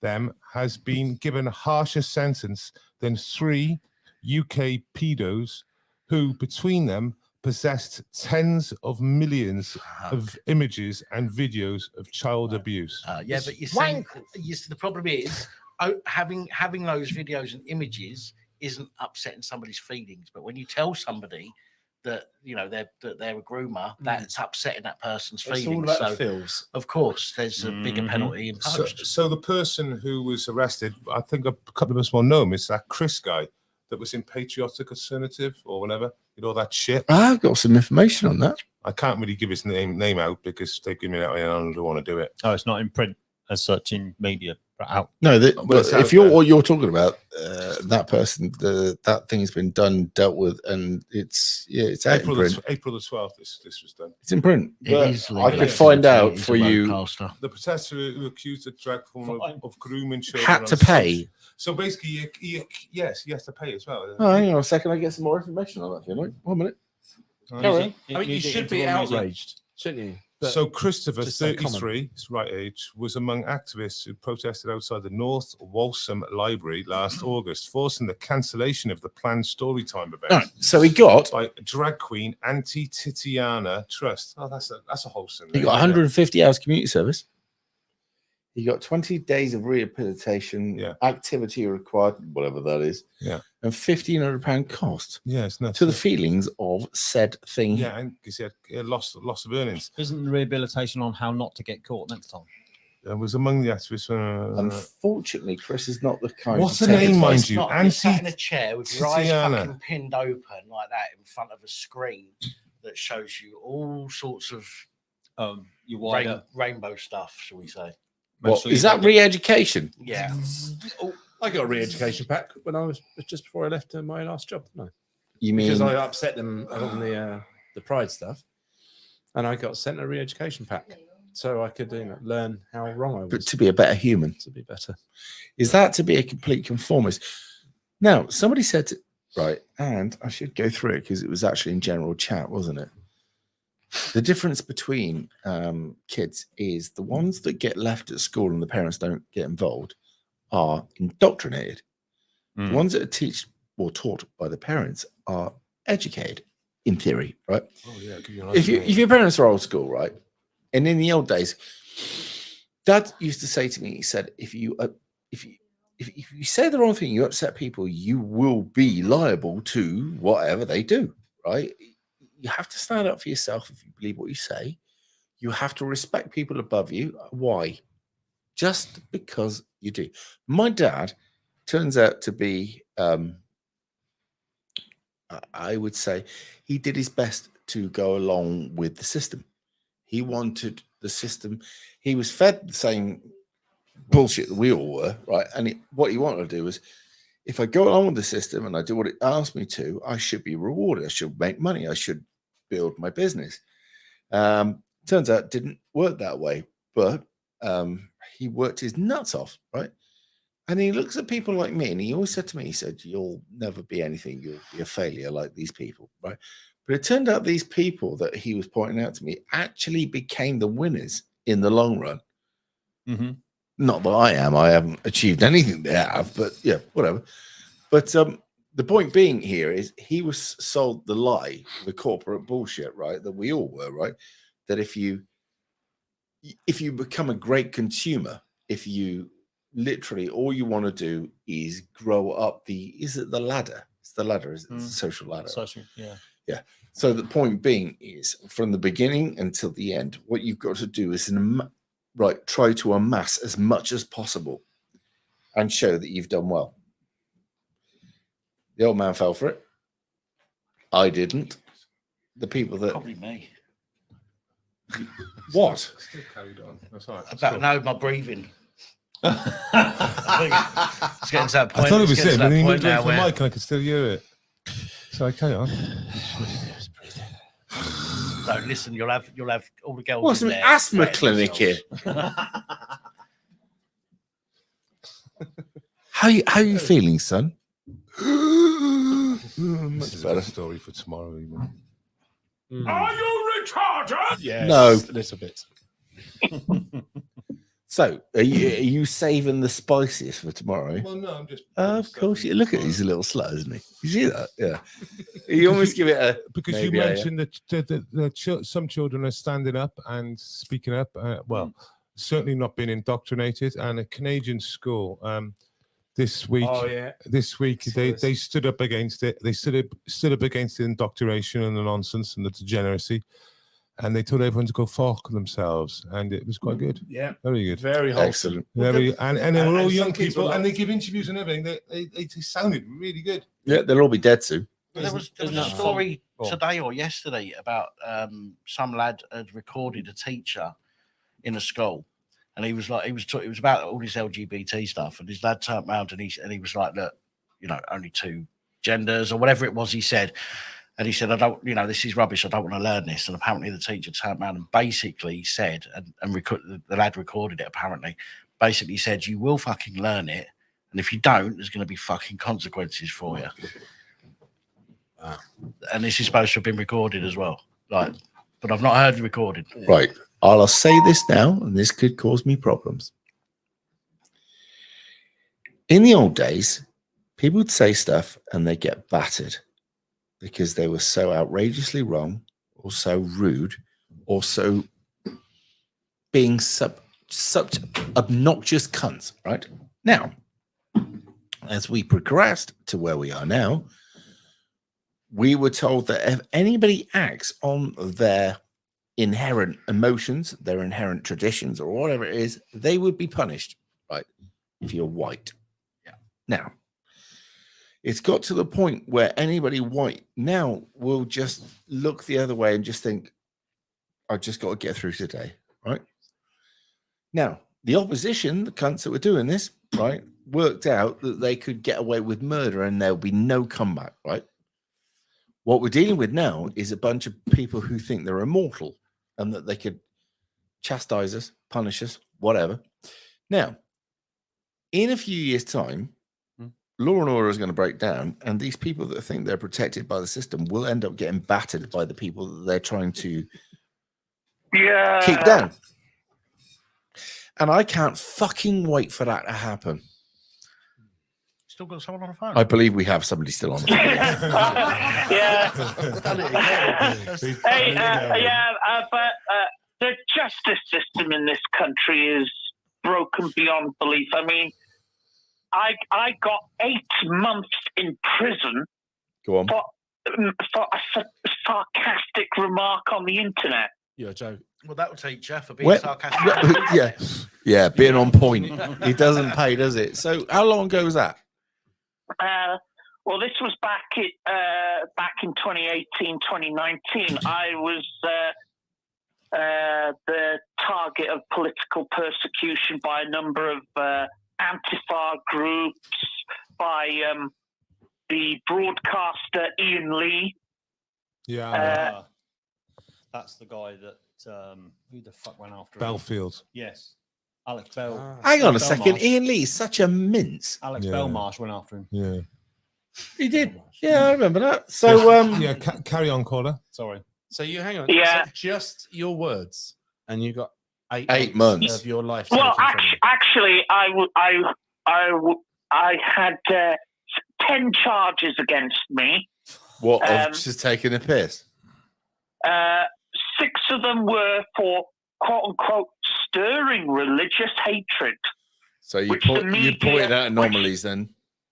them has been given a harsher sentence than 3 UK pedos who, between them, possessed tens of millions of images and videos of child abuse. Yeah, but you see, the problem is having those videos and images isn't upsetting somebody's feelings. But when you tell somebody that they're a groomer, that's upsetting that person's feelings. It's all about so, the feels. Of course, there's a bigger penalty imposed. So the person who was arrested, I think a couple of us will know him, it's that Chris guy that was in Patriotic Alternative or whatever, all that shit. I've got some information on that. I can't really give his name out because they've given me that and I don't want to do it. Oh, it's not in print as such in media. Out. No, Well, if you're what you're talking about, that person, that thing's been dealt with, and it's out in print. April the 12th. This was done. It's in print. But I could find out for you. The protester who accused the drag form of grooming children Had to pay. So basically, yes, he has to pay as well. Oh, hang on a second. I get some more information on that. If you like, 1 minute. I mean, you should be outraged, shouldn't you? But so Christopher, just so 33, his right age, was among activists who protested outside the North Walsham Library last August, forcing the cancellation of the planned Storytime event. Right, so he got by drag queen Auntie Titiana Trust. Oh, that's a wholesome. He got 150 hours community service. He got 20 days of rehabilitation, activity required, whatever that is, and £1,500 cost. Yeah, it's nuts. To the feelings of said thing. Yeah, and because he had loss of earnings. Isn't the rehabilitation on how not to get caught next time? It was among the activists. Unfortunately, Chris is not the kind. What's the name, mind you? You're sat in a chair with your eyes fucking pinned open like that in front of a screen that shows you all sorts of rainbow stuff, shall we say? What, is that re-education? Yeah. I got a re-education pack when I was just before I left my last job. No, you mean because I upset them on the pride stuff, and I got sent a re-education pack so I could learn how wrong I was. But to be a better human, to be better. Is that to be a complete conformist? Now, somebody said, right, and I should go through it because it was actually in general chat, wasn't it? The difference between kids is the ones that get left at school and the parents don't get involved are indoctrinated. The ones that are taught by the parents are educated, in theory, right? Oh, yeah, if your parents are old school, right? And in the old days, Dad used to say to me, he said, if you say the wrong thing, you upset people, you will be liable to whatever they do, right? You have to stand up for yourself if you believe what you say. You have to respect people above you. Why? Just because you do. My dad turns out to be, I would say, he did his best to go along with the system. He wanted the system. He was fed the same bullshit that we all were, right? And what he wanted to do was, if I go along with the system and I do what it asks me to, I should be rewarded. I should make money. I should build my business. Turns out it didn't work that way, but he worked his nuts off, right? And he looks at people like me, and he always said to me, he said, you'll never be anything. You'll be a failure like these people, right? But it turned out these people that he was pointing out to me actually became the winners in the long run. Mm-hmm. Not that I haven't achieved anything they have, but yeah, whatever. But the point being here is he was sold the lie, the corporate bullshit, right? That we all were, right? That if you become a great consumer, if you literally all you want to do is grow up is it the ladder? It's the ladder, is it? It's the social ladder. Social, yeah. Yeah. So the point being is from the beginning until the end, what you've got to do is try to amass as much as possible and show that you've done well. The old man fell for it. I didn't. The people that probably me. What? Still carried on. That's all right. About no, my breathing. It's getting to that point. I thought it was it, but then he moved away now from the mic and I could still hear it. So carry on. No, listen, you'll have all the girls. What's in an there asthma sweating clinic here? themselves. How you feeling, son? This Much is better. a story for tomorrow evening. Are you retarded? Yes, No. a little bit. So, are you saving the spices for tomorrow? Well, no, I'm just. Of course, you look at he's a little slut, isn't he? You see that? Yeah. You almost give it a because maybe, you mentioned that some children are standing up and speaking up. Well, certainly not being indoctrinated. And a Canadian school this week. Oh, yeah. This week they stood up against it. They stood up against the indoctrination and the nonsense and the degeneracy. And they told everyone to go fuck themselves, and it was quite good. Yeah, very good, very wholesome. Very, and they were all and young some kids people, were and like- they give interviews and everything. They sounded really good. Yeah, they'll all be dead soon. There was a that story fun? today or yesterday about some lad had recorded a teacher in a school, and he was it was about all this LGBT stuff, and his lad turned around and he was like, look, only two genders or whatever it was he said. And he said, I don't, this is rubbish. I don't want to learn this. And apparently the teacher turned around and basically said, and the lad recorded it apparently, basically said, you will fucking learn it. And if you don't, there's going to be fucking consequences for you. Wow. And this is supposed to have been recorded as well. But I've not heard it recorded. Right. I'll say this now, and this could cause me problems. In the old days, people would say stuff and they get battered because they were so outrageously wrong or so rude or so being such obnoxious cunts, right? Now, as we progressed to where we are now, we were told that if anybody acts on their inherent emotions, their inherent traditions, or whatever it is, they would be punished, right? If you're white. Yeah. Now, it's got to the point where anybody white now will just look the other way and just think, I just got to get through today, right? Now, the opposition, the cunts that were doing this, right, worked out that they could get away with murder and there'll be no comeback, right? What we're dealing with now is a bunch of people who think they're immortal and that they could chastise us, punish us, whatever. Now, in a few years' time, law and order is going to break down, and these people that think they're protected by the system will end up getting battered by the people that they're trying to keep down. And I can't fucking wait for that to happen. Still got someone on the phone? I believe we have somebody still on the phone. But the justice system in this country is broken beyond belief. I mean, I got 8 months in prison Go on. for a sarcastic remark on the internet. You're joking. Well, that would teach you for being sarcastic. Yeah, being on point. It doesn't pay, does it? So how long ago was that? Well, this was back in 2018, 2019. I was the target of political persecution by a number of Antifa groups, by the broadcaster Ian Lee. Yeah, that's the guy that who the fuck went after him? Belfield. Yes, Alex Bell. Hang on a Belmarsh. second. Ian Lee's such a mince. Alex Belmarsh went after him. Yeah. He did. Yeah, I remember that. So, yeah, carry on, caller. Sorry. So you hang on. Yeah. So just your words, and you got 8 months of your life. Well, taken from you. actually, I had 10 charges against me. what of just taking a piss? 6 of them were for quote unquote stirring religious hatred. So you Which the you pointed media- out anomalies then.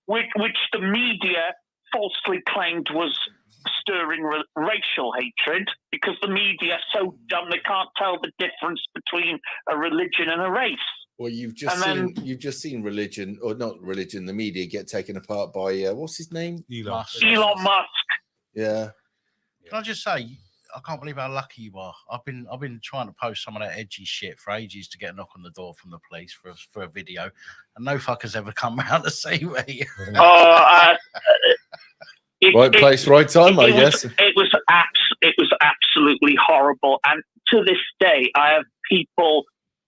which the media falsely claimed was stirring racial hatred, because the media are so dumb they can't tell the difference between a religion and a race. Well, you've just seen religion, or not religion, the media get taken apart by what's his name? Elon Musk. Yeah. Can I just say, I can't believe how lucky you are. I've been trying to post some of that edgy shit for ages to get a knock on the door from the police for a video, and no fuckers ever come round to see me. Right place, right time, I guess. It was absolutely horrible, and to this day, I have people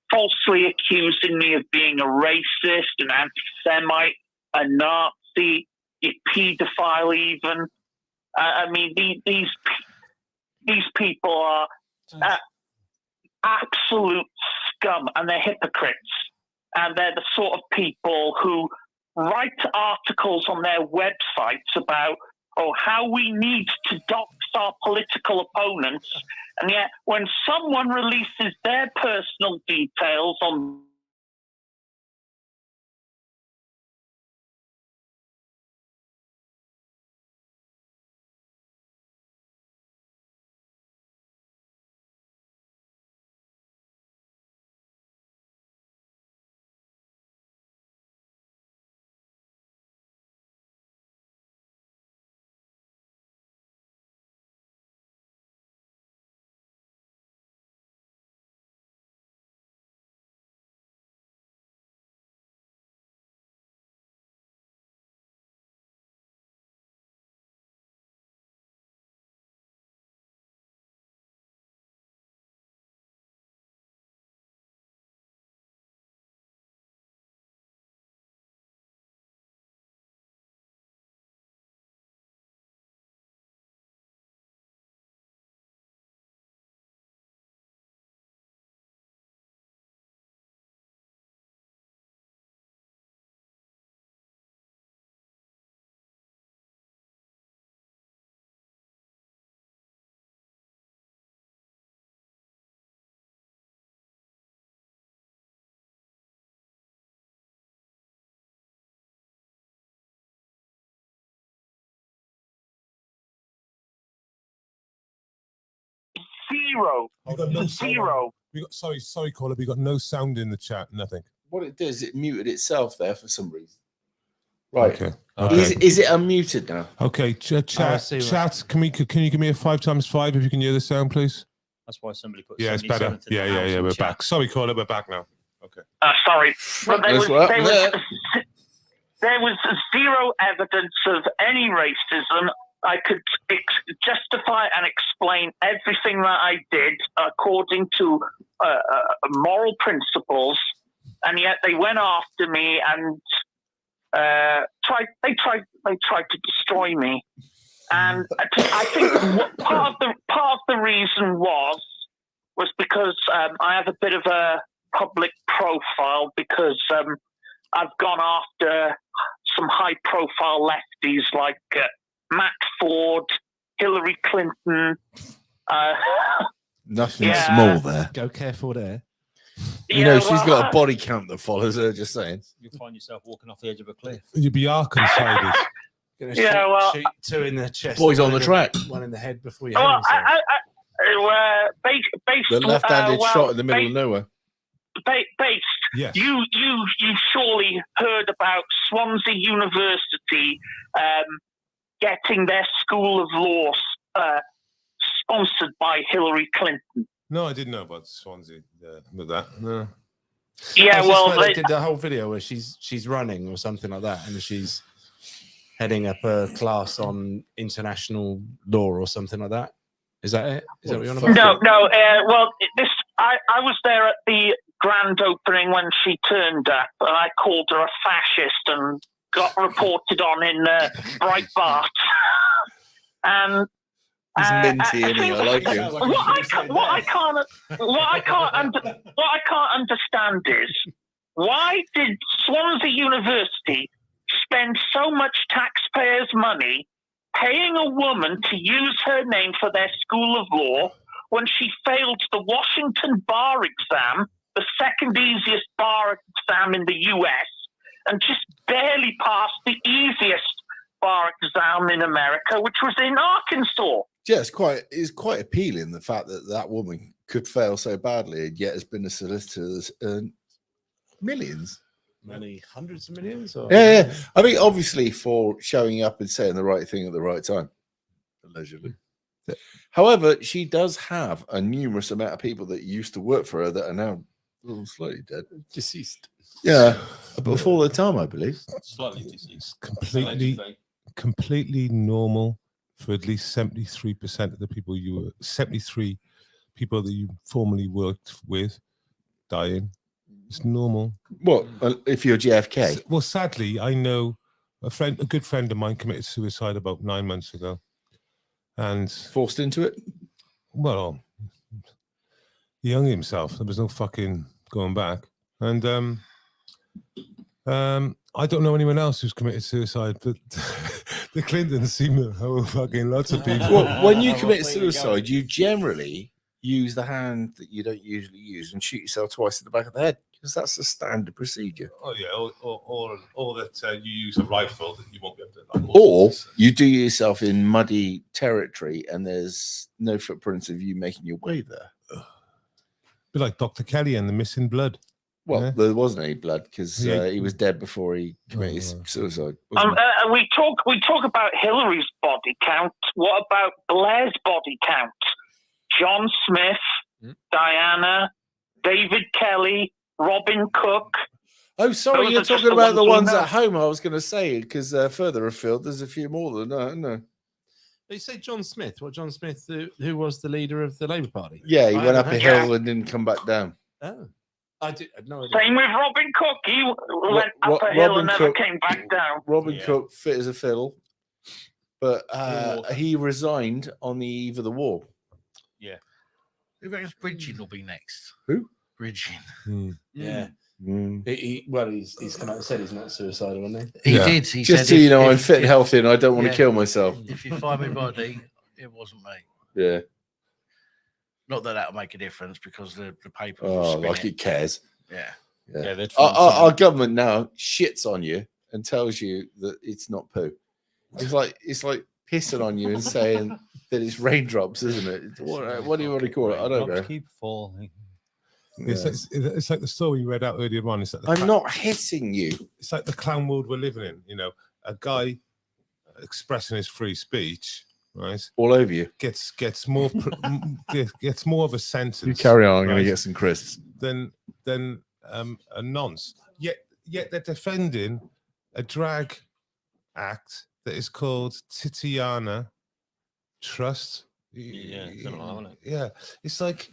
falsely accusing me of being a racist, an anti-Semite, a Nazi, a paedophile, even. I mean, these people are absolute scum, and they're hypocrites. And they're the sort of people who write articles on their websites about how we need to dox our political opponents, and yet when someone releases their personal details on zero. Sorry, caller. We got no sound in the chat. Nothing. What it does, it muted itself there for some reason. Right. Okay. Is it unmuted now? Okay. Chat. Can you give me a 5 times 5 if you can hear the sound, please? That's why somebody put. Yeah, it's better. Yeah. We're back. Sorry, caller. We're back now. Okay. Sorry, but there was zero evidence of any racism. I could justify and explain everything that I did according to moral principles, and yet they went after me and tried to destroy me. And I think part of the reason was because I have a bit of a public profile, because I've gone after some high-profile lefties like Matt Ford, Hillary Clinton. Nothing small there. Go careful there. You know, she's got a body count that follows her, just saying. You'll find yourself walking off the edge of a cliff. You'll be Arkansas. Shoot 2 in the chest. Boys on the track. 1 in the head before you Well, the left-handed shot in the middle of nowhere. Yes. You surely heard about Swansea University getting their School of Law sponsored by Hillary Clinton. No, I didn't know about Swansea with that. No. Yeah, they did the whole video where she's running or something like that, and she's heading up a class on international law or something like that. Is that it? Is that what you're on about? No. I was there at the grand opening when she turned up, and I called her a fascist and got reported on in Breitbart. And he's minty, and I like him. What I can't understand is, why did Swansea University spend so much taxpayers' money paying a woman to use her name for their School of Law when she failed the Washington bar exam, the second easiest bar exam in the US, and just barely passed the easiest bar exam in America, which was in Arkansas? Yeah, it's quite appealing, the fact that woman could fail so badly and yet has been a solicitor that's earned millions. Many hundreds of millions? Or? Yeah. I mean, obviously for showing up and saying the right thing at the right time, allegedly. However, she does have a numerous amount of people that used to work for her that are now slightly dead. Deceased. Yeah, before the time, I believe. Slightly deceased. Completely normal for at least 73% of the people 73 people that you formerly worked with dying. It's normal. What if you're JFK? Well, sadly, I know a good friend of mine committed suicide about 9 months ago, and forced into it. Well, he hung himself. There was no fucking going back. And I don't know anyone else who's committed suicide, but the Clintons seem to have fucking lots of people. Well, when you commit suicide, you generally use the hand that you don't usually use and shoot yourself twice in the back of the head, because that's the standard procedure. Oh yeah, or that you use a rifle that you won't be able to. Like, Or you do yourself in muddy territory and there's no footprints of you making your way there. Be like Dr. Kelly and the missing blood. Well, Yeah. there wasn't any blood because Yeah. he was dead before he committed suicide. We talk about Hillary's body count. What about Blair's body count? John Smith, Diana, David Kelly, Robin Cook. Oh, sorry, Those you're are just talking about the we ones know. at home. I was going to say, because further afield, there's a few more than that, isn't there? You say John Smith. What John Smith, who was the leader of the Labour Party? Yeah, he went up a haven't hill heard- and didn't come back down. Oh, I did. No idea. Same with Robin Cook. He went up a hill and never came back down. Robin Cook fit as a fiddle, but he resigned on the eve of the war. Yeah. Who reckons Bridging will be next? Who? Bridging. Yeah. He's come out and said he's not suicidal, hasn't He did. He Just said so you know, I'm if- fit and healthy and I don't want yeah. to kill myself. If you find my body, it wasn't me. Yeah. Not that that'll make a difference because the paper. will Oh, spin like it cares. Yeah. Yeah. they'd find Our government now shits on you and tells you that it's not poo. It's like pissing on you and saying that it's raindrops, isn't it? What do you want to call it? I don't know. Keep falling. It's like the story you read out earlier on. It's like the I'm not hitting you. It's like the clown world we're living in. You know, a guy expressing his free speech, right? All over you. Gets more gets more of a sentence. You carry on. I'm going right, to get some crisps. Than a nonce. Yet they're defending a drag act that is called Titiana Trust. Yeah, something like that, wasn't it? Yeah, it's like.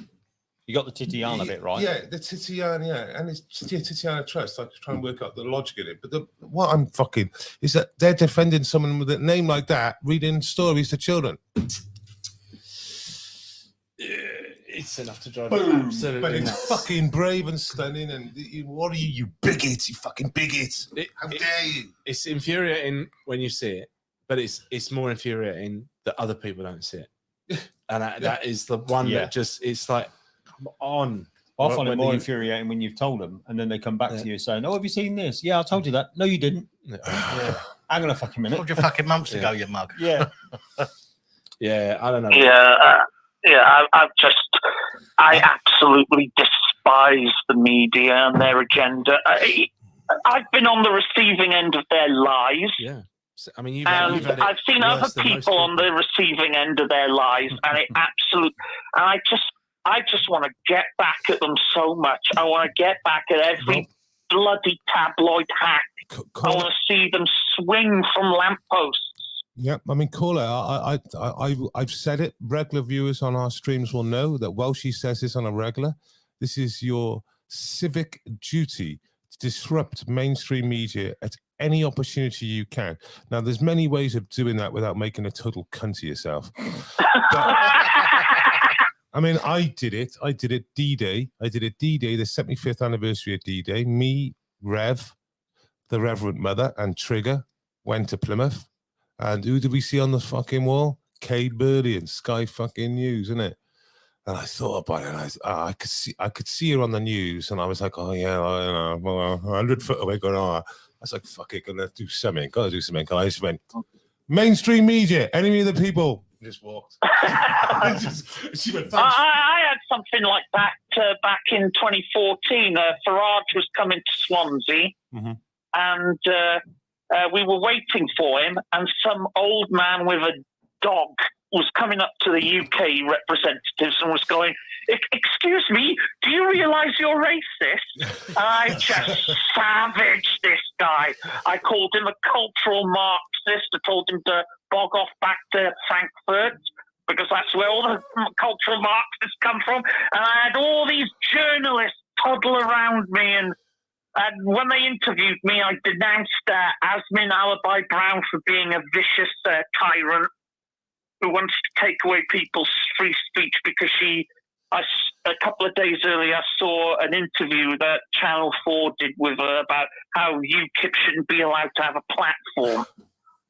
You got the Titiana bit right. Yeah, the Titiana, yeah, and it's Titiana Trust. I try and work out the logic in it. But what I'm fucking is that they're defending someone with a name like that, reading stories to children. It's enough to drive Boom. absolutely But it's nuts. fucking brave and stunning. And what are you bigot? You fucking bigot! How dare you? It's infuriating when you see it, but it's more infuriating that other people don't see it. And that is the one that just it's like. Come on. I find it When more you- infuriating when you've told them and then they come back to you saying, "Oh, have you seen this? Yeah, I told you that. No, you didn't. Hang on a fucking minute. Told you fucking months ago, you mug. Yeah. Yeah, I don't know. I absolutely despise the media and their agenda. I've been on the receiving end of their lies. Yeah. I mean, you've And had it I've seen other worse than most people on the receiving end of their lies, and it and I just want to get back at them so much. I want to get back at every bloody tabloid hack. I want to see them swing from lampposts. Yeah, I mean, call it. I've said it. Regular viewers on our streams will know that Welshie says this on a regular. This is your civic duty to disrupt mainstream media at any opportunity you can. Now, there's many ways of doing that without making a total cunt of yourself. I mean, I did it D-Day. I did it D-Day, the 75th anniversary of D-Day. Me, Rev, the Reverend Mother, and Trigger went to Plymouth. And who did we see on the fucking wall? Cade Burley and Sky fucking News, isn't it? And I thought about it, and I could see her on the news, and I was like, oh yeah, I know, 100 foot away, going, oh. I was like, fuck it, gotta do something. And I just went, mainstream media, enemy of the people. Just walked. She went, I had something like that back in 2014. Farage was coming to Swansea, and we were waiting for him, and some old man with a dog was coming up to the UK representatives and was going, "Excuse me, do you realise you're racist?" And I just savaged this guy. I called him a cultural Marxist. I told him to bog off back to Frankfurt, because that's where all the cultural Marxists come from. And I had all these journalists toddle around me, and when they interviewed me, I denounced Asmin Alibi Brown for being a vicious tyrant who wants to take away people's free speech because a couple of days earlier, I saw an interview that Channel 4 did with her about how UKIP shouldn't be allowed to have a platform.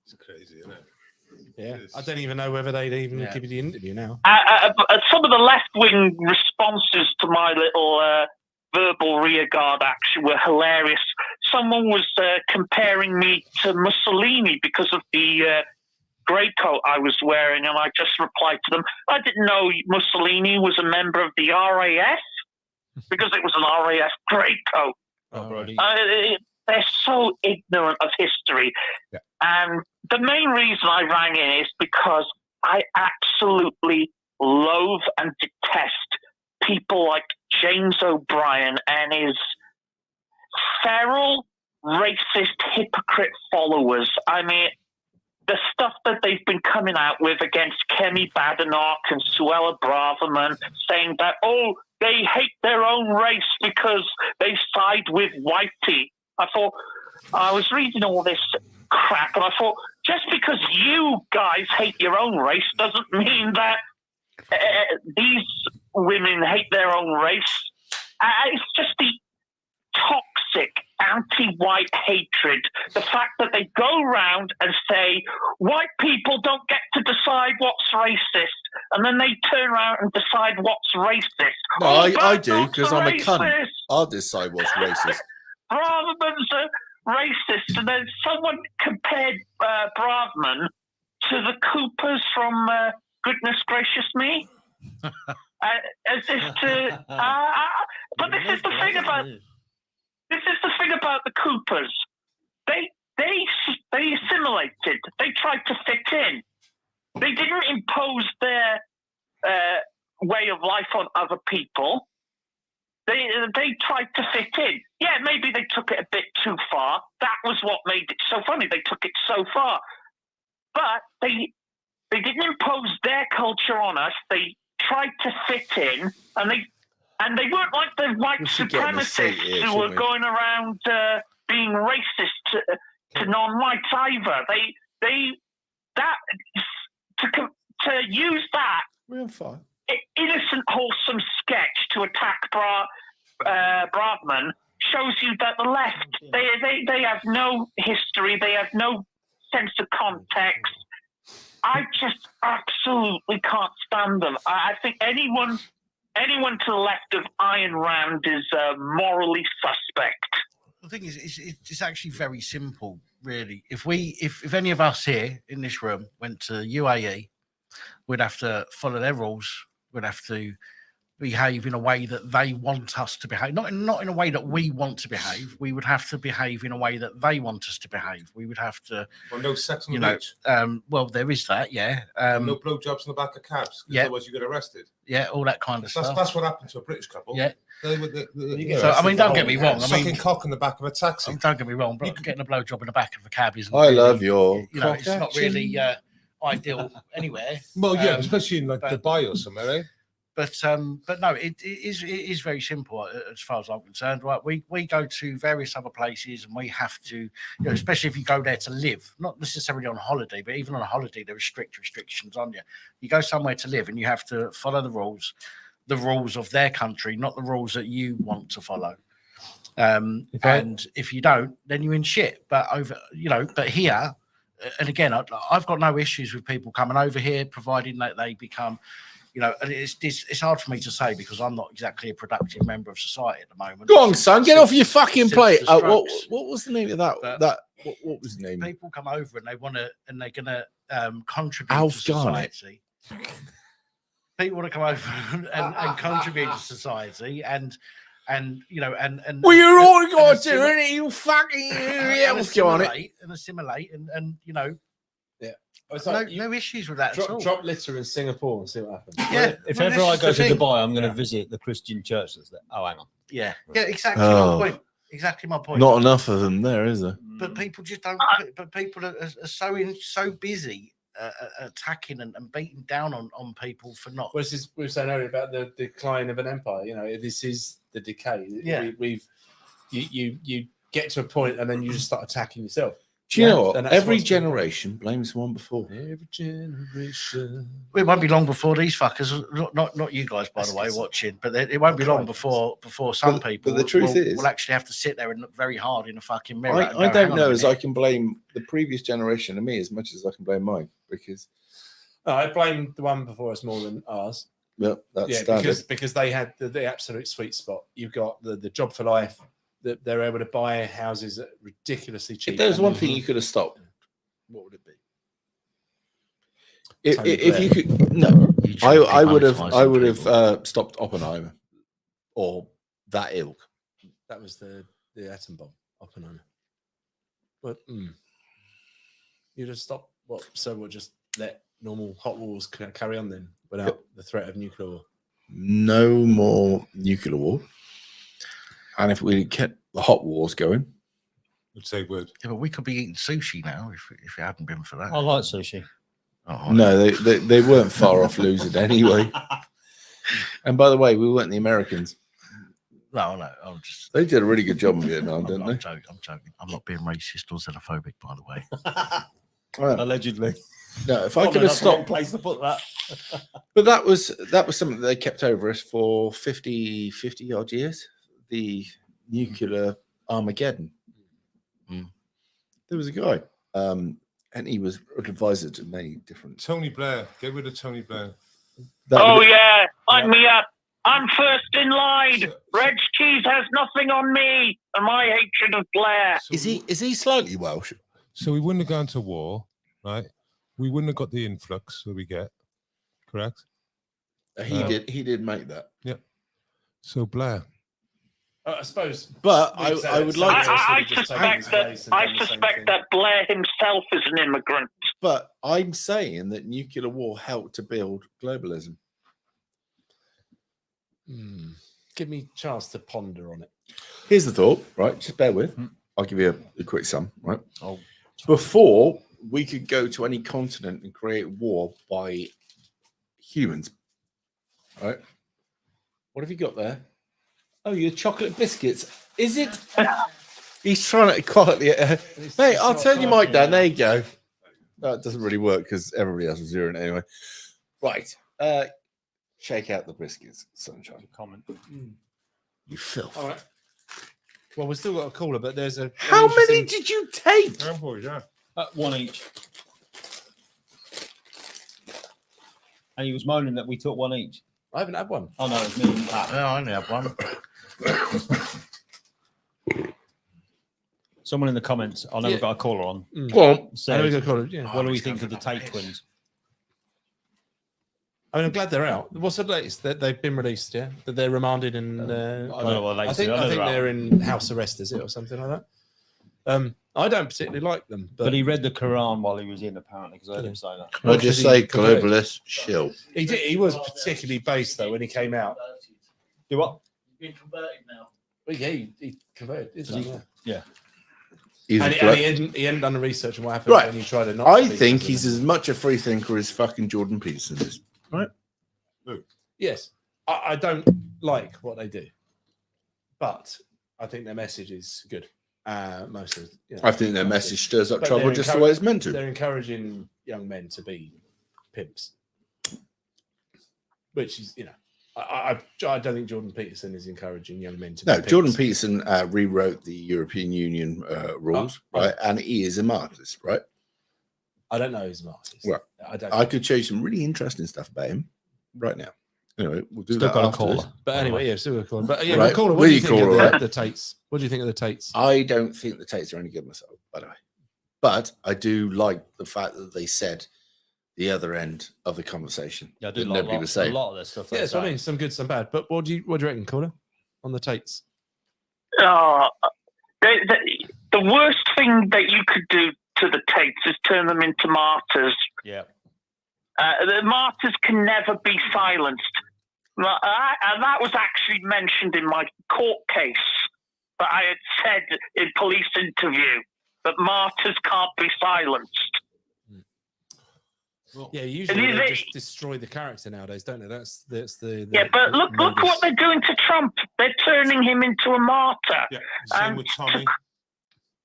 It's crazy, isn't it? Yeah, I don't even know whether they'd even give you the interview now. Some of the left-wing responses to my little verbal rearguard action were hilarious. Someone was comparing me to Mussolini because of the grey coat I was wearing, and I just replied to them, I didn't know Mussolini was a member of the RAF because it was an RAF grey coat. They're so ignorant of history. Yeah. And the main reason I rang in is because I absolutely loathe and detest people like James O'Brien and his feral, racist, hypocrite followers. I mean, the stuff that they've been coming out with against Kemi Badenoch and Suella Braverman, saying that, they hate their own race because they side with whitey. I was reading all this crap, and I thought, just because you guys hate your own race doesn't mean that these women hate their own race. It's just the toxic anti-white hatred. The fact that they go around and say, white people don't get to decide what's racist, and then they turn around and decide what's racist. No, I do, because I'm a cunt. I'll decide what's racist. Braverman's a racist, and then someone compared Braverman to the Coopers from Goodness Gracious Me. As if to, but this is the thing about the Coopers. They assimilated. They tried to fit in. They didn't impose their way of life on other people. They tried to fit in. Yeah, maybe they took it a bit too far. That was what made it so funny. They took it so far, but they didn't impose their culture on us. They tried to fit in, and they weren't like the white supremacists who were going around being racist to non-whites either. To use that innocent, wholesome sketch to attack Braverman shows you that the left they have no history, they have no sense of context. I just absolutely can't stand them. I think anyone to the left of Ayn Rand is morally suspect. The thing is, it's actually very simple, really. If any of us here in this room went to UAE, we'd have to follow their rules. We'd have to behave in a way that they want us to behave, not in a way that we want to behave. We would have to behave in a way that they want us to behave. We would have to, no sex on the beach. Well, there is that, yeah. No blowjobs in the back of cabs, because otherwise you get arrested. Yeah, all that kind of stuff. That's what happened to a British couple. Yeah. They So I mean, don't get me wrong. Sucking cock in the back of a taxi. Don't get me wrong, but getting a blowjob in the back of a cab isn't. I love your. It's not really ideal anywhere. Well, yeah, especially in like Dubai or somewhere, eh? But no, it is very simple as far as I'm concerned. Right, we go to various other places, and we have to, especially if you go there to live, not necessarily on holiday, but even on a holiday, there are strict restrictions on you. You go somewhere to live, and you have to follow the rules of their country, not the rules that you want to follow. And if you don't, then you're in shit. But but here, and again, I've got no issues with people coming over here, providing that they become. And it's hard for me to say because I'm not exactly a productive member of society at the moment. Go on, son, get off your fucking plate. What was the name of that? What was the name? People come over and they're gonna contribute to society. People want to come over and contribute to society, and well, you're all going to do it. You fucking assimilate and yeah. No issues with that at all. Drop litter in Singapore and see what happens. Yeah. If ever I go to Dubai, I'm going to visit the Christian church that's there. Oh, hang on. Yeah, exactly my point. Exactly my point. Not enough of them there, is there? But people just don't. But people are so busy attacking and beating down on people for not. Well, we were saying earlier about the decline of an empire. This is the decay. Yeah. You get to a point and then you just start attacking yourself. Do you know And what? that's Every what's been- generation blames one before. Every generation. It won't be long before these fuckers, not you guys, by the way, watching, but it won't be long before some people. But the truth will actually have to sit there and look very hard in a fucking mirror. and I go, don't "Hang on a know as I minute." can blame the previous generation of me as much as I can blame mine because. No, I blame the one before us more than ours. Well, that's standard. because they had the absolute sweet spot. You've got the job for life. That they're able to buy houses at ridiculously cheap. If there's one thing you could have stopped, what would it be? If you could, no, I would have stopped Oppenheimer or that ilk. That was the atom bomb, Oppenheimer. But you'd have stopped what? So we'll just let normal hot wars carry on then without the threat of nuclear war. No more nuclear war. And if we kept the hot wars going, I'd say would. Yeah, but we could be eating sushi now if it hadn't been for that. I like sushi. Oh, no, they weren't far off losing anyway. And by the way, we weren't the Americans. No, I'm just. They did a really good job in Vietnam, didn't they? I'm joking. I'm not being racist or xenophobic, by the way. Right. Allegedly. No, if I could have stopped, place to put that. but that was something that they kept over us for 50 odd years. The nuclear Armageddon. There was a guy, and he was an advisor to many different. Tony Blair. Get rid of Tony Blair. Yeah, line me up. I'm first in line. Reg Cheese has nothing on me and my hatred of Blair. Is he slightly Welsh? So we wouldn't have gone to war, right? We wouldn't have got the influx that we get. Correct? He did make that. Yeah. So Blair. I suppose, but I would like to. I suspect that Blair himself is an immigrant. But I'm saying that nuclear war helped to build globalism. Give me a chance to ponder on it. Here's the thought, right? Just bear with. I'll give you a quick sum, right? Before we could go to any continent and create war by humans, right? What have you got there? Oh, your chocolate biscuits. Is it? He's trying to quietly. Mate, I'll turn your mic down. There you go. No, it doesn't really work because everybody else is hearing it anyway. Right. Shake out the biscuits, sunshine. Comment. You filth. All right. Well, we've still got a cooler, but there's a. How many did you take? One each. And he was moaning that we took one each. I haven't had one. Oh no, it's me and Pat. I only have one. Someone in the comments, I know we've got a caller on. Go on. Said, I know we've got a caller, yeah. What do we think of the Tate twins? I mean, I'm glad they're out. What's the latest? They've been released, yeah? That they're remanded in. I don't know what I latest think is. they're in house arrest, is it, or something like that? I don't particularly like them, But he read the Quran while he was in, apparently, because I heard him say that. I'll just say globalist shill. He did. He was particularly based though when he came out. Do what? You've been converted now. Well, yeah, he converted. Isn't he? Yeah. He hadn't done the research on what happened Right. when he tried to not. I think he's as much a free thinker as fucking Jordan Peterson is. Right? Yes, I don't like what they do, but I think their message is good. Most of, I think their message stirs up But trouble they're just the way it's meant to. They're encouraging young men to be pimps, which is, I don't think Jordan Peterson is encouraging young men to be No, pimps. Jordan Peterson rewrote the European Union rules, right? And he is a Marxist, right? I don't know he's a Marxist. Well, I could show you some really interesting stuff about him right now. Anyway, we'll do Still that got a after caller. this. But anyway, yeah, still a caller. But yeah, Right, caller. What will do you you think call, of right? the Tates? What do you think of the Tates? I don't think the Tates are any good myself, by the way. But I do like the fact that they said the other end of the conversation. Yeah, I do that like nobody was saying. a lot of their stuff. Yeah, so I mean, some good, some bad. But what do you reckon, caller, on the Tates? The worst thing that you could do to the Tates is turn them into martyrs. Yeah. The martyrs can never be silenced. And that was actually mentioned in my court case that I had said in police interview that martyrs can't be silenced. Yeah, usually they just destroy the character nowadays, don't they? That's the Yeah, but look what they're doing to Trump. They're turning him into a martyr. Yeah, same with Tommy.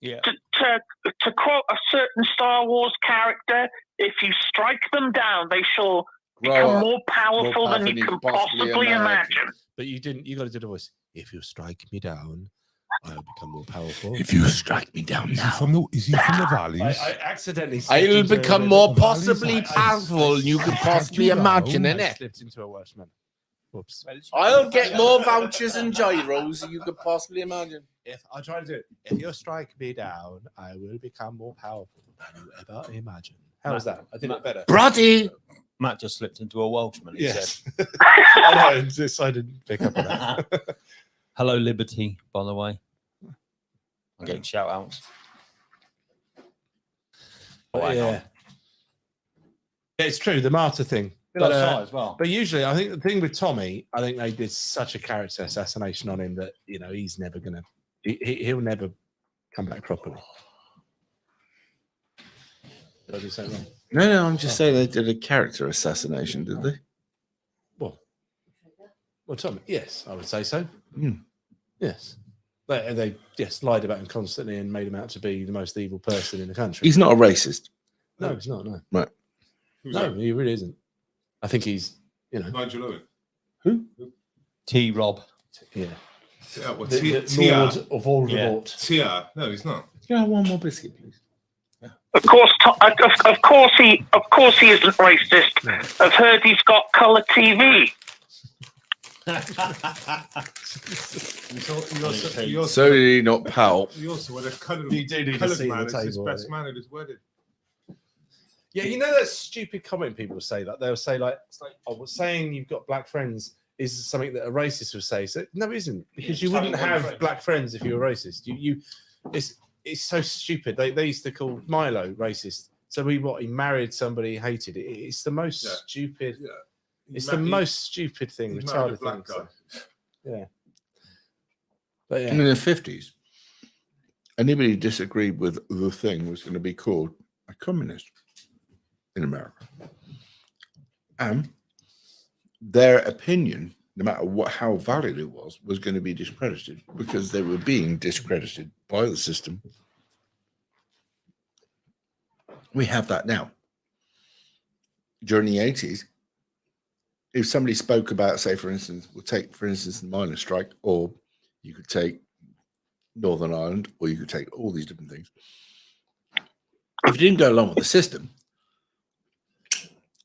To quote a certain Star Wars character, if you strike them down, they shall become more powerful than you can possibly imagine. But you didn't. You got to do the voice. If you strike me down, I'll become more powerful. If you strike me down now. Is he from the valleys? I accidentally. I'll become more possibly powerful than you could possibly imagine, I innit? slipped into a worse man. Whoops. I'll get more vouchers and gyros than you could possibly imagine. If I try to do it, if you strike me down, I will become more powerful than you ever imagine. How was that? I did it better. Bruddy! Matt just slipped into a Welshman. He Yes. said. I know. Just I didn't pick up on that. Hello, Liberty, by the way. I'm getting shout outs. Yeah, it's true. The martyr thing. But, as well. But usually, I think the thing with Tommy, I think they did such a character assassination on him that he's never gonna. He'll never come back properly. Did I do something wrong? No, I'm just saying they did a character assassination, did they? Well, Tommy, yes, I would say so. Mm. Yes. They lied about him constantly and made him out to be the most evil person in the country. He's not a racist. No, he's not. No. Right. No, he really isn't. I think he's, Nigel Owen. Who? T. Rob. Yeah. Yeah, well, The Lord of all reward. Tia. No, he's not. Can I have one more biscuit, please? Of course, of course he isn't racist. No. I've heard he's got colour TV. So did he not, pal? He also had a coloured You do need to coloured see man the as his table, best right? man at his wedding. Yeah, you know that stupid comment people say, like they'll say, "Oh, saying you've got black friends is something that a racist would say." So no, it isn't, because you wouldn't have black friends if you were racist. It's so stupid. They used to call Milo racist. So he married somebody he hated. It's the most stupid. Yeah. It's the most stupid thing. He married a Retarded black thing. guy. So, yeah. But In the 50s, anybody who disagreed with the thing was going to be called a communist in America. And their opinion, no matter how valid it was going to be discredited because they were being discredited by the system. We have that now. During the 80s, if somebody spoke about, say, for instance, we'll take, for instance, the miners' strike, or you could take Northern Ireland, or you could take all these different things. If you didn't go along with the system,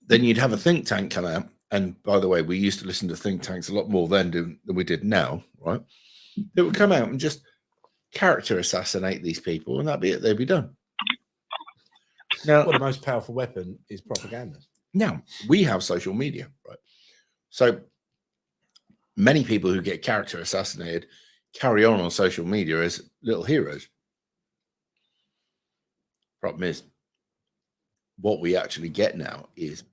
then you'd have a think tank come out. And by the way, we used to listen to think tanks a lot more then than we did now, right? It would come out and just character assassinate these people, and that'd be it. They'd be done. Now, the most powerful weapon is propaganda. Now, we have social media, right? So many people who get character assassinated carry on social media as little heroes. Problem is, what we actually get now is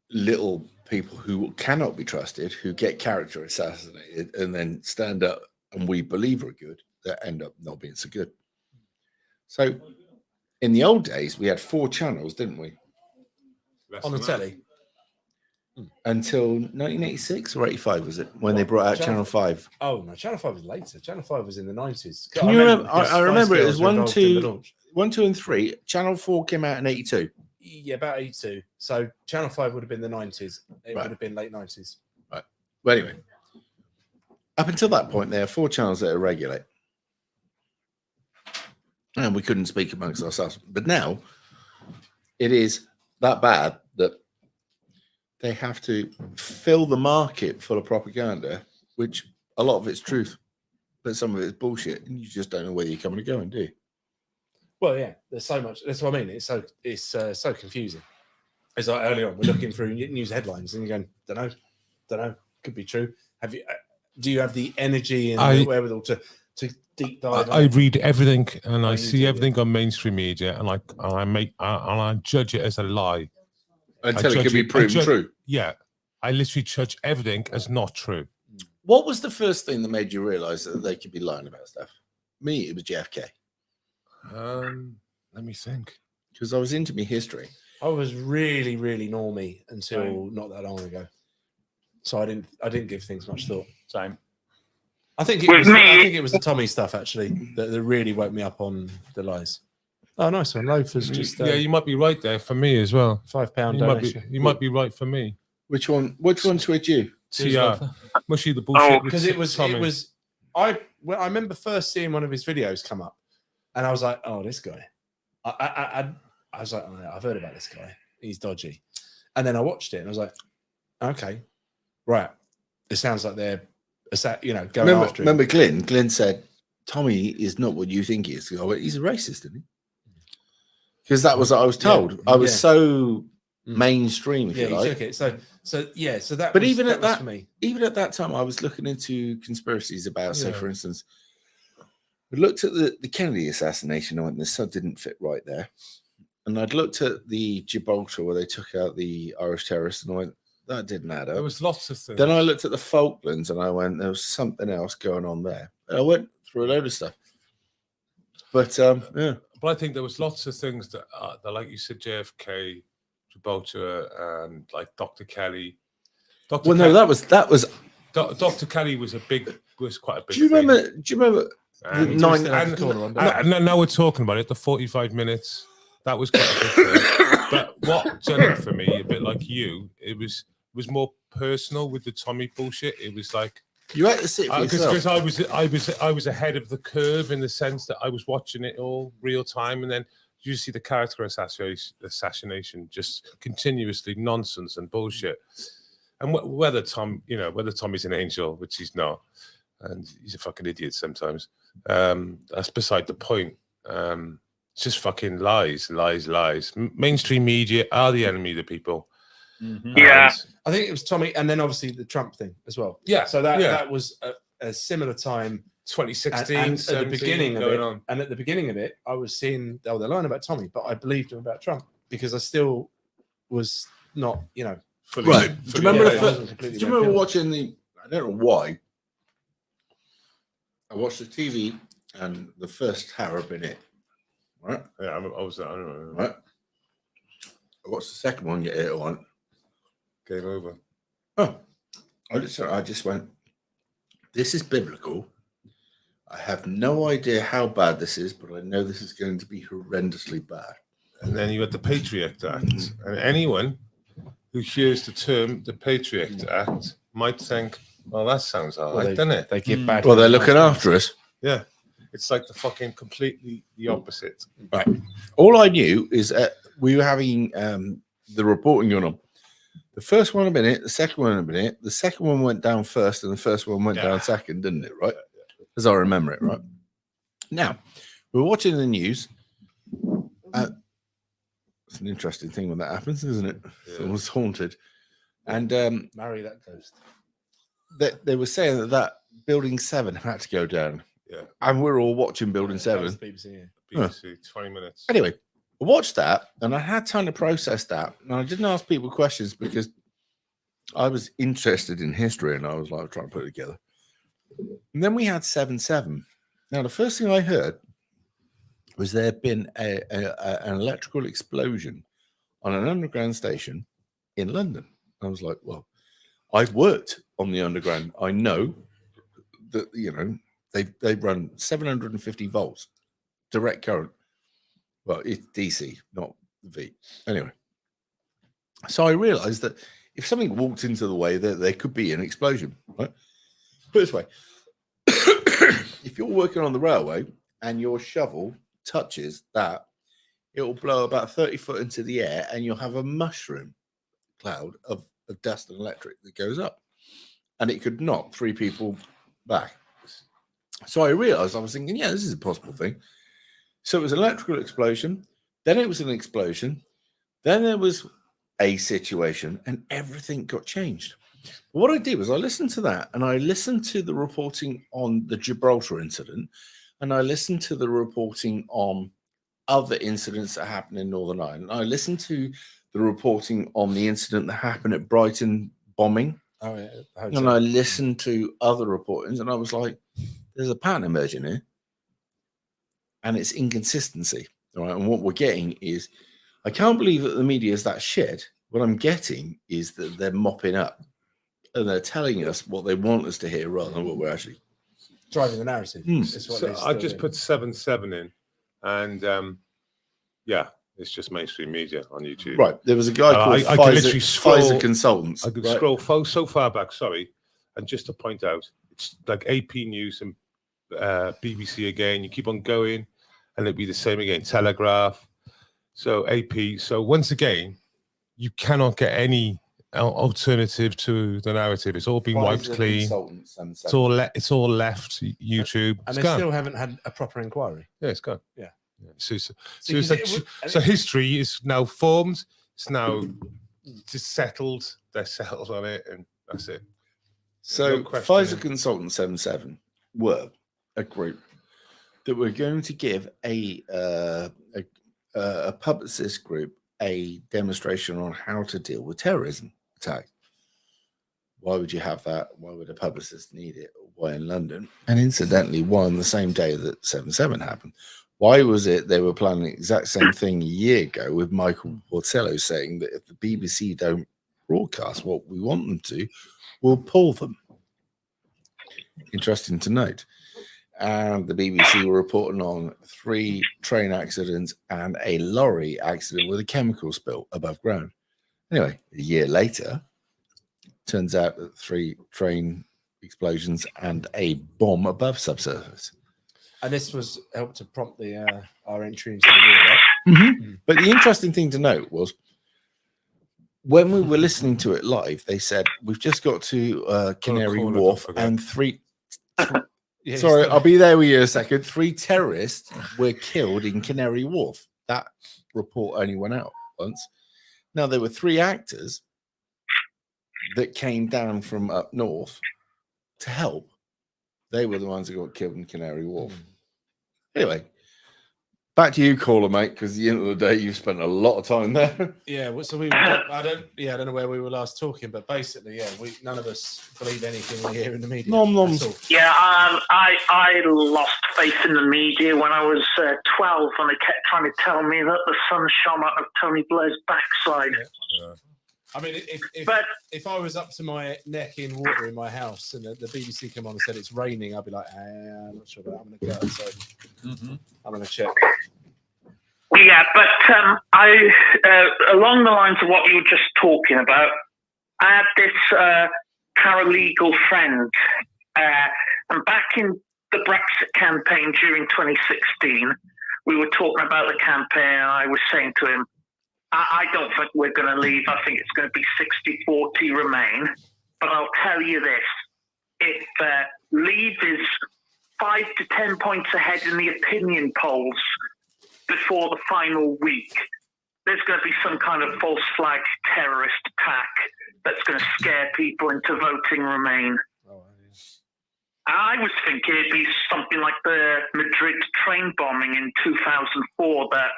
little people who cannot be trusted, who get character assassinated and then stand up and we believe are good, that end up not being so good. So in the old days, we had 4 channels, didn't we? On the telly. Until 1986 or 85, was it, when they brought out Channel 5? Oh, no, Channel 5 was later. Channel 5 was in the 90s. Can you remember? I remember it was 1, 2, and 3. Channel 4 came out in 82. Yeah, about 82. So Channel 5 would have been the 90s. It would have been late 90s. Right. Well, anyway, up until that point, there are 4 channels that are regulate. And we couldn't speak amongst ourselves. But now, it is that bad that they have to fill the market full of propaganda, which a lot of it's truth, but some of it's bullshit, and you just don't know where you're coming to go, do you? Well, yeah, there's so much. That's what I mean. It's so confusing. It's like earlier on, we're looking through news headlines, and you're going, don't know, could be true. Do you have the energy and the wherewithal to deep dive? I read everything, and I see everything on mainstream media, and I judge it as a lie. Until it can be proven true. Yeah. I literally judge everything as not true. What was the first thing that made you realize that they could be lying about stuff? Me, it was JFK. Let me think. Because I was into my history. I was really, really normie until not that long ago. So I didn't give things much thought. Same. I think With me- I think it was the Tommy stuff actually that really woke me up on the lies. Oh, nice one. Loaf was just yeah, you might be right there for me as well. £5 You might be, donation. you might be right for me. Which one? Which one's with you? TR. Mushy the bullshit. Because it was I remember first seeing one of his videos come up, and I was like, oh, this guy. I was like, oh, I've heard about this guy. He's dodgy. And then I watched it, and I was like, okay, right. It sounds like they're, going after him. Remember Glyn? Glyn said, Tommy is not what you think he is. I went, he's a racist, isn't he? Because that was what I was told. Yeah. I was so mainstream, if you he like. took it. So that. But was, even that at was that, for me. even at that time, I was looking into conspiracies about, say, Yeah. for instance, we looked at the Kennedy assassination. I went, the sun didn't fit right there. And I'd looked at the Gibraltar where they took out the Irish terrorists, and I went, that didn't add up. There was lots of things. Then I looked at the Falklands, and I went, there was something else going on there. And I went through a load of stuff. But yeah. But I think there was lots of things that like you said, JFK, Gibraltar, and like Dr. Kelly. Well, no, that was Dr. Kelly was quite a big. Do you remember? And, now we're talking about it. The 45 minutes. That was quite a big thing. But what done it for me, a bit like you, it was more personal with the Tommy bullshit. It was like you had to sit for yourself. Because I was ahead of the curve in the sense that I was watching it all real time, and then you see the character assassination, just continuously nonsense and bullshit. And whether Tommy's an angel, which he's not, and he's a fucking idiot sometimes. That's beside the point. It's just fucking lies. Mainstream media are the enemy of the people. Mm-hmm. Yeah. I think it was Tommy, and then obviously the Trump thing as well. Yeah. So that was a similar time, 2016, and at the beginning of it. On. And at the beginning of it, I was seeing they're lying about Tommy, but I believed him about Trump because I still was not, fully. Right. Do you remember watching the? I don't know why. I watched the TV and the first Arab in it. Right. Yeah, I don't know. Right. I watched the second one, get it on. Game over. Oh, I just went, this is biblical. I have no idea how bad this is, but I know this is going to be horrendously bad. And then you had the Patriot Act. And anyone who hears the term the Patriot Act might think, well, that sounds all right, doesn't it? They give bad. Well, they're looking after us. Yeah. It's like the fucking completely the opposite. Right. All I knew is we were having the reporting going on. The first one a minute, the second one a minute. The second one went down first, and the first one went down second, didn't it? Right? As I remember it, right? Now, we're watching the news. It's an interesting thing when that happens, isn't it? Yeah. Someone's haunted. And marry that ghost. They were saying that Building 7 had to go down. Yeah. And we're all watching Building 7. BBC, 20 minutes. Anyway, I watched that and I had time to process that. And I didn't ask people questions because I was interested in history and I was like trying to put it together. And then we had 7/7. Now, the first thing I heard was there had been an electrical explosion on an underground station in London. I was like, well, I've worked on the underground. I know that, they run 750 volts direct current. Well, it's DC, not V. Anyway, so I realized that if something walked into the way, there could be an explosion. Right? Put it this way: if you're working on the railway and your shovel touches that, it will blow about 30 foot into the air, and you'll have a mushroom cloud of dust and electric that goes up, and it could knock 3 people back. So I realized, I was thinking, yeah, this is a possible thing. So it was an electrical explosion, then it was an explosion, then there was a situation, and everything got changed. What I did was I listened to that, and I listened to the reporting on the Gibraltar incident, and I listened to the reporting on other incidents that happened in Northern Ireland. I listened to the reporting on the incident that happened at Brighton bombing. Oh, yeah. And I listened to other reportings, and I was like, there's a pattern emerging here. And it's inconsistency. All right. And what we're getting is, I can't believe that the media is that shit. What I'm getting is that they're mopping up and they're telling us what they want us to hear rather than what we're actually driving the narrative. Is what So they're I still just doing. put 7-7 in, and yeah, it's just mainstream media on YouTube. Right. There was a guy called I can literally Pfizer Consultants. I could right? scroll so far back. Sorry, and just to point out, it's like AP News and BBC again. You keep on going, and it'd be the same again. Telegraph. So AP. So once again, you cannot get any alternative to the narrative. It's all been wiped Pfizer clean. Consultants and It's all left YouTube. And It's they gone. still haven't had a proper inquiry. Yeah, it's gone. Yeah. So because so history is now formed. It's now just settled. They're settled on it, and that's it. So No questioning. Pfizer Consultants 77 were a group that were going to give a publicist group a demonstration on how to deal with terrorism attack. Why would you have that? Why would a publicist need it? Why in London? And incidentally, why on the same day that 7/7 happened? Why was it they were planning the exact same thing a year ago with Michael Porcello saying that if the BBC don't broadcast what we want them to, we'll pull them? Interesting to note. And the BBC were reporting on 3 train accidents and a lorry accident with a chemical spill above ground. Anyway, a year later, turns out that 3 train explosions and a bomb above subsurface. And this was helped to prompt our entry into the war, right? But the interesting thing to note was when we were listening to it live, they said, we've just got to Canary caller, Wharf don't forget. and 3... Yeah, Sorry, I'll be there with you in a second. 3 terrorists were killed in Canary Wharf. That report only went out once. Now, there were 3 actors that came down from up north to help. They were the ones that got killed in Canary Wharf. Anyway, back to you, caller, mate, because at the end of the day, you've spent a lot of time there. Yeah, well, so we were, I don't know where we were last talking, but basically, yeah, none of us believe anything we hear in the media. Nom noms. That's all. Yeah, I lost faith in the media when I was 12, and they kept trying to tell me that the sun shone out of Tony Blair's backside. Yeah. I mean, if I was up to my neck in water in my house and the BBC came on and said it's raining, I'd be like, I'm not sure about it. I'm going to go outside. I'm going to check. Yeah, but I along the lines of what you were just talking about, I had this paralegal friend, and back in the Brexit campaign during 2016, we were talking about the campaign, and I was saying to him, I don't think we're going to leave. I think it's going to be 60-40 Remain. But I'll tell you this. If Leave is 5 to 10 points ahead in the opinion polls before the final week, there's going to be some kind of false flag terrorist attack that's going to scare people into voting Remain. I was thinking it'd be something like the Madrid train bombing in 2004, that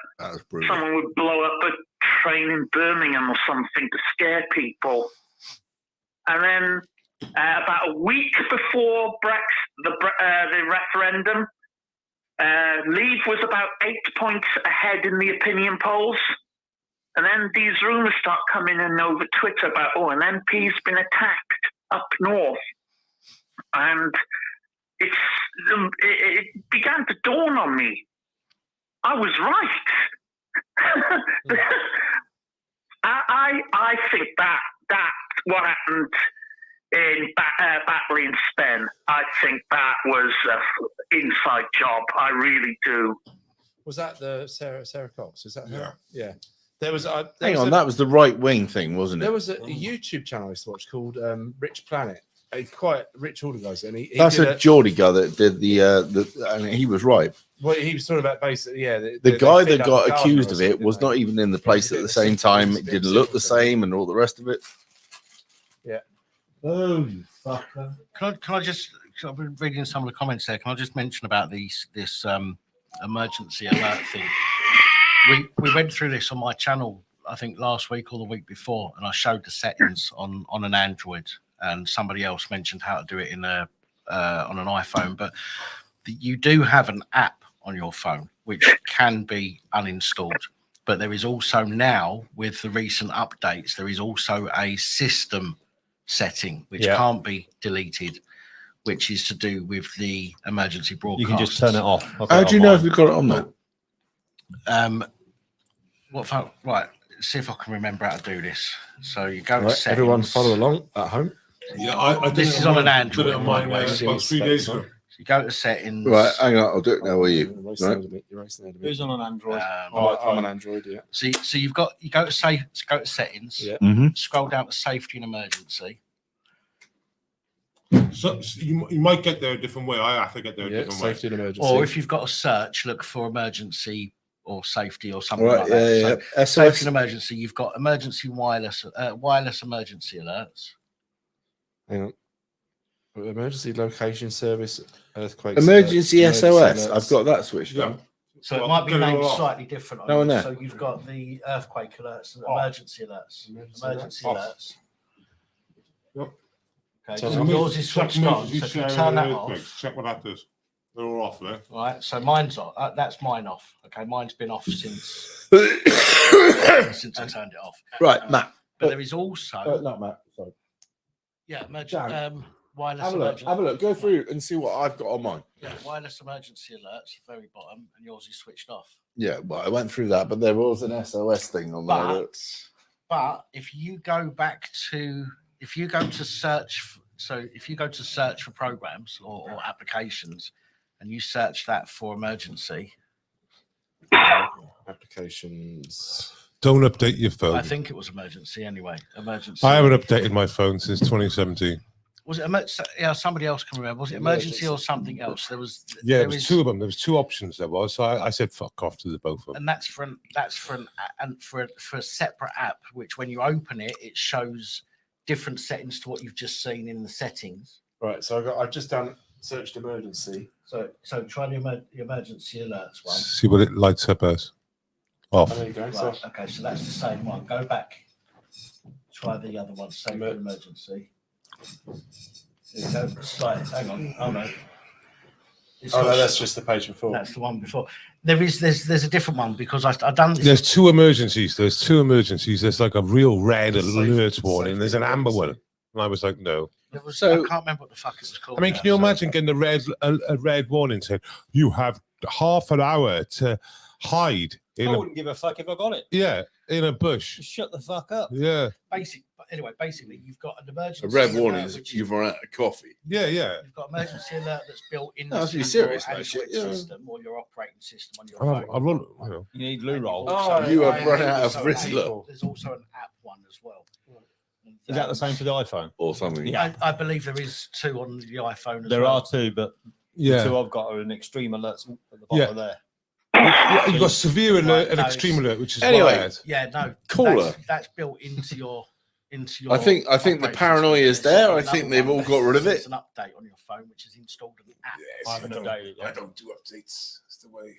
someone would blow up a train in Birmingham or something to scare people. And then about a week before the referendum, Leave was about 8 points ahead in the opinion polls. And then these rumours start coming in over Twitter about, an MP's been attacked up north. And it began to dawn on me. I was right. I think that what happened in Batley and Spen, I think that was an inside job. I really do. Was that the Sarah Cox? Is that her? Yeah. There was. Hang on, that was the right wing thing, wasn't it? There was a YouTube channel I used to watch called Rich Planet. A quite rich organizer, and he that's a Geordie guy that did the and he was right. Well, he was talking about basically, yeah. The guy that got accused of it was not even in the place at the same time. It didn't look the same, and all the rest of it. Yeah. Oh, you fucker! Can I just? I've been reading some of the comments there. Can I just mention about this emergency alert thing? We went through this on my channel, I think last week or the week before, and I showed the settings on an Android. And somebody else mentioned how to do it on an iPhone, but you do have an app on your phone which can be uninstalled. But there is also now, with the recent updates, there is also a system setting which can't be deleted, which is to do with the emergency broadcast. You can just turn it off. How do you know if we've got it on there? Right, see if I can remember how to do this. So you go to Right, settings. everyone follow along at home. Yeah, I This is on an Android. did it on mine about 3 days ago. So you go to settings. Right, hang on, I'll do it now. Will you? Right. Who's on an Android? I'm an Android, yeah. So you go to settings. Yeah. Scroll down to safety and emergency. So you might get there a different way. I have to get there a different way. Safety and emergency. Or if you've got a search, look for emergency or safety or something Right, like that. yeah. So safety and emergency. You've got emergency wireless emergency alerts. Hang on. Emergency location service, earthquake. Emergency SOS. I've got that switched on. So it might be named slightly different. No, On no. it. So you've got the earthquake alerts and emergency alerts. Emergency alerts. Yep. Okay, So so yours is switched on. So if you turn that off. Check what that does. They're all off there. Right, so mine's on. That's mine off. Okay, mine's been off since I turned it off. Right, Matt. But there is also not Matt. Sorry. emergency wireless Have a look. emergency. Have a look. Go through and see what I've got on mine. Yeah, wireless emergency alerts, very bottom, and yours is switched off. Yeah, well, I went through that, but there was an SOS thing on there. But if you go to search, if you go to search for programs or applications, and you search that for emergency applications. Don't update your phone. I think it was emergency anyway. Emergency. I haven't updated my phone since 2017. Was it somebody else can remember? Was it emergency or something else? There was. Yeah, there was two of them. There was two options. There was. So I said, "Fuck off" to the both of them. And that's for a separate app, which when you open it, it shows different settings to what you've just seen in the settings. Right. So I've just searched emergency. So try the emergency alerts one. See what it lights up as. Off. There you go. Right, okay, so that's the same one. Go back. Try the other one. Save the emergency. There you go. Hang on. Oh no. No, that's just the page before. That's the one before. There's a different one because I've done this. There's two emergencies. There's like a real red alert warning. There's an amber one. And I was like, no. I can't remember what the fuck it was called. I mean, can you imagine getting a red warning saying you have half an hour to hide in I wouldn't give a fuck if I got it. Yeah, in a bush. Just shut the fuck up. Yeah. Basically, you've got an emergency. A red warning is you've run out of coffee. Yeah. You've got emergency alert that's built into That's really serious, your mate. Android Yeah. system or your operating system on your phone. You need loo roll. You have run out of Rizzler. There's also an app one as well. Is that the same for the iPhone? Or something? Yeah. I believe there is two on the iPhone as There well. are two, but Yeah. the two I've got are an extreme alerts at the bottom of there. You've got severe alert and extreme alert, which is Anyway, wired. Yeah, no. Caller. That's built into your. I think the paranoia is there. I think they've all got rid of it. It's an update on your phone, which is installed in the app. Yes, I haven't updated it yet. I don't do updates. That's the way.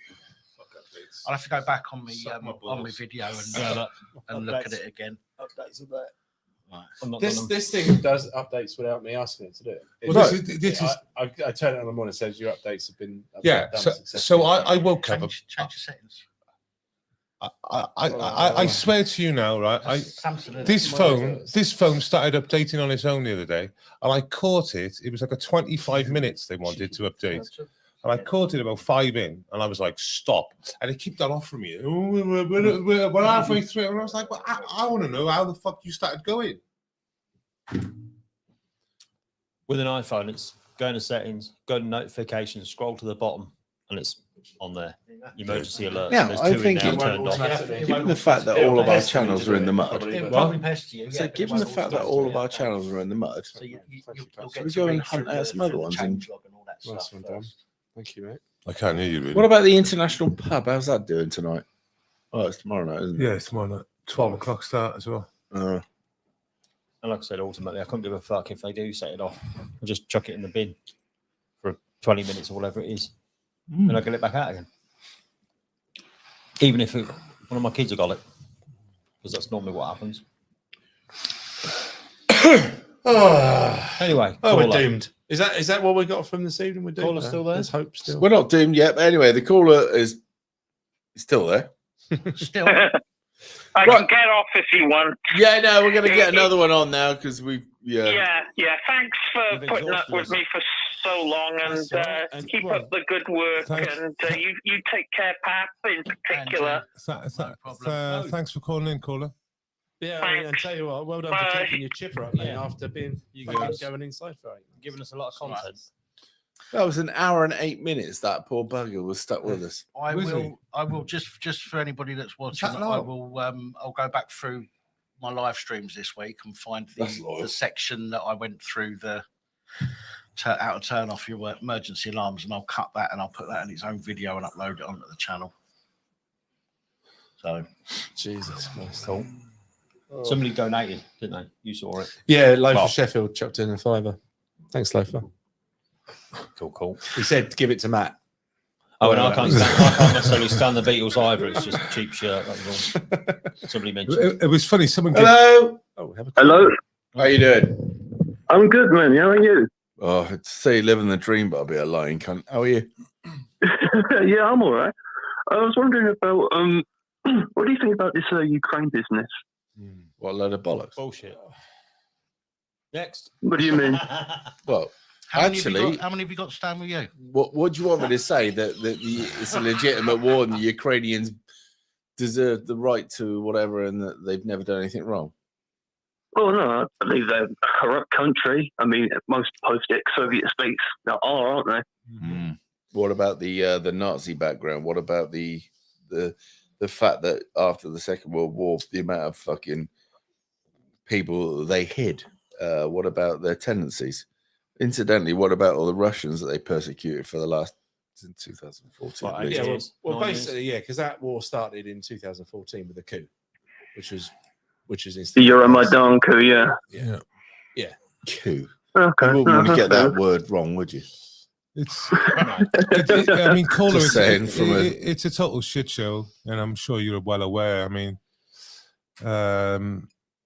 Fuck updates. I'll have to go back on my Suck my on my balls. video Yeah, and look at it again. Updates are there. Right. This thing does updates without me asking it to do it. Well, this is I turn it on the morning. It says your updates have been yeah. done So successfully. I woke up. Change your settings. I swear to you now, right? This phone started updating on its own the other day, and I caught it. It was like a 25 minutes they wanted to update, and I caught it about 5 in, and I was like, "Stop!" And it kept that off from me. We're halfway through, and I was like, "Well, I want to know how the fuck you started going." With an iPhone, it's go to settings, go to notifications, scroll to the bottom, and it's on there. Emergency alerts. Now, There's I'm two in there thinking, turned off. given the fact that all of our channels are in the mud, It probably pest you. so given the fact that all of our channels are in the mud, So you'll should get we to go and read hunt through out the- some other through the ones? change log and all that Nice stuff one, Dan. first. Thank you, mate. I can't hear you really. What about the international pub? How's that doing tonight? Oh, it's tomorrow night, isn't it? Yeah, it's tomorrow night. 12 o'clock start as well. And like I said, ultimately, I couldn't give a fuck if they do set it off. I'll just chuck it in the bin for 20 minutes or whatever it is, and I get it back out again. Even if one of my kids have got it, because that's normally what happens. Anyway, Oh, we're caller. doomed. Is that what we got from this evening? We're doomed. Caller's still there? There's hope still. We're not doomed yet, but anyway, the caller is still there. Still, I Right. can get off if you want. Yeah, no, we're going to get another one on now because Yeah. Thanks for You've putting up exhausted with us. me for so long, That's and all right. And, keep well, up the good work. thanks. And you take care, Pap, in particular. Thanks for calling in, caller. Yeah, I mean, and tell you what, well done for keeping your chipper up, mate, Yeah. after being You fucking guys- going inside for 8. Giving us a lot of content. that was an hour and 8 minutes. That poor bugger was stuck with us. I will just for anybody that's watching. I will. I'll go back through my live streams this week and find the section that I went through how to turn off your emergency alarms, and I'll cut that and I'll put that in its own video and upload it onto the channel. So, Jesus Christ. Cool. Somebody donated, didn't they? You saw it. Yeah, Loafer Well- Sheffield chucked in a £5. Thanks, Loafer. Cool. He said, give it to Matt. Oh, and I can't necessarily stand the Beatles either. It's just a cheap shirt. That was all. Somebody mentioned. It was funny. Someone. Hello. Hello. How you doing? I'm good, man. How are you? Oh, I'd say living the dream, but I'll be a lying cunt. How are you? Yeah, I'm all right. I was wondering about what do you think about this Ukraine business? What a load of bollocks. Bullshit. Next. What do you mean? Well, how many have actually, you got staying with you? what do you want me to say? That it's a legitimate war and the Ukrainians deserve the right to whatever, and that they've never done anything wrong? Oh no, I believe they're a corrupt country. I mean, most post-Soviet states are, aren't they? What about the Nazi background? What about the fact that after the Second World War, the amount of fucking people they hid? What about their tendencies? Incidentally, what about all the Russians that they persecuted for the last since 2014? Well, at least? basically, yeah, because that war started in 2014 with a coup, which is The Euromaidan coup, yeah. Yeah. Coup. Okay. You wouldn't want to get that word wrong, would you? It's. I mean, caller. Just saying It's a total shit show, and I'm sure you're well aware. I mean,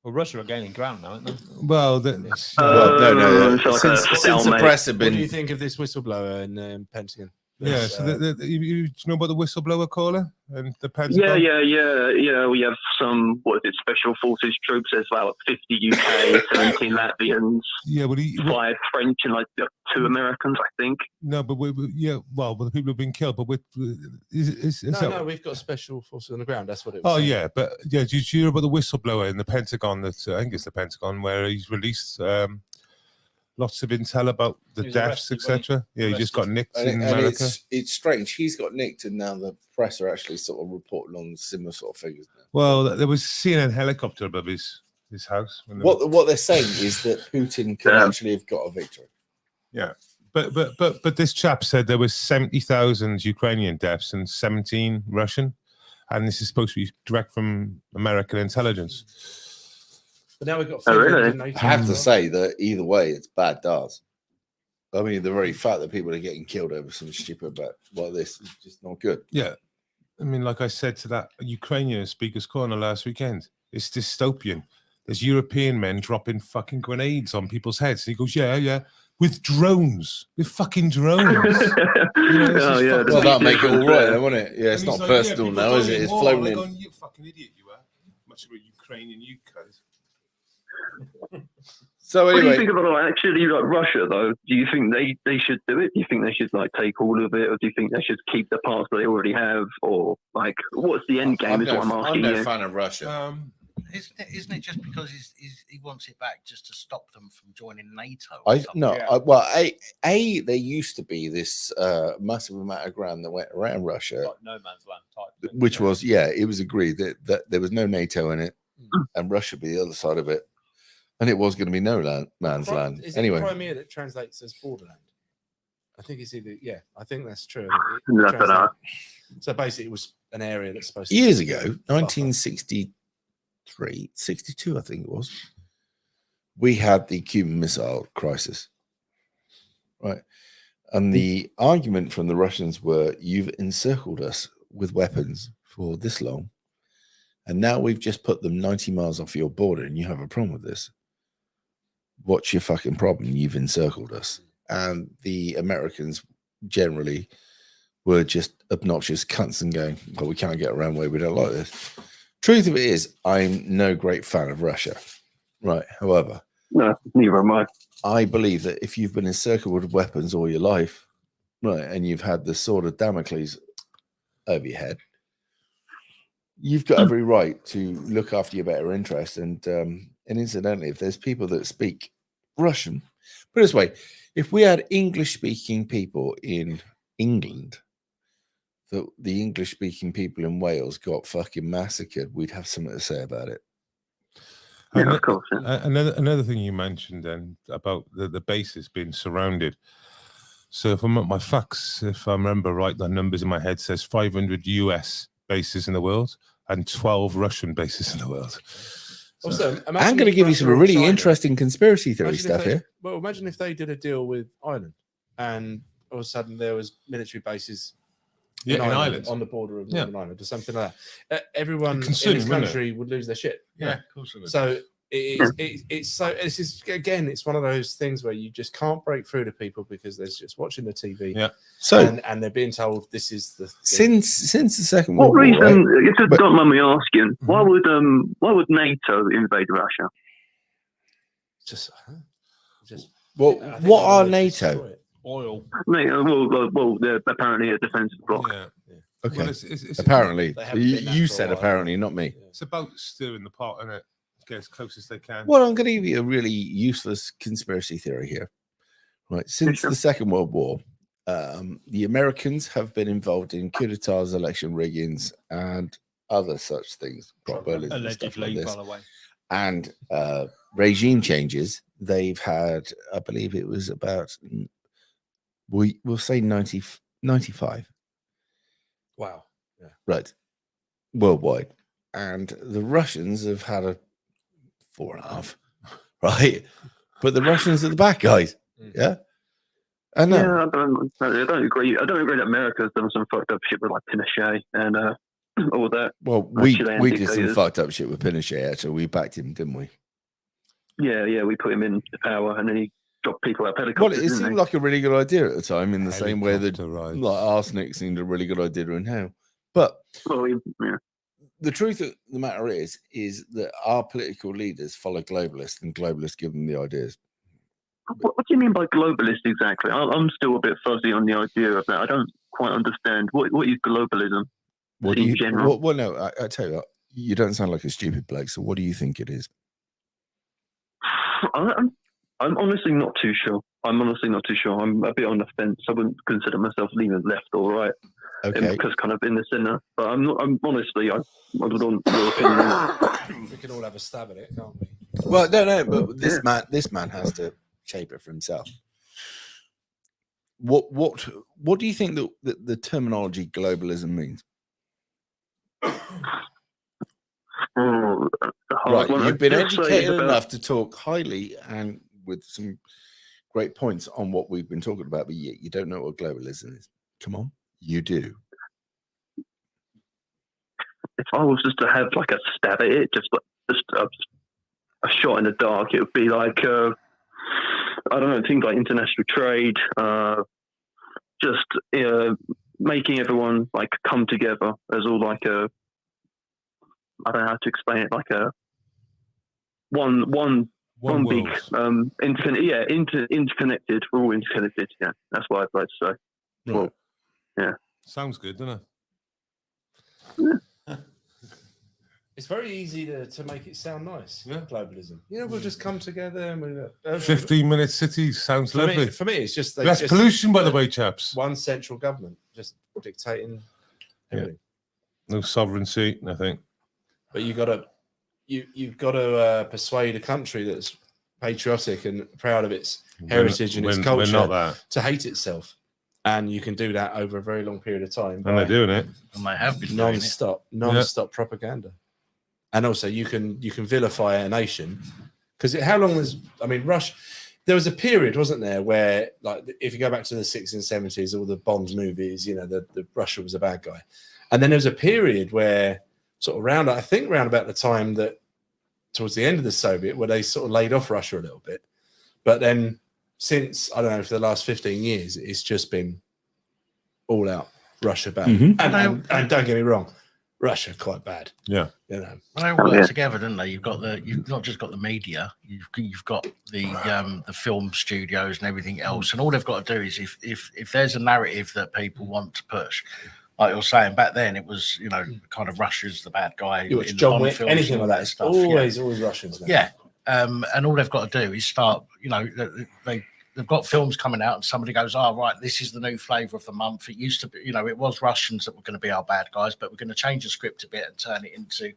well, Russia are gaining ground now, aren't they? well, no. It's like Since the press have What do you been. think of this whistleblower in Pentagon? yeah. So you know about the whistleblower caller and the Pentagon? Yeah. We have some, special forces troops. There's about 50 UK, 17 Latvians, Yeah, but 5 French, and like 2 Americans, I think. no, but the people have been killed. But No, we've got special forces on the ground. That's what it was. Oh saying. yeah, but yeah, do you hear about the whistleblower in the Pentagon? That I think it's the Pentagon where he's released lots of intel about the He was deaths, arrested, etc. Yeah, he just got nicked in And America. it's strange. He's got nicked, and now the press are actually sort of reporting on similar sort of figures. Well, there was CNN helicopter above his house. when they were- What they're saying is that Putin could actually have got a victory. Yeah, but this chap said there was 70,000 Ukrainian deaths and 17 Russian, and this is supposed to be direct from American intelligence. But now we've got. Oh, really? Finland and NATO I have as to well. say that either way, it's bad does. I mean, the very fact that people are getting killed over some stupid bet like this is just not good. Yeah, I mean, like I said to that Ukrainian speaker's corner last weekend, it's dystopian. There's European men dropping fucking grenades on people's heads. And he goes, yeah, with drones, with fucking drones. Well, that'll make it all right, then, won't it? Yeah, it's And not he's like, personal people now, is going it? It's war. flown They're in. going, you fucking idiot, you are. Much of a Ukrainian, you cunt. So What do you anyway, think about actually like Russia though? Do you think they should do it? Do you think they should like take all of it, or do you think they should keep the parts that they already have, or like what's the end game? Is what I'm asking I'm no you. fan of Russia. Isn't it just because he wants it back just to stop them from joining NATO? There used to be this massive amount of ground that went around Russia, Like no man's land type thing. which was it was agreed that there was no NATO in it, and Russia be the other side of it, and it was going to be no man's land. Is it Anyway, Crimea that translates as borderland? I think it's either. Yeah, I think that's true. I don't know. So basically, it was an area that's supposed years to ago, 1963, 62, I think it was, we had the Cuban Missile Crisis, right? And the argument from the Russians were, you've encircled us with weapons for this long, and now we've just put them 90 miles off your border, and you have a problem with this. What's your fucking problem? You've encircled us. And the Americans generally were just obnoxious cunts and going, well, we can't get around where we don't like this. Truth of it is, I'm no great fan of Russia. Right. However, no, neither am I. I believe that if you've been encircled with weapons all your life, right, and you've had the sword of Damocles over your head, you've got every right to look after your better interest. And incidentally, if there's people that speak Russian, put it this way, if we had English-speaking people in England, the English-speaking people in Wales got fucking massacred, we'd have something to say about it. Yeah, of course. Yeah. Another thing you mentioned then about the bases being surrounded. So if I'm at my facts, if I remember right, the numbers in my head says 500 US bases in the world and 12 Russian bases in the world. Also, I'm going to give you some really interesting conspiracy theory stuff here. Well, imagine if they did a deal with Ireland and all of a sudden there was military bases in Ireland on the border of Northern Ireland or something like that. Everyone in this country would lose their shit. Yeah, of course it would. So it's so this is again, it's one of those things where you just can't break through to people because they're just watching the TV. Yeah. So and they're being told this is the since the Second What World War. reason? Right? If you don't mind me asking, why would NATO invade Russia? Just well, what are NATO? Oil. Well, they're apparently a defensive bloc. Yeah. Okay. Well, it's apparently, They haven't been that you for a said while. apparently, not me. It's about stirring the pot, isn't it? Get as close as they can. Well, I'm going to give you a really useless conspiracy theory here. Right, since the Second World War, the Americans have been involved in coup d'etats, election riggings, and other such things. Allegedly, like by the way. And regime changes. They've had, I believe it was about, we'll say 95. Wow. Yeah. Right. Worldwide. And the Russians have had a 4.5. Right. But the Russians are the bad guys. Yeah. I know. Yeah, I don't agree. I don't agree that America's done some fucked up shit with like Pinochet and all that. Well, we did some fucked up shit with Pinochet, actually. We backed him, didn't we? Yeah, we put him into power and then he dropped people out of Well, helicopters. it seemed like a really good idea at the time, in the same way that Helicopter rides. like arsenic seemed a really good idea in hell. But the truth of the matter is that our political leaders follow globalists, and globalists give them the ideas. What do you mean by globalist exactly? I'm still a bit fuzzy on the idea of that. I don't quite understand. What is globalism in general? Well, no, I tell you what, you don't sound like a stupid bloke, so what do you think it is? I'm honestly not too sure. I'm a bit on the fence. I wouldn't consider myself leaning left or right. Okay. Because kind of in the center. But I'm not. I'm honestly. I would want your opinion. We can all have a stab at it, can't we? Well, no, but this man has to shape it for himself. What do you think that the terminology globalism means? Right, you've been educated enough to talk highly and with some great points on what we've been talking about, but yet you don't know what globalism is. Come on, you do. If I was just to have like a stab at it, just a shot in the dark, it would be like I don't know, things like international trade, just making everyone like come together as all like a. I don't know how to explain it. Like a one big interconnected. We're all interconnected. Yeah, that's what I'd like to say. Right. Well, yeah, sounds good, doesn't it? It's very easy to make it sound nice. Yeah, globalism. You know, we'll just come together and 15-minute cities sounds lovely. For me, it's just less pollution, by the way, chaps. One central government just dictating everything. No sovereignty, nothing. But you've got to persuade a country that's patriotic and proud of its heritage and its culture not that. to hate itself, and you can do that over a very long period of time. And they're doing it. And they have been non-stop propaganda. And also, you can vilify a nation because how long was Russia? There was a period, wasn't there, where like if you go back to the 60s and 70s, all the Bond movies, you know, the Russia was a bad guy, and then there was a period where sort of round about the time that towards the end of the Soviet, where they sort of laid off Russia a little bit, but then since I don't know for the last 15 years, it's just been all out Russia bad. And don't get me wrong. Russia quite bad. Yeah. You know. They all work together, don't they? You've not just got the media, you've got the film studios and everything else, and all they've got to do is if there's a narrative that people want to push, like you're saying back then, it was kind of Russia's the bad guy. You watch John Wick, anything like that. It's always Russians. Man. Yeah, and all they've got to do is start. They've got films coming out, and somebody goes, "Oh, right, this is the new flavour of the month." It used to be, it was Russians that were going to be our bad guys, but we're going to change the script a bit and turn it into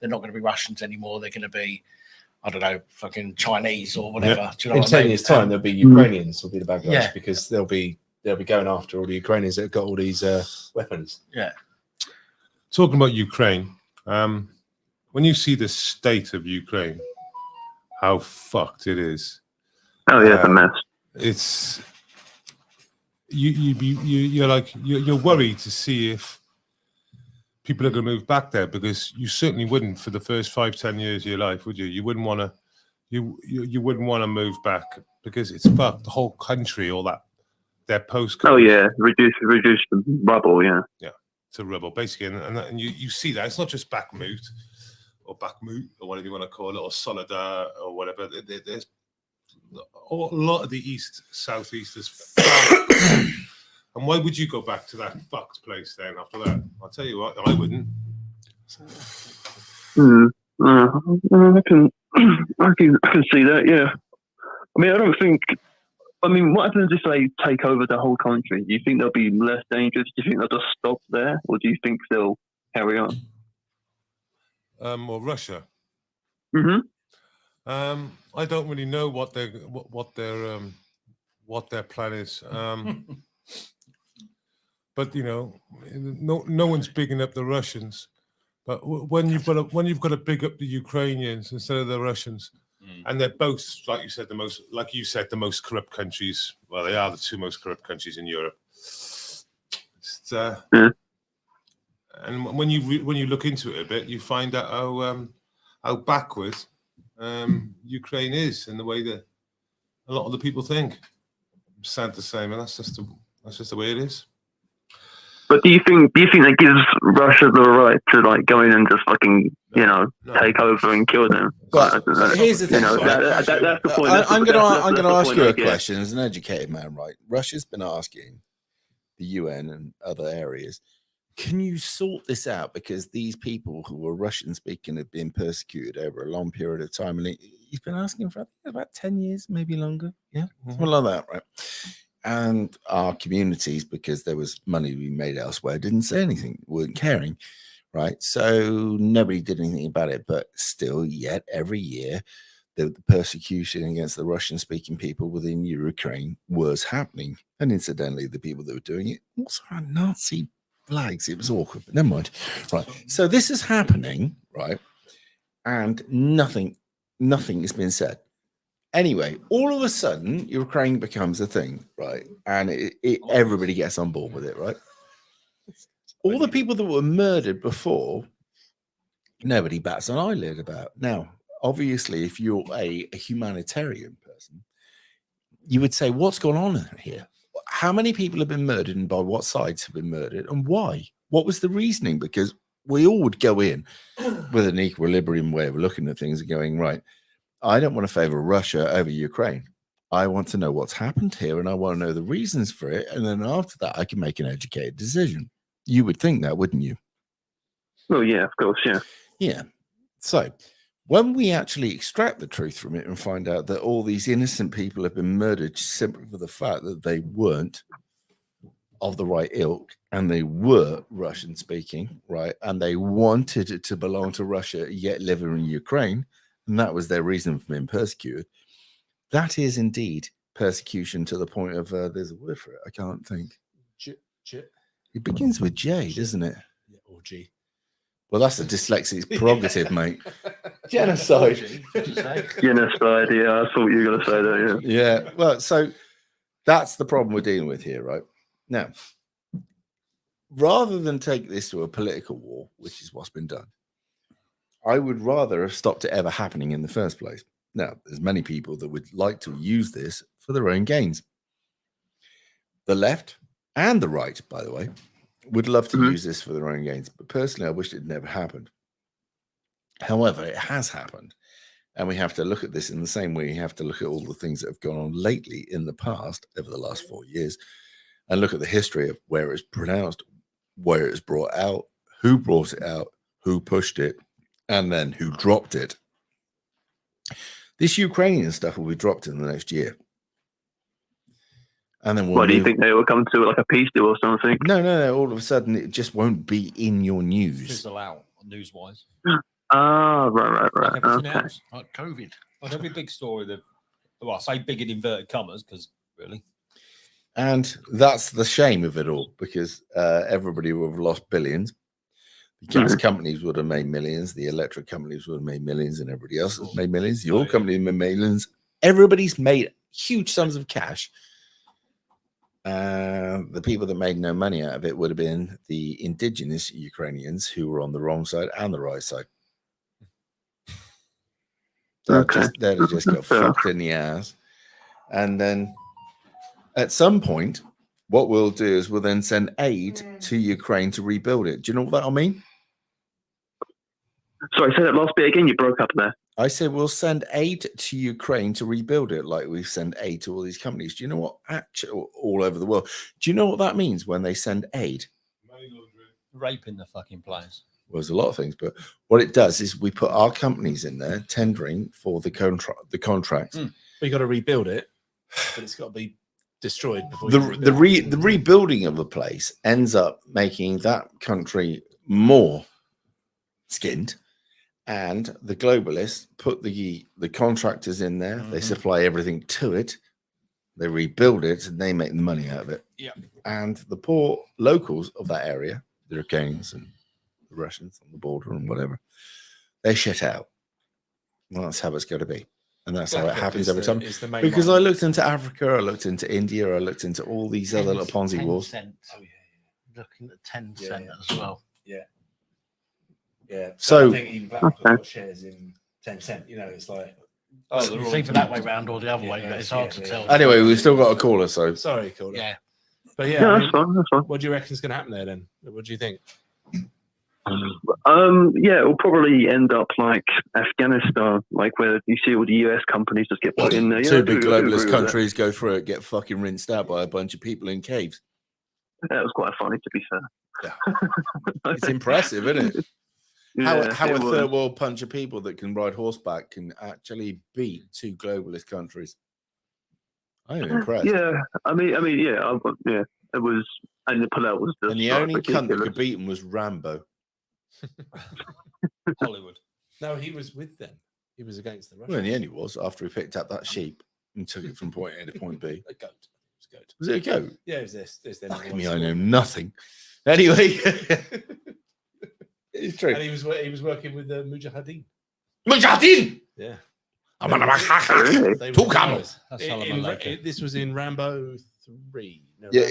they're not going to be Russians anymore. They're going to be, I don't know, fucking Chinese or whatever. Yeah. Do you know In what I 10 mean? years' time, there'll be Ukrainians will be the bad guys Yeah. because they'll be going after all the Ukrainians that have got all these weapons. Yeah. Talking about Ukraine, when you see the state of Ukraine, how fucked it is. Oh yeah, it's a mess. It's you're worried to see if people are going to move back there, because you certainly wouldn't for the first 5-10 years of your life, would you? You wouldn't want to. You wouldn't want to move back because it's fucked. The whole country, all that, their postcodes. Oh yeah, reduce the rubble. Yeah. Yeah, it's a rubble basically, and you see that it's not just Bakhmut or whatever you want to call it, or Soledar or whatever. There's a lot of the southeast is fucked. And why would you go back to that fucked place then after that? I'll tell you what, I wouldn't. I can see that. Yeah. I mean, I don't think. I mean, what happens if they take over the whole country? Do you think they'll be less dangerous? Do you think they'll just stop there, or do you think they'll carry on? Or Russia. Mm-hmm. I don't really know what their plan is. But no one's bigging up the Russians. But when you've got to big up the Ukrainians instead of the Russians, and they're both, like you said, the most corrupt countries. Well, they are the two most corrupt countries in Europe. And when you look into it a bit, you find out how backward Ukraine is in the way that a lot of the people think. Sad to say, man, that's just the way it is. But do you think that gives Russia the right to go in and just fucking take over and kill them? But here's the thing. That's the point. I'm going to ask you a question as an educated man, right? Russia's been asking the UN and other areas, can you sort this out? Because these people who are Russian speaking have been persecuted over a long period of time, and he's been asking for about 10 years, maybe longer. Yeah, something like that, right? And our communities, because there was money being made elsewhere, didn't say anything, weren't caring, right? So nobody did anything about it. But still, yet every year, the persecution against the Russian-speaking people within Ukraine was happening. And incidentally, the people that were doing it also had Nazi flags. It was awkward, but never mind. Right. So this is happening, right? And nothing has been said. Anyway, all of a sudden, Ukraine becomes a thing, right? And everybody gets on board with it, right? All the people that were murdered before, nobody bats an eyelid about. Now, obviously, if you're a humanitarian person, you would say, what's going on here? How many people have been murdered and by what sides have been murdered and why? What was the reasoning? Because we all would go in with an equilibrium way of looking at things and going, right, I don't want to favor Russia over Ukraine. I want to know what's happened here and I want to know the reasons for it. And then after that, I can make an educated decision. You would think that, wouldn't you? Oh, yeah, of course, yeah. Yeah. So when we actually extract the truth from it and find out that all these innocent people have been murdered simply for the fact that they weren't of the right ilk and they were Russian speaking, right? And they wanted to belong to Russia, yet live in Ukraine. And that was their reason for being persecuted. That is indeed persecution to the point of, there's a word for it. I can't think. It begins with J, doesn't it? Yeah, or G. Well, that's a dyslexic's prerogative, mate. Genocide. Genocide, yeah. I thought you were going to say that, yeah. Yeah. Well, so that's the problem we're dealing with here, right? Now, rather than take this to a political war, which is what's been done, I would rather have stopped it ever happening in the first place. Now, there's many people that would like to use this for their own gains. The left and the right, by the way, would love to use this for their own gains. But personally, I wish it never happened. However, it has happened. And we have to look at this in the same way you have to look at all the things that have gone on lately in the past over the last 4 years and look at the history of where it's pronounced, where it's brought out, who brought it out, who pushed it, and then who dropped it. This Ukrainian stuff will be dropped in the next year. And then What do you think they will come to, like a peace deal or something? No. All of a sudden, it just won't be in your news. Fizzle out news-wise. Ah, right. Like everything Okay. else. Like COVID. Like every big story that, well, I say big in inverted commas because really. And that's the shame of it all, because everybody would have lost billions. The gas companies would have made millions. The electric companies would have made millions, and everybody else has made millions. The oil company made millions. Everybody's made huge sums of cash. The people that made no money out of it would have been the indigenous Ukrainians who were on the wrong side and the right side. They'd just got fucked in the ass. And then at some point, what we'll do is we'll then send aid to Ukraine to rebuild it. Do you know what that'll mean? Sorry, say that last bit again. You broke up there. I said we'll send aid to Ukraine to rebuild it, like we send aid to all these companies. Do you know what? Actually, all over the world. Do you know what that means when they send aid? Raping the fucking place. Well, there's a lot of things, but what it does is we put our companies in there tendering for the contracts. But you got to rebuild it, but it's got to be destroyed before The rebuilding of the place ends up making that country more skinned. And the globalists put the contractors in there. They supply everything to it. They rebuild it, and they make the money out of it. Yeah. And the poor locals of that area, the Ukrainians and the Russians on the border and whatever, they shit out. Well, that's how it's got to be. And that's how it happens every time. Because I looked into Africa, I looked into India, I looked into all these other little Ponzi wars. Oh, yeah. Looking at 10 cent as well. Yeah. Yeah. So I think even Blackpool's got shares in 10%. You know, it's like. It's either that way round or the other way, but it's hard to tell. Anyway, we've still got a caller, so. Sorry, caller. Yeah. But Yeah, I that's fine. That's fine. what do you reckon is going to happen there then? What do you think? Yeah, it will probably end up like Afghanistan, like where you see all the US companies just get put in there. Two big globalist countries go through it, get fucking rinsed out by a bunch of people in caves. That was quite funny, to be fair. Yeah. It's impressive, isn't it? How a third world bunch of people that can ride horseback can actually beat two globalist countries. I am impressed. Yeah, I mean, yeah, it was, and the Palau was just. And the only cunt that could beat him was Rambo. Hollywood. No, he was with them. He was against the Russians. Well, in the end, he was after he picked up that sheep and took it from point A to point B. A goat. It was a goat. Was it a goat? Yeah, it was this. Fuck me, I know nothing. Anyway, it's true. And he was working with the Mujahideen. Mujahideen. Yeah. Really? This was in Rambo 3. No, Yeah,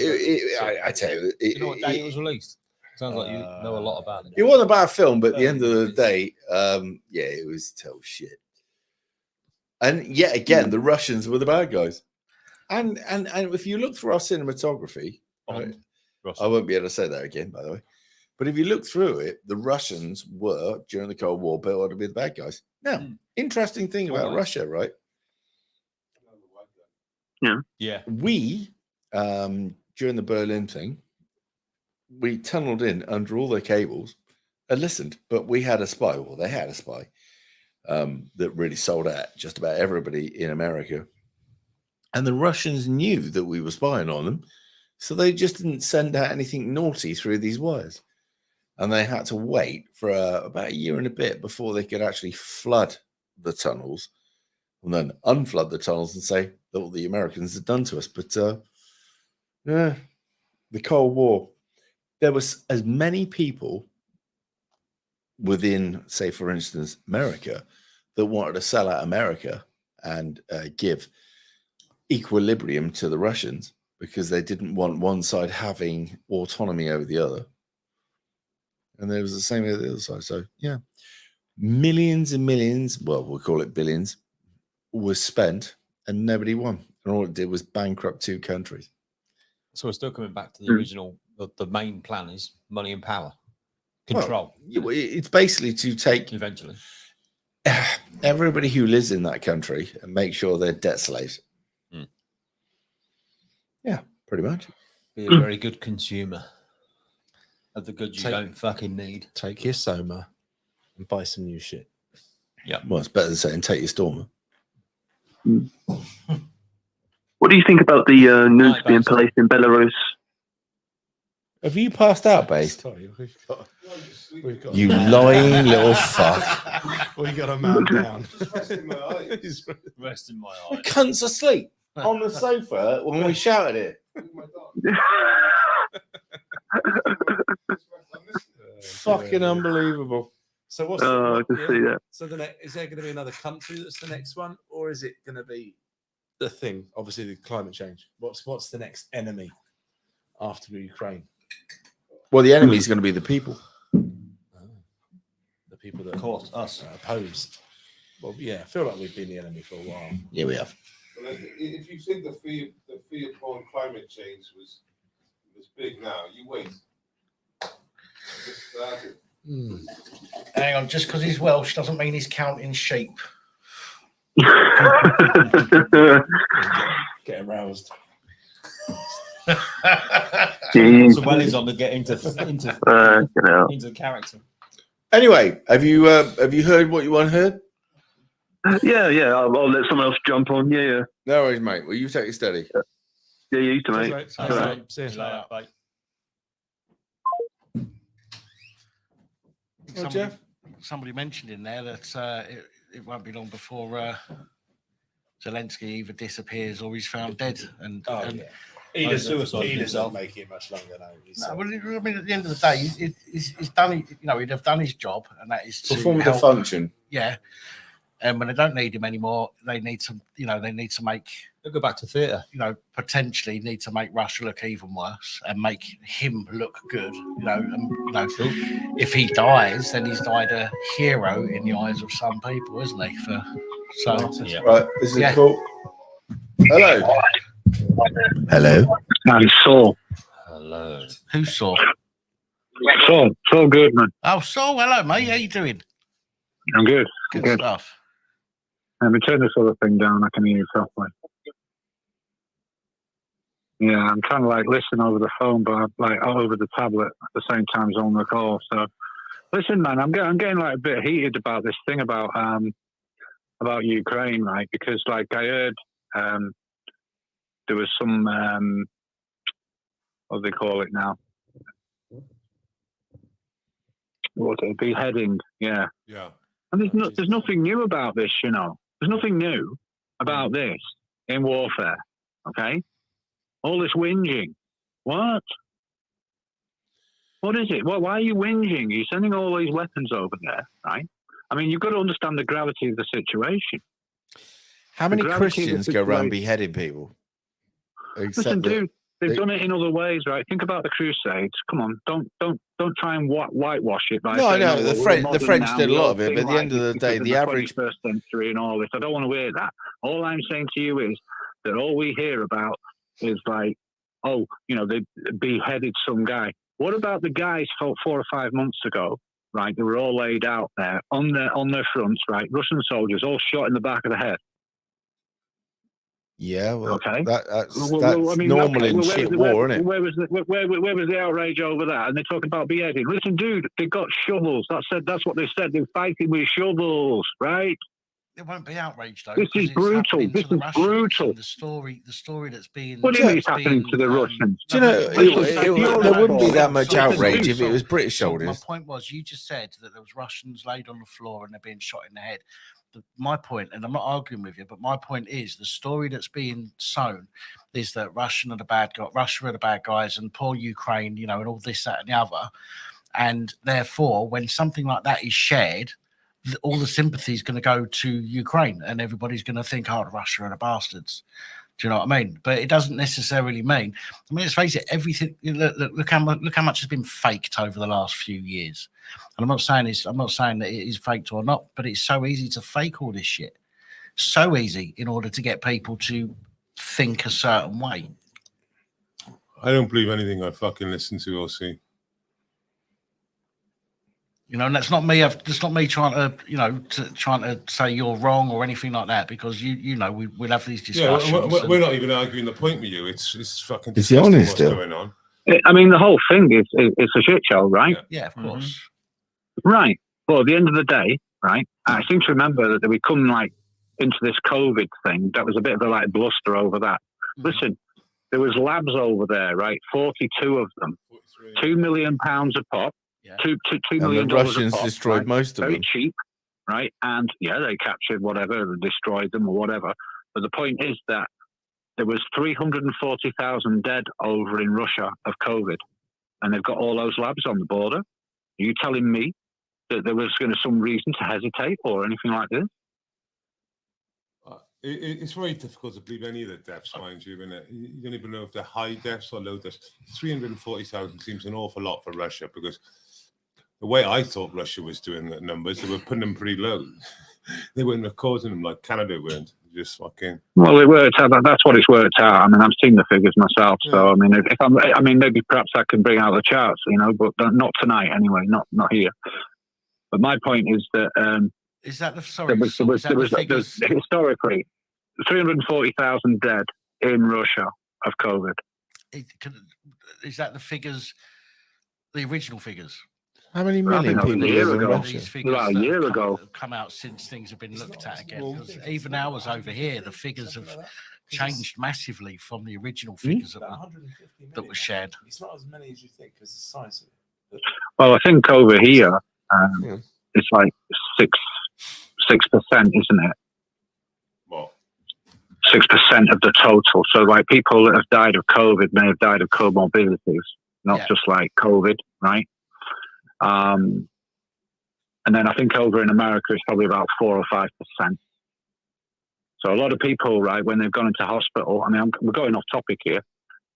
Rambo I tell you, You know what day it was released? Sounds like you know a lot about it. It wasn't a bad film, but at the end of the day, yeah, it was total shit. And yet again, the Russians were the bad guys. And if you look through our cinematography, right, I won't be able to say that again, by the way. But if you look through it, the Russians were, during the Cold War, built to be the bad guys. Now, interesting thing about Russia, right? Yeah. We, during the Berlin thing, we tunneled in under all their cables and listened, but we had a spy. Well, they had a spy that really sold out just about everybody in America. And the Russians knew that we were spying on them, so they just didn't send out anything naughty through these wires. And they had to wait for about a year and a bit before they could actually flood the tunnels and then unflood the tunnels and say that what the Americans had done to us. But yeah, the Cold War, there was as many people within, say, for instance, America, that wanted to sell out America and give equilibrium to the Russians because they didn't want one side having autonomy over the other. And there was the same with the other side. So, yeah, millions and millions, well, we'll call it billions, was spent and nobody won. And all it did was bankrupt two countries. So we're still coming back to the original The main plan is money and power, control. Well, it's basically to take eventually everybody who lives in that country and make sure they're debt slaves. Yeah, pretty much. Be a very good consumer of the goods you don't fucking need. Take your Soma and buy some new shit. Yeah. Well, it's better than saying take your Stormer. What do you think about the nukes being placed in Belarus? Have you passed out, Based? Sorry, we've got You lying little fuck. We got a man down. He's resting my eyes. Cunt's asleep on the sofa when we shouted it. Fucking unbelievable. So what's I can see that. So is there going to be another country that's the next one, or is it going to be the thing? Obviously, the climate change. What's the next enemy after Ukraine? Well, the enemy is going to be the people. The people that, Of course, us. Opposed. Well, yeah, I feel like we've been the enemy for a while. Yeah, we have. Well, if you think the fear upon climate change was big now, you wait. Just started. Hang on, just because he's Welsh doesn't mean he's counting sheep. Get aroused. So well, he's on to get into character. Anyway, have you heard what you want heard? Yeah. I'll let someone else jump on. Yeah. No worries, mate. Well, you take it steady. Yeah, you too, mate. See you later. Bye. Somebody mentioned in there that it won't be long before Zelensky either disappears or he's found dead. And he does suicide He himself. doesn't make it much longer now. No, well, I mean, at the end of the day, he's done. He'd have done his job, and that is to Perform the help. function. Yeah, and when they don't need him anymore, they need to. They need to make. They'll go back to theatre. Potentially need to make Russia look even worse and make him look good. If he dies, then he's died a hero in the eyes of some people, isn't he? Right. This is cool. Hello. Hello. I'm Saul. Hello. Who's Saul? Saul Goodman. Oh, Saul. Hello, mate. How you doing? I'm good. Good stuff. Let me turn this other thing down. I can hear you properly. Yeah, I'm trying to listen over the phone, but over the tablet at the same time as on the call. So, listen, man, I'm getting a bit heated about this thing about Ukraine, right? Because I heard there was some what do they call it now? What's it? Beheading, yeah. Yeah. And there's nothing new about this, There's nothing new about this in warfare. Okay. All this whinging. What? What is it? Why are you whinging? You're sending all these weapons over there, right? I mean, you've got to understand the gravity of the situation. How many Christians go around beheading people? Listen, dude, they've done it in other ways, right? Think about the Crusades. Come on, don't try and whitewash it. No, I know the French did a lot of it, but at the end of the day, the average 21st century and all this. I don't want to hear that. All I'm saying to you is that all we hear about is they beheaded some guy. What about the guys 4 or 5 months ago, right? They were all laid out there on their fronts, right? Russian soldiers all shot in the back of the head. Yeah, well, okay. That's normal in shit war, isn't it? Where was the outrage over that? And they're talking about beheading. Listen, dude, they got shovels. That's what they said. They're fighting with shovels, right? It won't be outraged though. This is brutal. This is brutal. The story that's being. What do you mean it's happening to the Russians? Do you know, there wouldn't be that much outrage if it was British soldiers. My point was, you just said that there was Russians laid on the floor and they're being shot in the head. My point, and I'm not arguing with you, but my point is the story that's being sown is that Russia are the bad guys, and poor Ukraine, and all this, that, and the other. And therefore, when something like that is shared, all the sympathy is going to go to Ukraine, and everybody's going to think, "Oh, Russia are the bastards." Do you know what I mean? But it doesn't necessarily mean. I mean, let's face it. Everything. Look how much has been faked over the last few years. And I'm not saying that it is faked or not, but it's so easy to fake all this shit. So easy in order to get people to think a certain way. I don't believe anything I fucking listen to or see. You know, and that's not me. It's not me trying to, you know, trying to say you're wrong or anything like that. Because you know, we'll have these discussions. Yeah, we're not even arguing the point with you. It's fucking Is he disgusting honest what's still? going on. I mean, the whole thing is it's a shit show, right? Yeah, of course. Right. Well, at the end of the day, right, I seem to remember that we come like into this COVID thing. That was a bit of a like bluster over that. Listen, there was labs over there, right? 42 of them, £2 million a pop, $2 million And the Russians a pop, destroyed right? most of Very them. cheap, right? And yeah, they captured whatever, destroyed them or whatever. But the point is that there was 340,000 dead over in Russia of COVID, and they've got all those labs on the border. Are you telling me that there was going to some reason to hesitate or anything like this? It's very difficult to believe any of the deaths, mind you, isn't it? You don't even know if they're high deaths or low deaths. 340,000 seems an awful lot for Russia, because the way I thought Russia was doing the numbers, they were putting them pretty low. They weren't recording them like Canada weren't. Just fucking. Well, it worked out. That's what it's worked out. I mean, I've seen the figures myself. So, I mean, I mean, maybe perhaps I can bring out the charts, you know, but not tonight anyway. Not here. But my point is that Is that the there was historically 340,000 dead in Russia of COVID. Is that the figures, the original figures? How many million people live in Russia? These figures About a year ago. have come out since things have been looked at again. 'Cause even ours over here, the figures have changed massively from the original figures that were shared. It's not as many as you think because the size of it. Well, I think over here it's like 6%, isn't it? What? 6% of the total. So, like, people that have died of COVID may have died of comorbidities, not just like COVID, right? And then I think over in America it's probably about 4 or 5%. So a lot of people, right, when they've gone into hospital, I mean, we're going off topic here,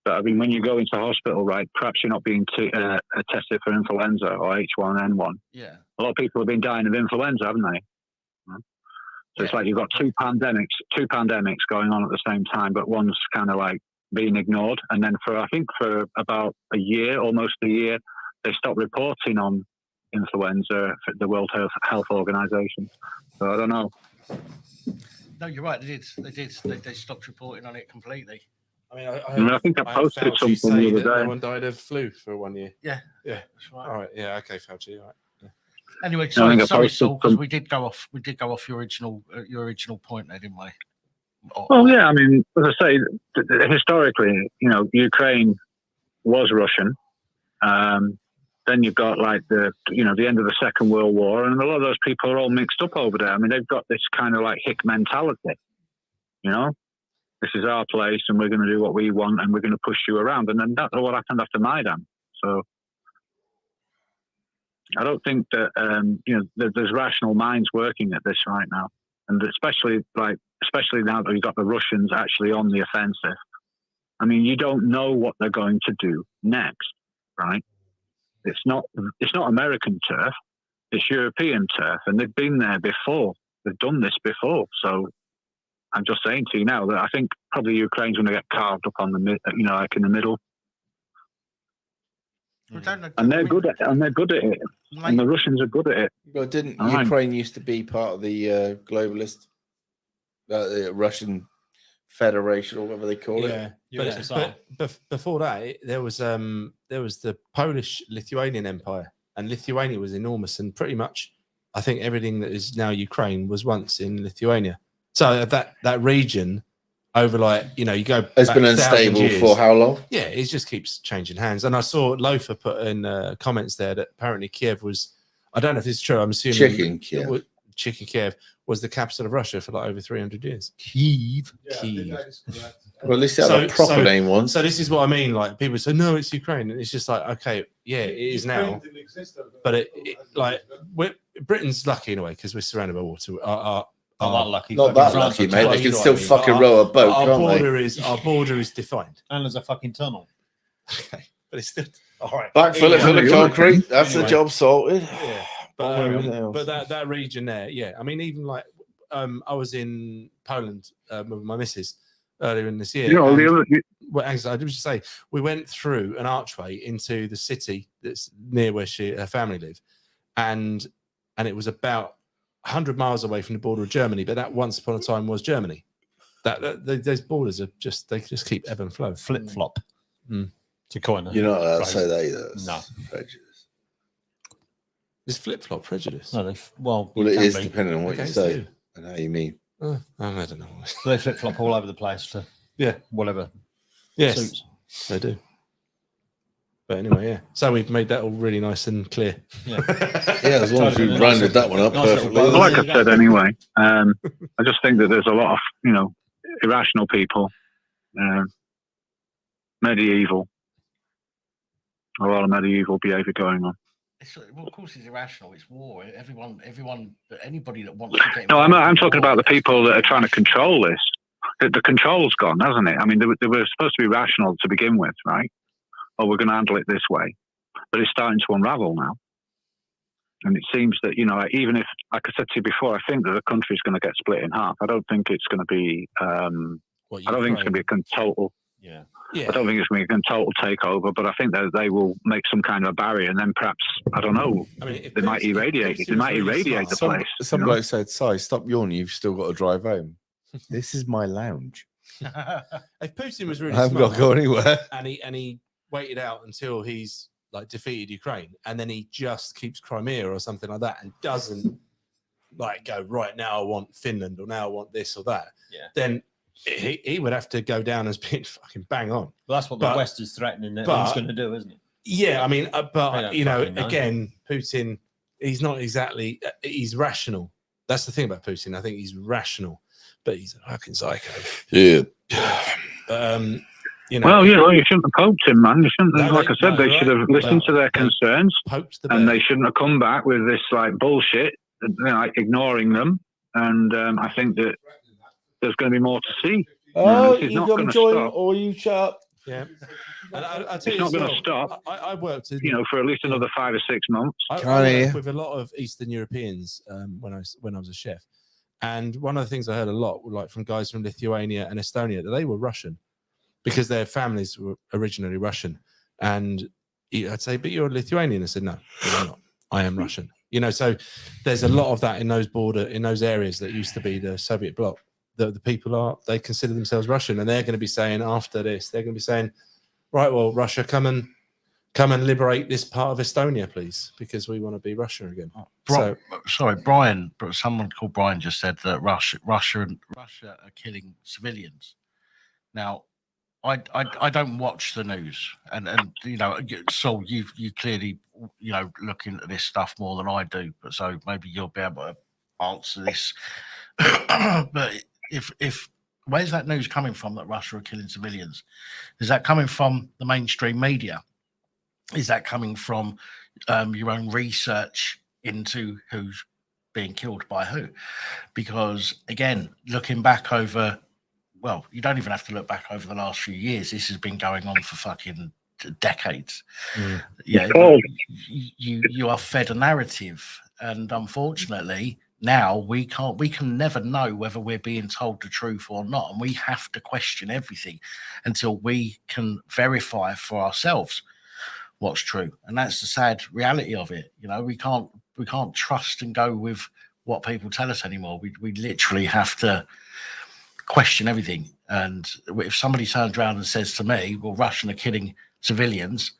but I mean, when you go into hospital, right, perhaps you're not being tested for influenza or H1N1. Yeah. A lot of people have been dying of influenza, haven't they? So it's like you've got two pandemics going on at the same time, but one's kind of like being ignored. And then I think for about a year, almost a year, they stopped reporting on influenza for the World Health Organization. So I don't know. No, you're right. They did. They stopped reporting on it completely. I mean, I think I posted Fauci something the other that day. no one died of flu for 1 year. Yeah. Yeah. That's right. All right. Yeah. Okay, Fauci. All right. Yeah. Anyway, I sorry, Saul, because we did go off your original point there, didn't we? Well, yeah. I mean, as I say, historically, you know, Ukraine was Russian. Then you've got like the end of the Second World War, and a lot of those people are all mixed up over there. I mean, they've got this kind of like hick mentality, you know. This is our place, and we're going to do what we want, and we're going to push you around. And then that's what happened after Maidan. So I don't think that there's rational minds working at this right now, and especially now that we've got the Russians actually on the offensive. I mean, you don't know what they're going to do next, right? It's not American turf, it's European turf, and they've been there before. They've done this before. So I'm just saying to you now that I think probably Ukraine's going to get carved up on like in the middle. And they're good at it. And the Russians are good at it. Well, didn't Ukraine used to be part of the globalist, the Russian Federation, or whatever they call it? But before that, there was the Polish-Lithuanian Empire, and Lithuania was enormous, and pretty much, I think everything that is now Ukraine was once in Lithuania. So that region, over you go. It's been unstable for how long? Yeah, it just keeps changing hands. And I saw Loafer put in comments there that apparently Kiev was. I don't know if it's true. I'm assuming Chicken Kiev was the capital of Russia for like over 300 years. Kiev. Well, at least they have a proper name once. So this is what I mean. Like, people say, no, it's Ukraine, and it's just like, okay, yeah, it is now. But Britain's lucky in a way because we're surrounded by water. Not that lucky. Not that lucky, mate. They can still fucking row a boat, can't they? Our border is defined. And there's a fucking tunnel. Okay, but it's still all right. Back full of concrete. That's the job sorted. Yeah. But that region there, yeah. I mean, even like I was in Poland with my missus, earlier in this year. You know, and- the other, well, actually, I was just say we went through an archway into the city that's near where her family live, and it was about 100 miles away from the border of Germany. But that once upon a time was Germany. Those borders are they just keep ebb and flow. Flip flop. To coin it. You're not allowed to say that either. No. Prejudice. Is flip flop prejudice? No, Well, you it can is be. depending on what you Okay, say so- and how you mean. I don't know. So they flip flop all over the place to whatever Yes, suits. they do. But anyway, yeah. So we've made that all really nice and clear. Yeah, as long as we rounded that one up perfectly. well, like I said, anyway, I just think that there's a lot of, irrational people, medieval, a lot of medieval behaviour going on. Well, of course, it's irrational. It's war. Anybody that wants to get. No, I'm talking about the people that are trying to control this. The control's gone, hasn't it? I mean, they were supposed to be rational to begin with, right? Oh, we're going to handle it this way. But it's starting to unravel now. And it seems that, even if, like I said to you before, I think that the country's going to get split in half. I don't think it's going to be, I don't think it's going to be a total. Yeah. I don't think it's going to be a total takeover, but I think that they will make some kind of a barrier, and then perhaps, I don't know, they might irradiate it. They might irradiate the place. Some bloke said, "Si, stop yawning. You've still got to drive home." This is my lounge. If Putin was really I haven't smart, got to go anywhere. and he waited out until he's like defeated Ukraine, and then he just keeps Crimea or something like that, and doesn't like go right now. I want Finland, or now I want this or that. Yeah. Then he would have to go down as being fucking bang on. Well, that's what the West is threatening that he's going to do, isn't it? Yeah, I mean, but fucking know. again, Putin, he's not exactly. He's rational. That's the thing about Putin. I think he's rational, but he's a fucking psycho. Yeah. Well, you shouldn't have poked him, man. You shouldn't. Like I said, they should have listened to their concerns, and they shouldn't have come back with this like bullshit, like ignoring them. And I think that there's going to be more to see. Oh, this is you not got to going to join, stop. or you shut up. Yeah. And I tell It's you not as going well, to stop. I worked in, for at least another 5 or 6 months. I worked with a lot of Eastern Europeans when I was a chef, and one of the things I heard a lot were like from guys from Lithuania and Estonia that they were Russian because their families were originally Russian, and I'd say, "But you're Lithuanian." I said, "No, I'm not. I am Russian." So there's a lot of that in those areas that used to be the Soviet bloc. The people they consider themselves Russian, and they're going to be saying after this, they're going to be saying, "Right, well, Russia, come and liberate this part of Estonia, please, because we want to be Russia again." Sorry, Brian. Someone called Brian just said that Russia are killing civilians. Now, I don't watch the news, and so you clearly looking at this stuff more than I do. But so maybe you'll be able to answer this. But if where's that news coming from that Russia are killing civilians? Is that coming from the mainstream media? Is that coming from your own research into who's being killed by who? Because again, looking back over, well, you don't even have to look back over the last few years. This has been going on for fucking decades. Yeah, you are fed a narrative, and unfortunately, now we can never know whether we're being told the truth or not, and we have to question everything until we can verify for ourselves what's true. And that's the sad reality of it. We can't trust and go with what people tell us anymore. We literally have to question everything. And if somebody turns around and says to me, "Well, Russian are killing civilians,"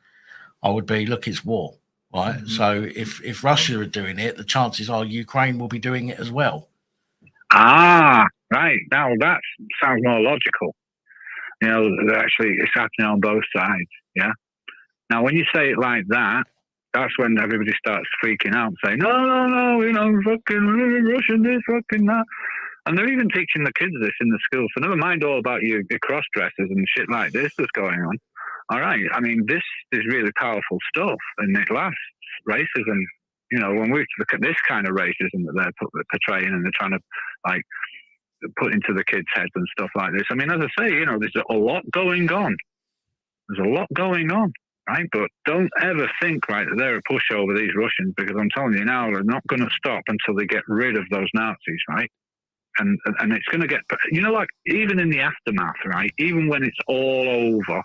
I would be, "Look, it's war." Right. Mm-hmm. So if Russia are doing it, the chances are Ukraine will be doing it as well. Ah, right. Now that sounds more logical. Actually, it's happening on both sides. Yeah. Now, when you say it like that, that's when everybody starts freaking out, saying, "No, fucking Russian this, fucking that." And they're even teaching the kids this in the schools. So never mind all about your cross dressers and shit like this that's going on. All right. I mean, this is really powerful stuff, and it lasts. Racism, when we look at this kind of racism that they're portraying and they're trying to like put into the kids' heads and stuff like this. I mean, as I say, there's a lot going on. There's a lot going on, right? But don't ever think, right, that they're a pushover, these Russians, because I'm telling you now, they're not going to stop until they get rid of those Nazis, right? and it's going to get, like even in the aftermath, right? Even when it's all over,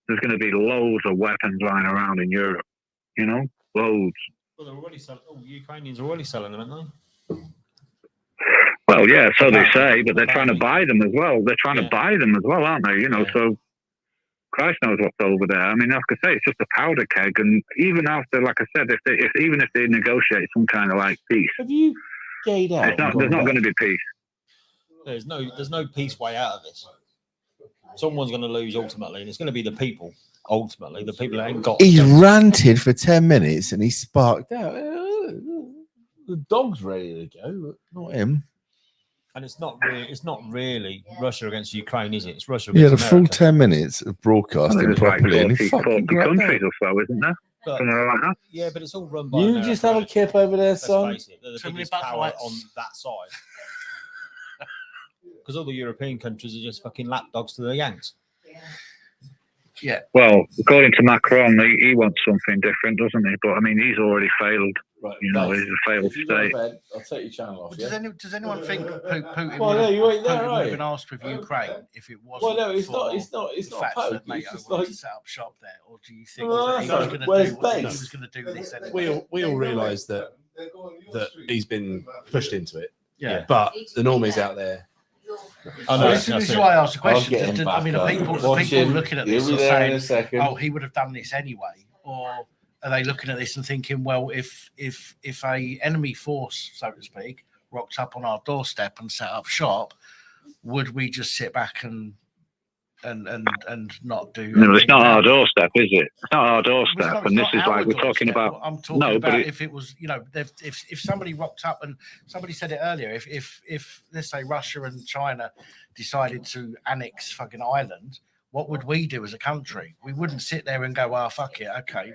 there's going to be loads of weapons lying around in Europe. Loads. Well, they're already selling. Oh, Ukrainians are already selling them, aren't they? Well, yeah, so they say, but they're trying to buy them as well. They're trying to buy them as well, aren't they? So Christ knows what's over there. I mean, like I say, it's just a powder keg, and even after, like I said, even if they negotiate some kind of like peace, have you gayed out? There's not going to be peace. There's no peace way out of this. Someone's going to lose ultimately, and it's going to be the people. Ultimately, the people that ain't got. He's ranted for 10 minutes and he sparked out. The dog's ready to go, but not him. And it's not really Russia against Ukraine, is it? It's Russia Yeah, against the full America. 10 minutes of broadcasting There's like properly. 40 countries or so, isn't there? But, Something like that. yeah, but it's all run by You America. just have a kip over there, son. Let's face it, they're the biggest power on that side. Because all the European countries are just fucking lapdogs to the Yanks. Yeah. Well, according to Macron, he wants something different, doesn't he? But I mean, he's already failed. Right, he's a failed if you go to state. bed, I'll take your channel off. Does anyone think Putin Well, no, you ain't there, Putin would right? have been asked with Ukraine if it wasn't Well, no, it's for not the a fact poke. that NATO It's just wanted like to set up shop there, or do you think No, that he was going where's to do base? he was going to do this anyway? We all realise that he's been pushed into it. Yeah. But the normies out there. This is why I asked the question. getting I mean, are back people up. Watching, looking at he'll this be and there in a saying, second. "Oh, he would have done this anyway," or are they looking at this and thinking, "Well, if a enemy force, so to speak, rocked up on our doorstep and set up shop, would we just sit back and not do?" No, it's not anything our about it? doorstep, is it? It's not our doorstep, It's and this not is our like we're talking doorstep. about. I'm talking about if it was, if somebody rocked up and somebody said it earlier, if let's say Russia and China decided to annex fucking Ireland, what would we do as a country? We wouldn't sit there and go, "Well, fuck it, okay."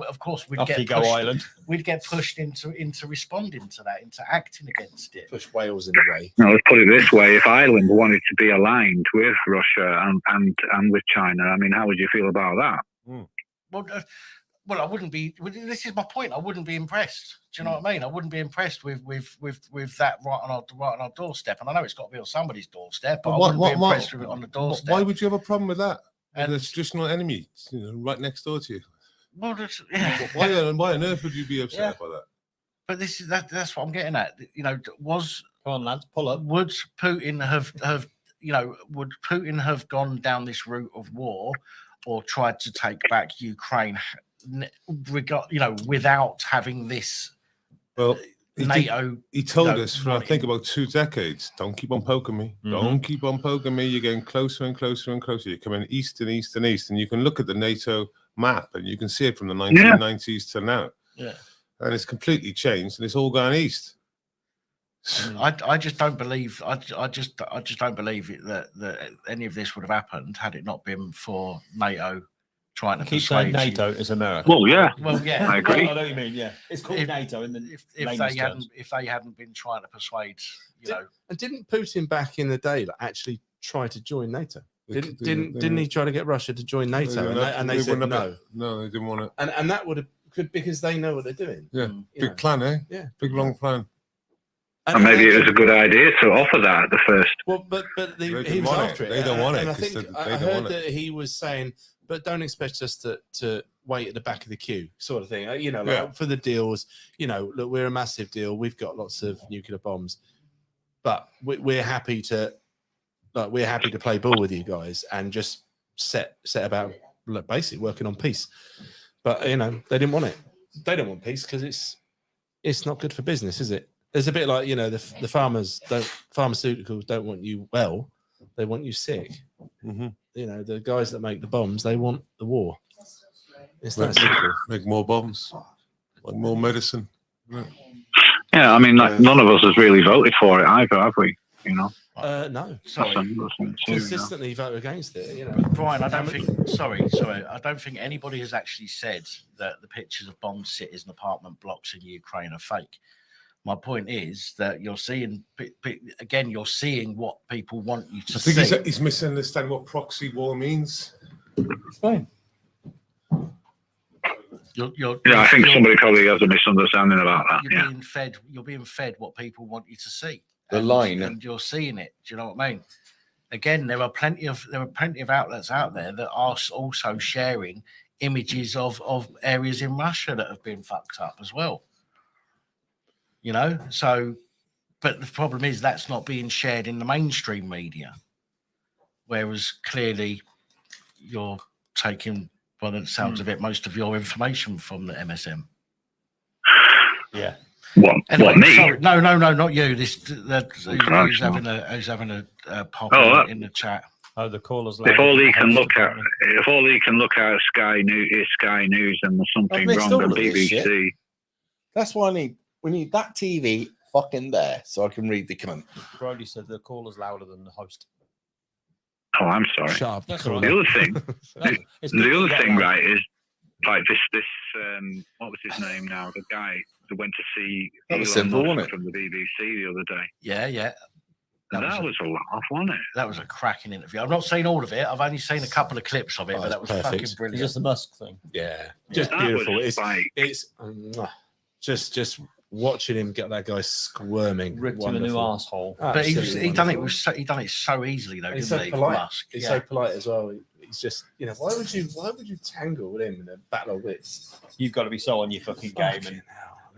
Of course, we'd Off get you pushed. go, Ireland. We'd get pushed into responding to that, into acting against it. Push Wales in the way. No, let's put it this way: if Ireland wanted to be aligned with Russia and with China, I mean, how would you feel about that? Well, I wouldn't be. This is my point. I wouldn't be impressed. Do you know what I mean? I wouldn't be impressed with that right on our doorstep. And I know it's got to be on somebody's doorstep, but I wouldn't be impressed with it on the doorstep. Why would you have a problem with that? And the traditional enemy, right next door to you. Well, Why on earth would you be upset by that? But that's what I'm getting at. Was come on, lads, pull up. Would Putin have would Putin have gone down this route of war or tried to take back Ukraine? Without having this. Well, NATO. He told us for I think about 2 decades. Don't keep on poking me. Mm-hmm. Don't keep on poking me. You're getting closer and closer and closer. You're coming east and east and east, and you can look at the NATO map and you can see it from the 1990s to now. Yeah, and it's completely changed, and it's all gone east. I just don't believe. I just don't believe it that any of this would have happened had it not been for NATO. Trying to keep saying NATO is America. Well, yeah. Well, yeah. I agree. I know what you mean. Yeah, it's called NATO in the if they hadn't been trying to persuade, And didn't Putin back in the day actually try to join NATO? Didn't he try to get Russia to join NATO? And they said no. No, they didn't want it. And that would have because they know what they're doing. Yeah, big plan, eh? Yeah, big long plan. And maybe it was a good idea to offer that at the first. Well, but he was after it. They don't want it. And I think I heard that he was saying, but don't expect us to wait at the back of the queue, sort of thing. For the deals. Look, we're a massive deal. We've got lots of nuclear bombs, but we're happy to play ball with you guys and just set about basically working on peace. But they didn't want it. They don't want peace because it's not good for business, is it? There's a bit like the pharmaceuticals don't want you well, they want you sick. Mm-hmm. The guys that make the bombs, they want the war. It's that simple. Make more bombs, like more medicine. Yeah, I mean, none of us has really voted for it either, have we? No, sorry. Consistently vote against it. Brian, I don't think. Sorry. I don't think anybody has actually said that the pictures of bomb cities and apartment blocks in Ukraine are fake. My point is that you're seeing what people want you to see. I think he's misunderstanding what proxy war means. Explain. I think somebody probably has a misunderstanding about that. You're being fed what people want you to see. The line. and you're seeing it. Do you know what I mean? Again, there are plenty of outlets out there that are also sharing images of areas in Russia that have been fucked up as well. You know, so, but the problem is that's not being shared in the mainstream media, whereas clearly you're taking, by the sounds of it, most of your information from the MSM. Yeah. Anyway, What, me? sorry, no, not you. Who's having a pop in the chat. Oh, the callers. If all he can look at, is Sky News, and there's something missed wrong all with of this BBC. shit. That's why we need that TV fucking there so I can read the comment. Brody said the caller's louder than the host. Oh, I'm sorry. Sharp. That's The all right. other thing, It's the good other to get thing, that. right, is like this. What was his name now? The guy that went to see That was Elon simple, Musk wasn't it? from the BBC the other day. Yeah. That was a laugh, wasn't it? That was a cracking interview. I've not seen all of it. I've only seen a couple of clips of it, but that was fucking It's brilliant. just the Musk thing. Yeah, just That beautiful. was It's just watching him get that guy squirming. Ripped him a new arsehole. But he done it so easily though, He's didn't so he? polite. Musk. He's Yeah. so polite as well. He's just, why would you tangle with him in a battle of wits? You've got to be so on your fucking game,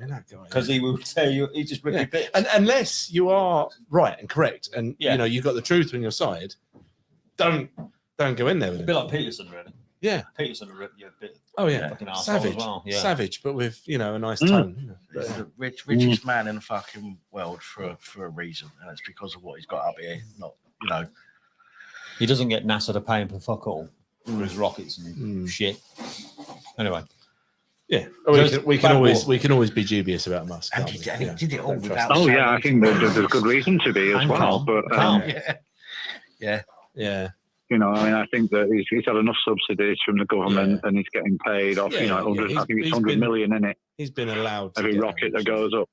and that guy. because he will tell you, he just rip your bits. And unless you are right and correct, and Yeah. you've got the truth on your side, don't go in there with A him. bit like Peterson, really. Yeah. Peterson will rip you a bit. Oh yeah, Fucking arsehole savage, as well. Yeah. savage, but with a nice tone. He's the richest man in the fucking world for a reason, and it's because of what he's got up here. Not He doesn't get NASA to pay him for fuck all for his rockets and shit. Anyway. Yeah, So we can always be dubious about Musk. And can't he we? did it all Don't without. trust him. Oh yeah, I think there's good reason to be as And well. calm. But Calm. Yeah. I think that he's had enough subsidies from the government, and he's getting paid off. Yeah, hundreds. yeah. I think it's He's 100 been- million in it. He's been allowed to Every get rocket on that goes up.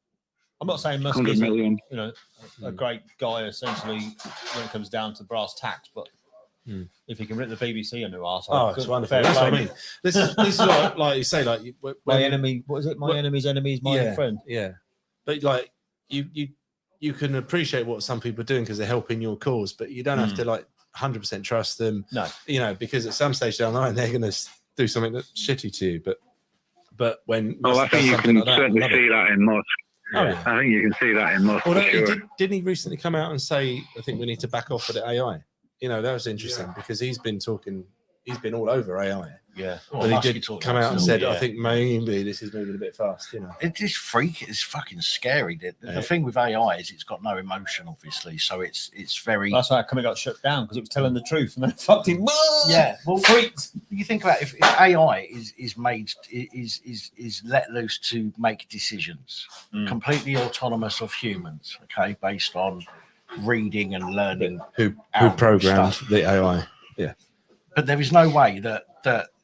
I'm not saying Musk 100 is million. a great guy essentially when it comes down to brass tacks, but if he can rip the BBC a new arsehole, Oh, it's wonderful. That's what I mean. This is like you say, like my enemy. What is it? My enemy's enemy is my friend. Yeah, but like you can appreciate what some people are doing because they're helping your cause, but you don't have to 100% trust them. No, because at some stage down the line they're going to do something that's shitty to you. But when I think you can certainly see that in Musk. Oh, yeah. I think you can see that in Musk Although for sure. didn't he recently come out and say, I think we need to back off of the AI? That was interesting because he's been all over AI. Yeah. But he did come out and said, I think maybe this is moving a bit fast, It's just freak. It's fucking scary. The thing with AI is it's got no emotion, obviously. So it's very. That's why it got shut down because it was telling the truth and then fucked him. Yeah. Well, freaked. You think about if AI is let loose to make decisions, completely autonomous of humans. Okay, based on reading and learning. Who programmed the AI? Yeah. But there is no way that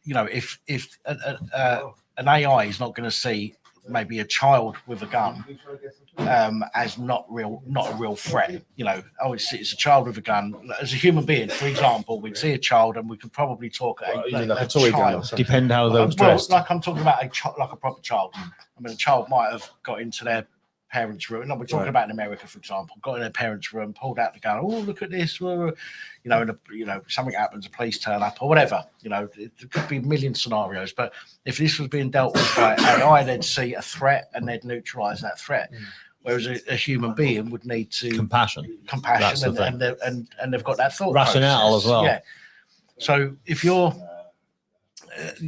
if an AI is not going to see maybe a child with a gun as not a real threat. It's a child with a gun. As a human being, for example, we'd see a child and we could probably talk a toy gun or something? Depend how they was dressed. Like I'm talking about a proper child. I mean, a child might have got into their parents' room. No, we're talking about in America, for example, got in their parents' room, pulled out the gun. Oh, look at this! Something happens, the police turn up or whatever. It could be a million scenarios. But if this was being dealt with by AI, they'd see a threat and they'd neutralise that threat. Whereas a human being would need to compassion, and they've got that thought rationale process. as well. Yeah. So if you're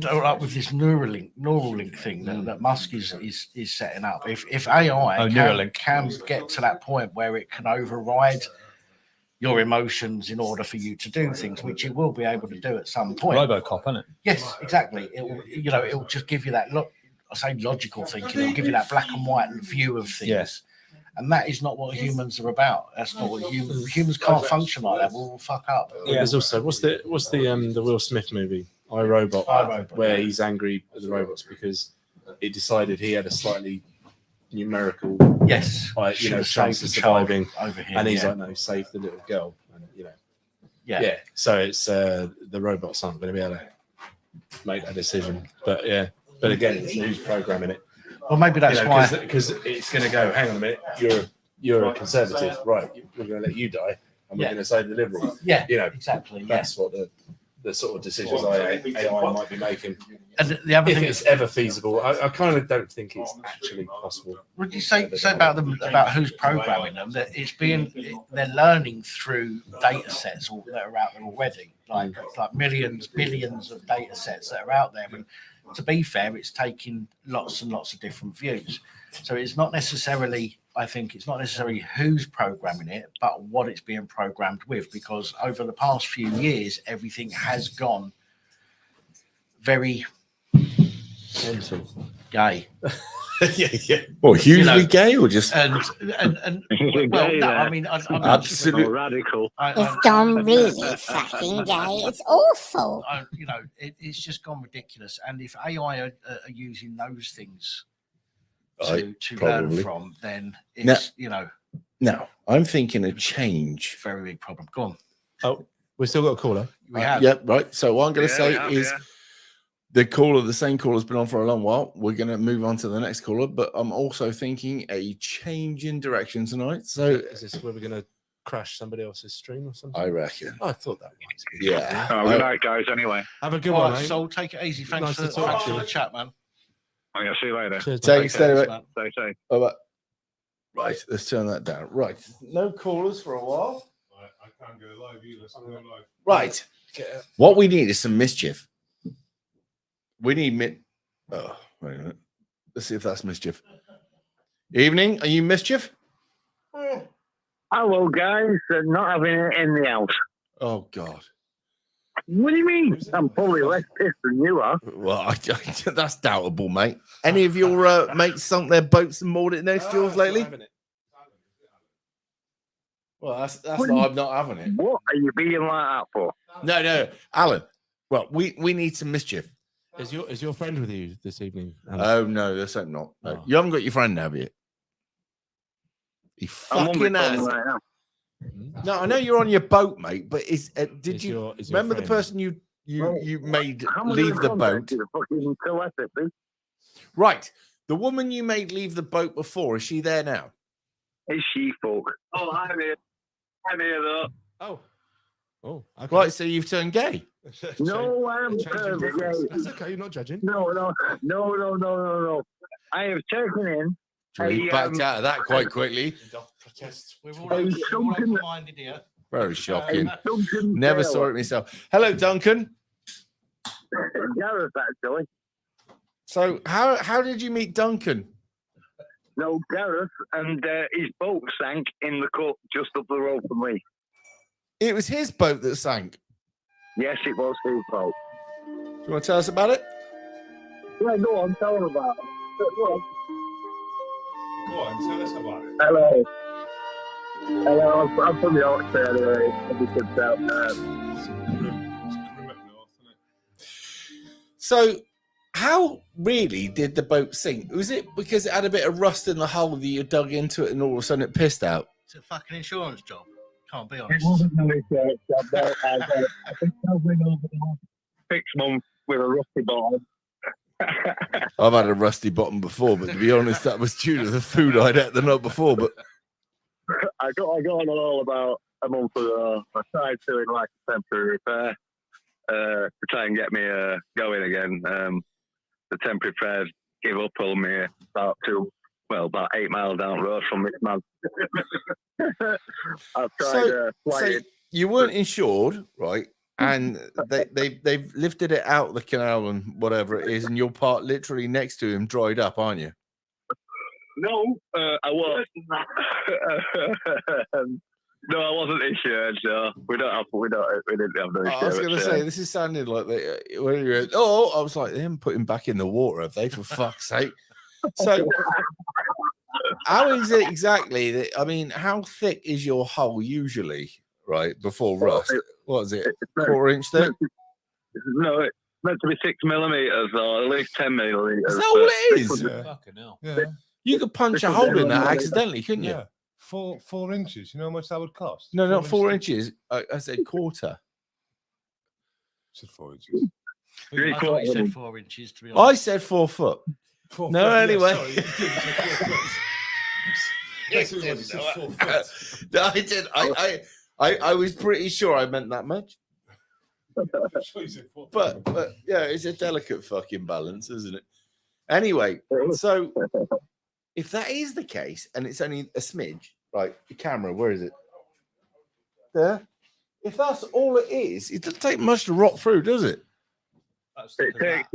like with this Neuralink thing that Musk is setting up. If AI can get to that point where it can override your emotions in order for you to do things, which it will be able to do at some point. RoboCop, isn't it? Yes, exactly. It will just give you that logical thinking. It'll give you that black and white view of things. Yes. And that is not what humans are about. That's not what humans can't function like that. We'll fuck up. Yeah. There's also what's the Will Smith movie iRobot, where he's angry at the robots because it decided he had a slightly numerical chance of surviving over him, and he's like, no, save the little girl, and so it's the robots aren't going to be able to make that decision, but again, it's who's programming it. Well, maybe that's why, because it's going to go, hang on a minute, you're a conservative, right? We're going to let you die, and we're going to save the liberals. Yeah, you know, exactly. That's what the sort of decisions AI might be making. And the other if thing it's ever feasible, I kind of don't think it's actually possible. What did you say about them, about who's programming them? That they're learning through data sets that are out there already, like millions, billions of data sets that are out there. And to be fair, it's taking lots and lots of different views. So it's not necessarily, I think it's not necessarily who's programming it, but what it's being programmed with, because over the past few years, everything has gone very gay. yeah. Well, hugely gay or just and well, no, I mean, I'm absolutely radical. It's gone really fucking gay. It's awful. It's just gone ridiculous. And if AI are using those things to learn probably. from, then it's Now, I'm thinking a change. Very big problem. Go on. Oh, we've still got a caller. We have. Yep, right. So what I'm going to say is the same caller's been on for a long while. We're going to move on to the next caller, but I'm also thinking a change in direction tonight. So is this where we're going to crash somebody else's stream or something? I reckon. I thought that was. Yeah. Good night, guys. Anyway, have a good All one, right, mate. So take it easy. Thanks Nice for to talk to you. the chat, man. I'm going to see you later. Cheers, Take it steady, mate. Stay safe. Bye-bye. Right, let's turn that down. Right, no callers for a while. I can't go live either. So I'm going live. Right, what we need is some mischief. We need oh, wait a minute. Let's see if that's mischief. Evening, are you mischief? Hello, guys. Not having it in the house. Oh God. What do you mean? I'm probably less pissed than you are. Well, that's doubtable, mate. Any of your mates sunk their boats and moored it next to yours lately? Well, that's not, I'm not having it. What are you being like that for? No, Alan. Well, we need some mischief. Is your friend with you this evening? Oh no, that's not. No. Oh. You haven't got your friend, have you? He fucking has. Right now. No, I know you're on your boat, mate. But did Is you your remember the friend- person you made How much leave is the contact boat? to the fucking telepathy? Right, the woman you made leave the boat before, is she there now? Is she folk? Oh, I'm here. I'm here, though. Oh, okay. Right, so you've turned gay. No, I'm Change your preference. That's okay. You're not judging. No. I have taken in. We backed out of that quite quickly. We're all open-minded here. Very shocking. Duncan Never Taylor. saw it myself. Hello, Duncan. Gareth, actually. So how did you meet Duncan? No, Gareth and his boat sank in the cut just up the road from me. It was his boat that sank. Yes, it was his boat. Do you want to tell us about it? Yeah, go on, tell him about it. Go on. Go on, tell us about it. Hello. Hello, I'm from Yorkshire anyway, as you can tell. So, how really did the boat sink? Was it because it had a bit of rust in the hull that you dug into it and all of a sudden it pissed out? It's a fucking insurance job. Can't be It honest. wasn't no insurance job, though. I've been travelling over the last 6 months with a rusty bottom. I've had a rusty bottom before, but to be honest, that was due to the food I'd had the night before. But I got on all about a month ago. I started doing like a temporary repair to try and get me going again. The temporary repairs gave up on me about 8 miles down the road from this man. I've tried so flying. you weren't insured, right? And they've lifted it out the canal and whatever it is, and you're parked literally next to him, dried up, aren't you? No, I was. No, I wasn't insured. So we didn't have no insurance. I was going to say, this is sounding like when you went, I was like, they haven't put him back in the water, have they? For fuck's sake! So, how is it exactly that? I mean, how thick is your hull usually, right? Before rust, what is it? 4-inch thick? No, it's meant to be 6 millimeters or at least 10 millimeters. Is that all it is? Fucking hell. Yeah. You could punch a hole in that accidentally, couldn't you? Yeah. 4 inches. You know how much that would cost? No, not 4 inches. I said quarter. Said 4 inches. I thought you said 4 inches, to be honest. I said 4 foot. 4 No, foot, yeah, anyway. sorry, you did say 4 foot. No, I did. I was pretty sure I meant that much. But yeah, it's a delicate fucking balance, isn't it? Anyway, so if that is the case, and it's only a smidge, right? The camera, where is it? There. If that's all it is, it doesn't take much to rot through, does it? It takes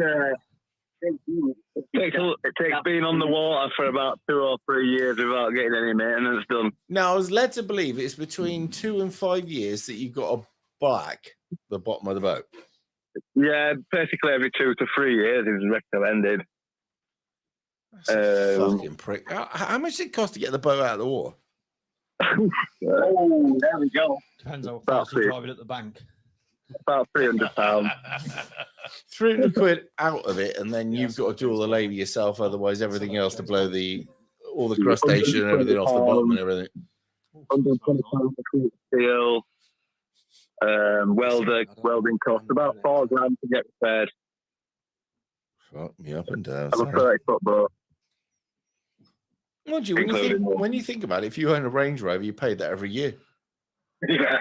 being on the water for about 2 or 3 years without getting any maintenance done. Now, I was led to believe it's between 2 and 5 years that you've got to black the bottom of the boat. Yeah, basically every 2 to 3 years is recommended. Fucking prick. How much did it cost to get the boat out of the water? Oh, there we go. Depends how fast you drive it at the bank. About £300. 300 quid out of it, and then you've got to do all the labour yourself. Otherwise, everything else to blow all the crustacean and everything off the bottom and everything. 120 pounds for steel. Welding cost about £4 grand to get repaired. Fuck me up and down. I'm a 30-foot boat. Mind you, when you think about it, if you own a Range Rover, you pay that every year. Yeah.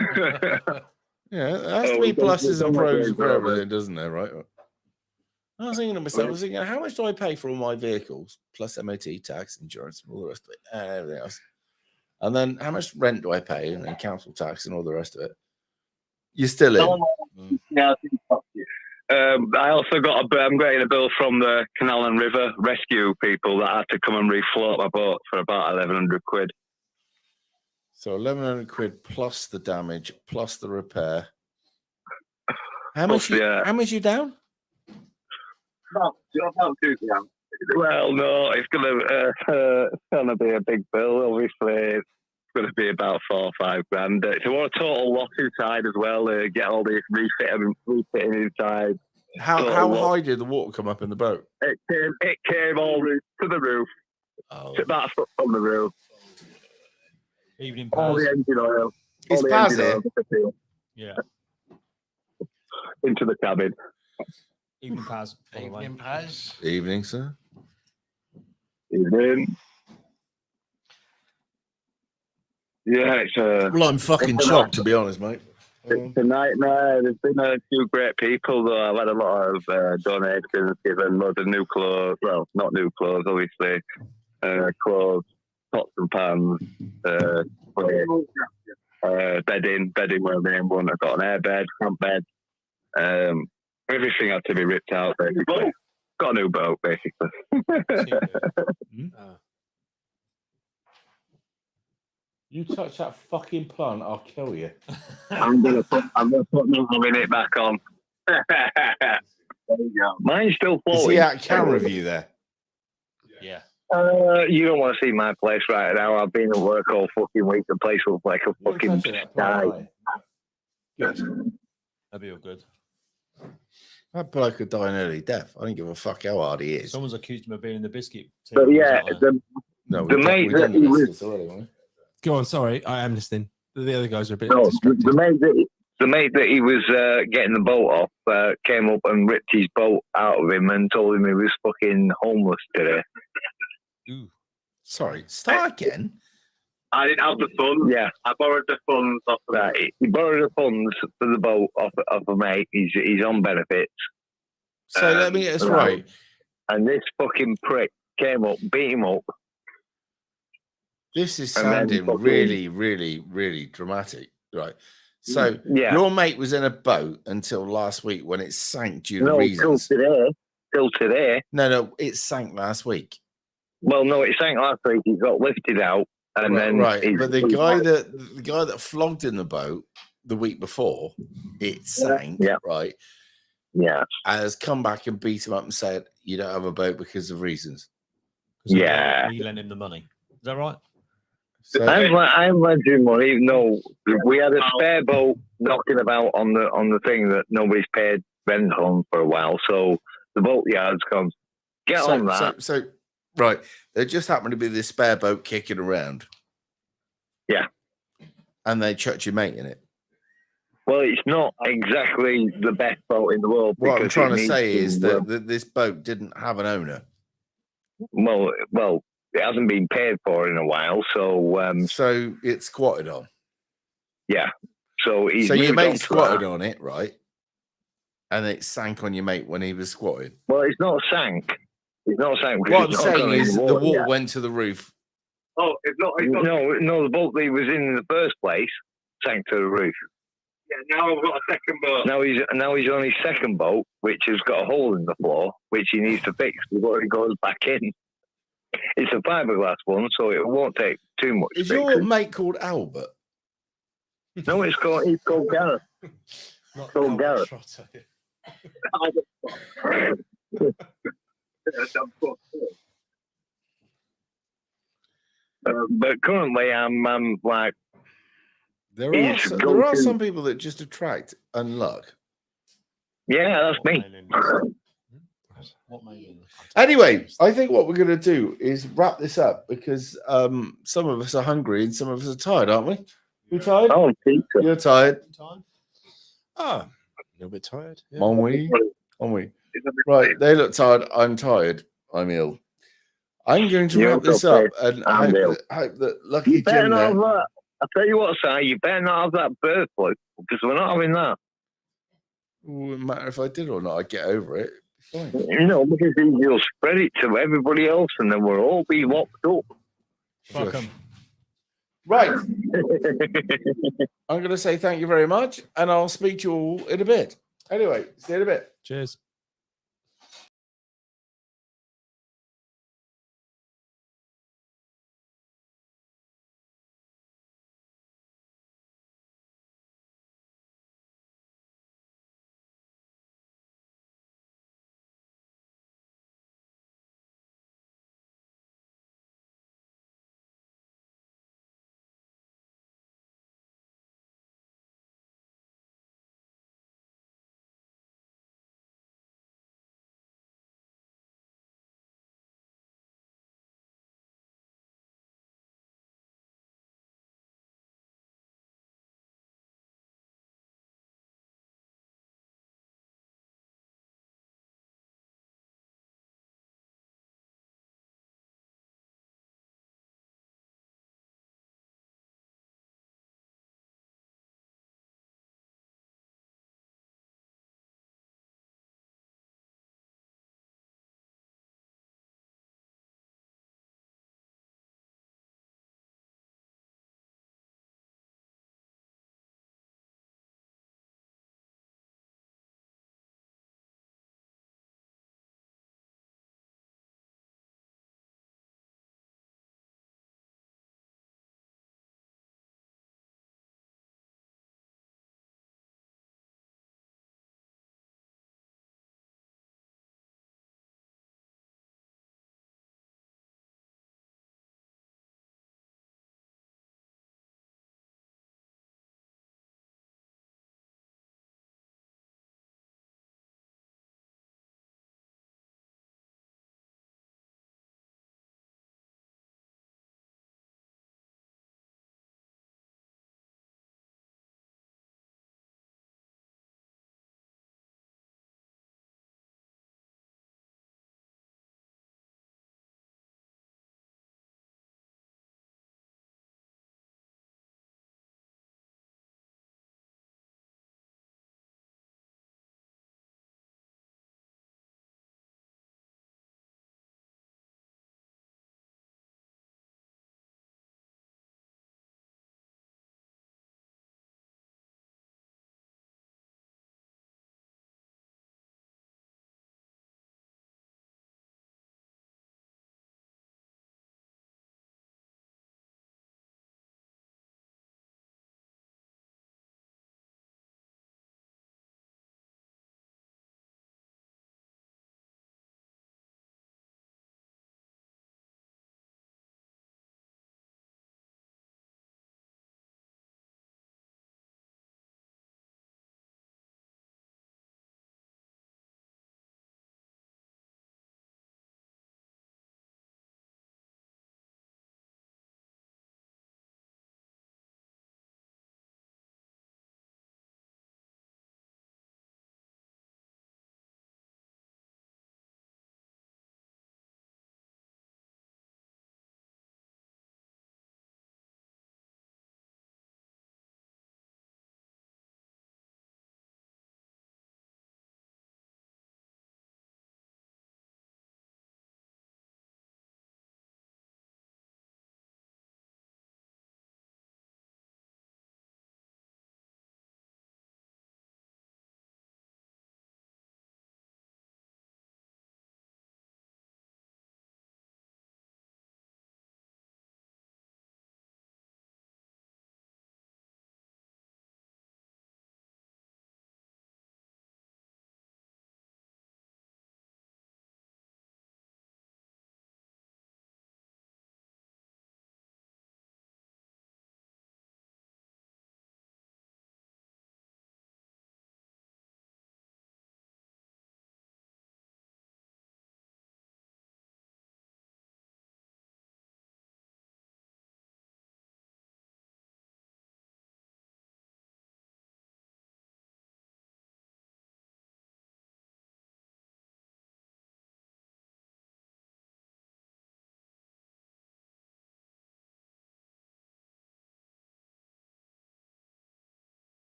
Yeah, there has to be pluses and pros for everything, doesn't there, right? I was thinking to myself, how much do I pay for all my vehicles, plus MOT, tax, insurance, and all the rest of it, and everything else? And then how much rent do I pay, and then council tax, and all the rest of it? You're still in. Yeah, I also I'm getting a bill from the Canal and River rescue people that had to come and refloat my boat for about 1,100 quid. So 1,100 quid plus the damage, plus the repair. How much you down? About 2 grand. Well, no, it's gonna be a big bill. Obviously, it's gonna be about 4 or 5 grand. It's a total loss inside as well. Get all these refitting inside. How high did the water come up in the boat? It came all to the roof. Oh. About a foot from the roof. Evening all Paz. the engine oil. Is Paz here? Yeah. Into the cabin. Evening Paz. Evening Paz. Evening, sir. Evening. Yeah, it's Well, I'm fucking shocked, to be honest, mate. It's a nightmare. There's been a few great people, though. I've had a lot of donations, given loads of new clothes. Well, not new clothes, obviously. Clothes, pots and pans, bedding were the main one. I got an air bed, front bed. Everything had to be ripped out, basically. Got a new boat, basically. You touch that fucking plant, I'll kill you. I'm gonna put my it back on. There you go. Mine's still floating. Is he at camera view there? Yeah. You don't want to see my place right now. I've been at work all fucking week. The place looks like a fucking sky. That'd be all good. That bloke could die an early death. I don't give a fuck how hard he is. Someone's accused him of being in the biscuit. But yeah, the mate that he was. Go on, sorry, I am listening. The other guys are a bit No, distracted. the mate that he was getting the boat off came up and ripped his boat out of him and told him he was fucking homeless today. Ooh. Sorry, start again. I didn't have the funds. Yeah, I borrowed the funds off of that. He borrowed the funds for the boat off a mate. He's on benefits. So let me get this right. And this fucking prick came up, beat him up. This is sounding really, really, really dramatic, right? So your mate was in a boat until last week when it sank due to reasons. Till today. No, it sank last week. Well, no, it sank last week. He got lifted out, and but the guy that flogged in the boat the week before it sank, right? Yeah, has come back and beat him up and said, "You don't have a boat because of reasons." Yeah, you lent him the money. Is that right? So, I'm lending money. No, we had a spare boat knocking about on the thing that nobody's paid rent on for a while. So the boat yard's gone, get on that. So right, there just happened to be this spare boat kicking around. Yeah, and they chucked your mate in it. Well, it's not exactly the best boat in the world. What I'm trying to say is that this boat didn't have an owner. Well, it hasn't been paid for in a while. So so it's squatted on. Yeah. So he's so your moved mate on to squatted that. on it, right? And it sank on your mate when he was squatting. Well, it's not sank. It's not sank. What I'm it's not saying gone in is the water water yet. went to the roof. Oh, it's not. No, the boat that he was in the first place sank to the roof. Yeah, now I've got a second boat. Now he's on his second boat, which has got a hole in the floor, which he needs to fix before he goes back in. It's a fiberglass one, so it won't take too much. Is fixing. your mate called Albert? No, he's called Gareth. Not called Gareth. But currently, I'm like. There he's are go-to- some people that just attract unluck. Yeah, that's me. Anyway, I think what we're going to do is wrap this up because some of us are hungry and some of us are tired, aren't we? You tired? Oh, you're tired. Ah, a little bit tired. Yeah. On we. Right, they look tired. I'm tired. I'm ill. I'm going to You're wrap this okay. up and I'm ill. hope that Lucky You better Jim not there. have that. I tell you what, Si, you better not have that bird flu because we're not having that. It wouldn't matter if I did or not. I'd get over it. Fine. No, because you'll spread it to everybody else, and then we'll all be locked up. Fuck 'em. Right. I'm going to say thank you very much, and I'll speak to you all in a bit. Anyway, see you in a bit. Cheers.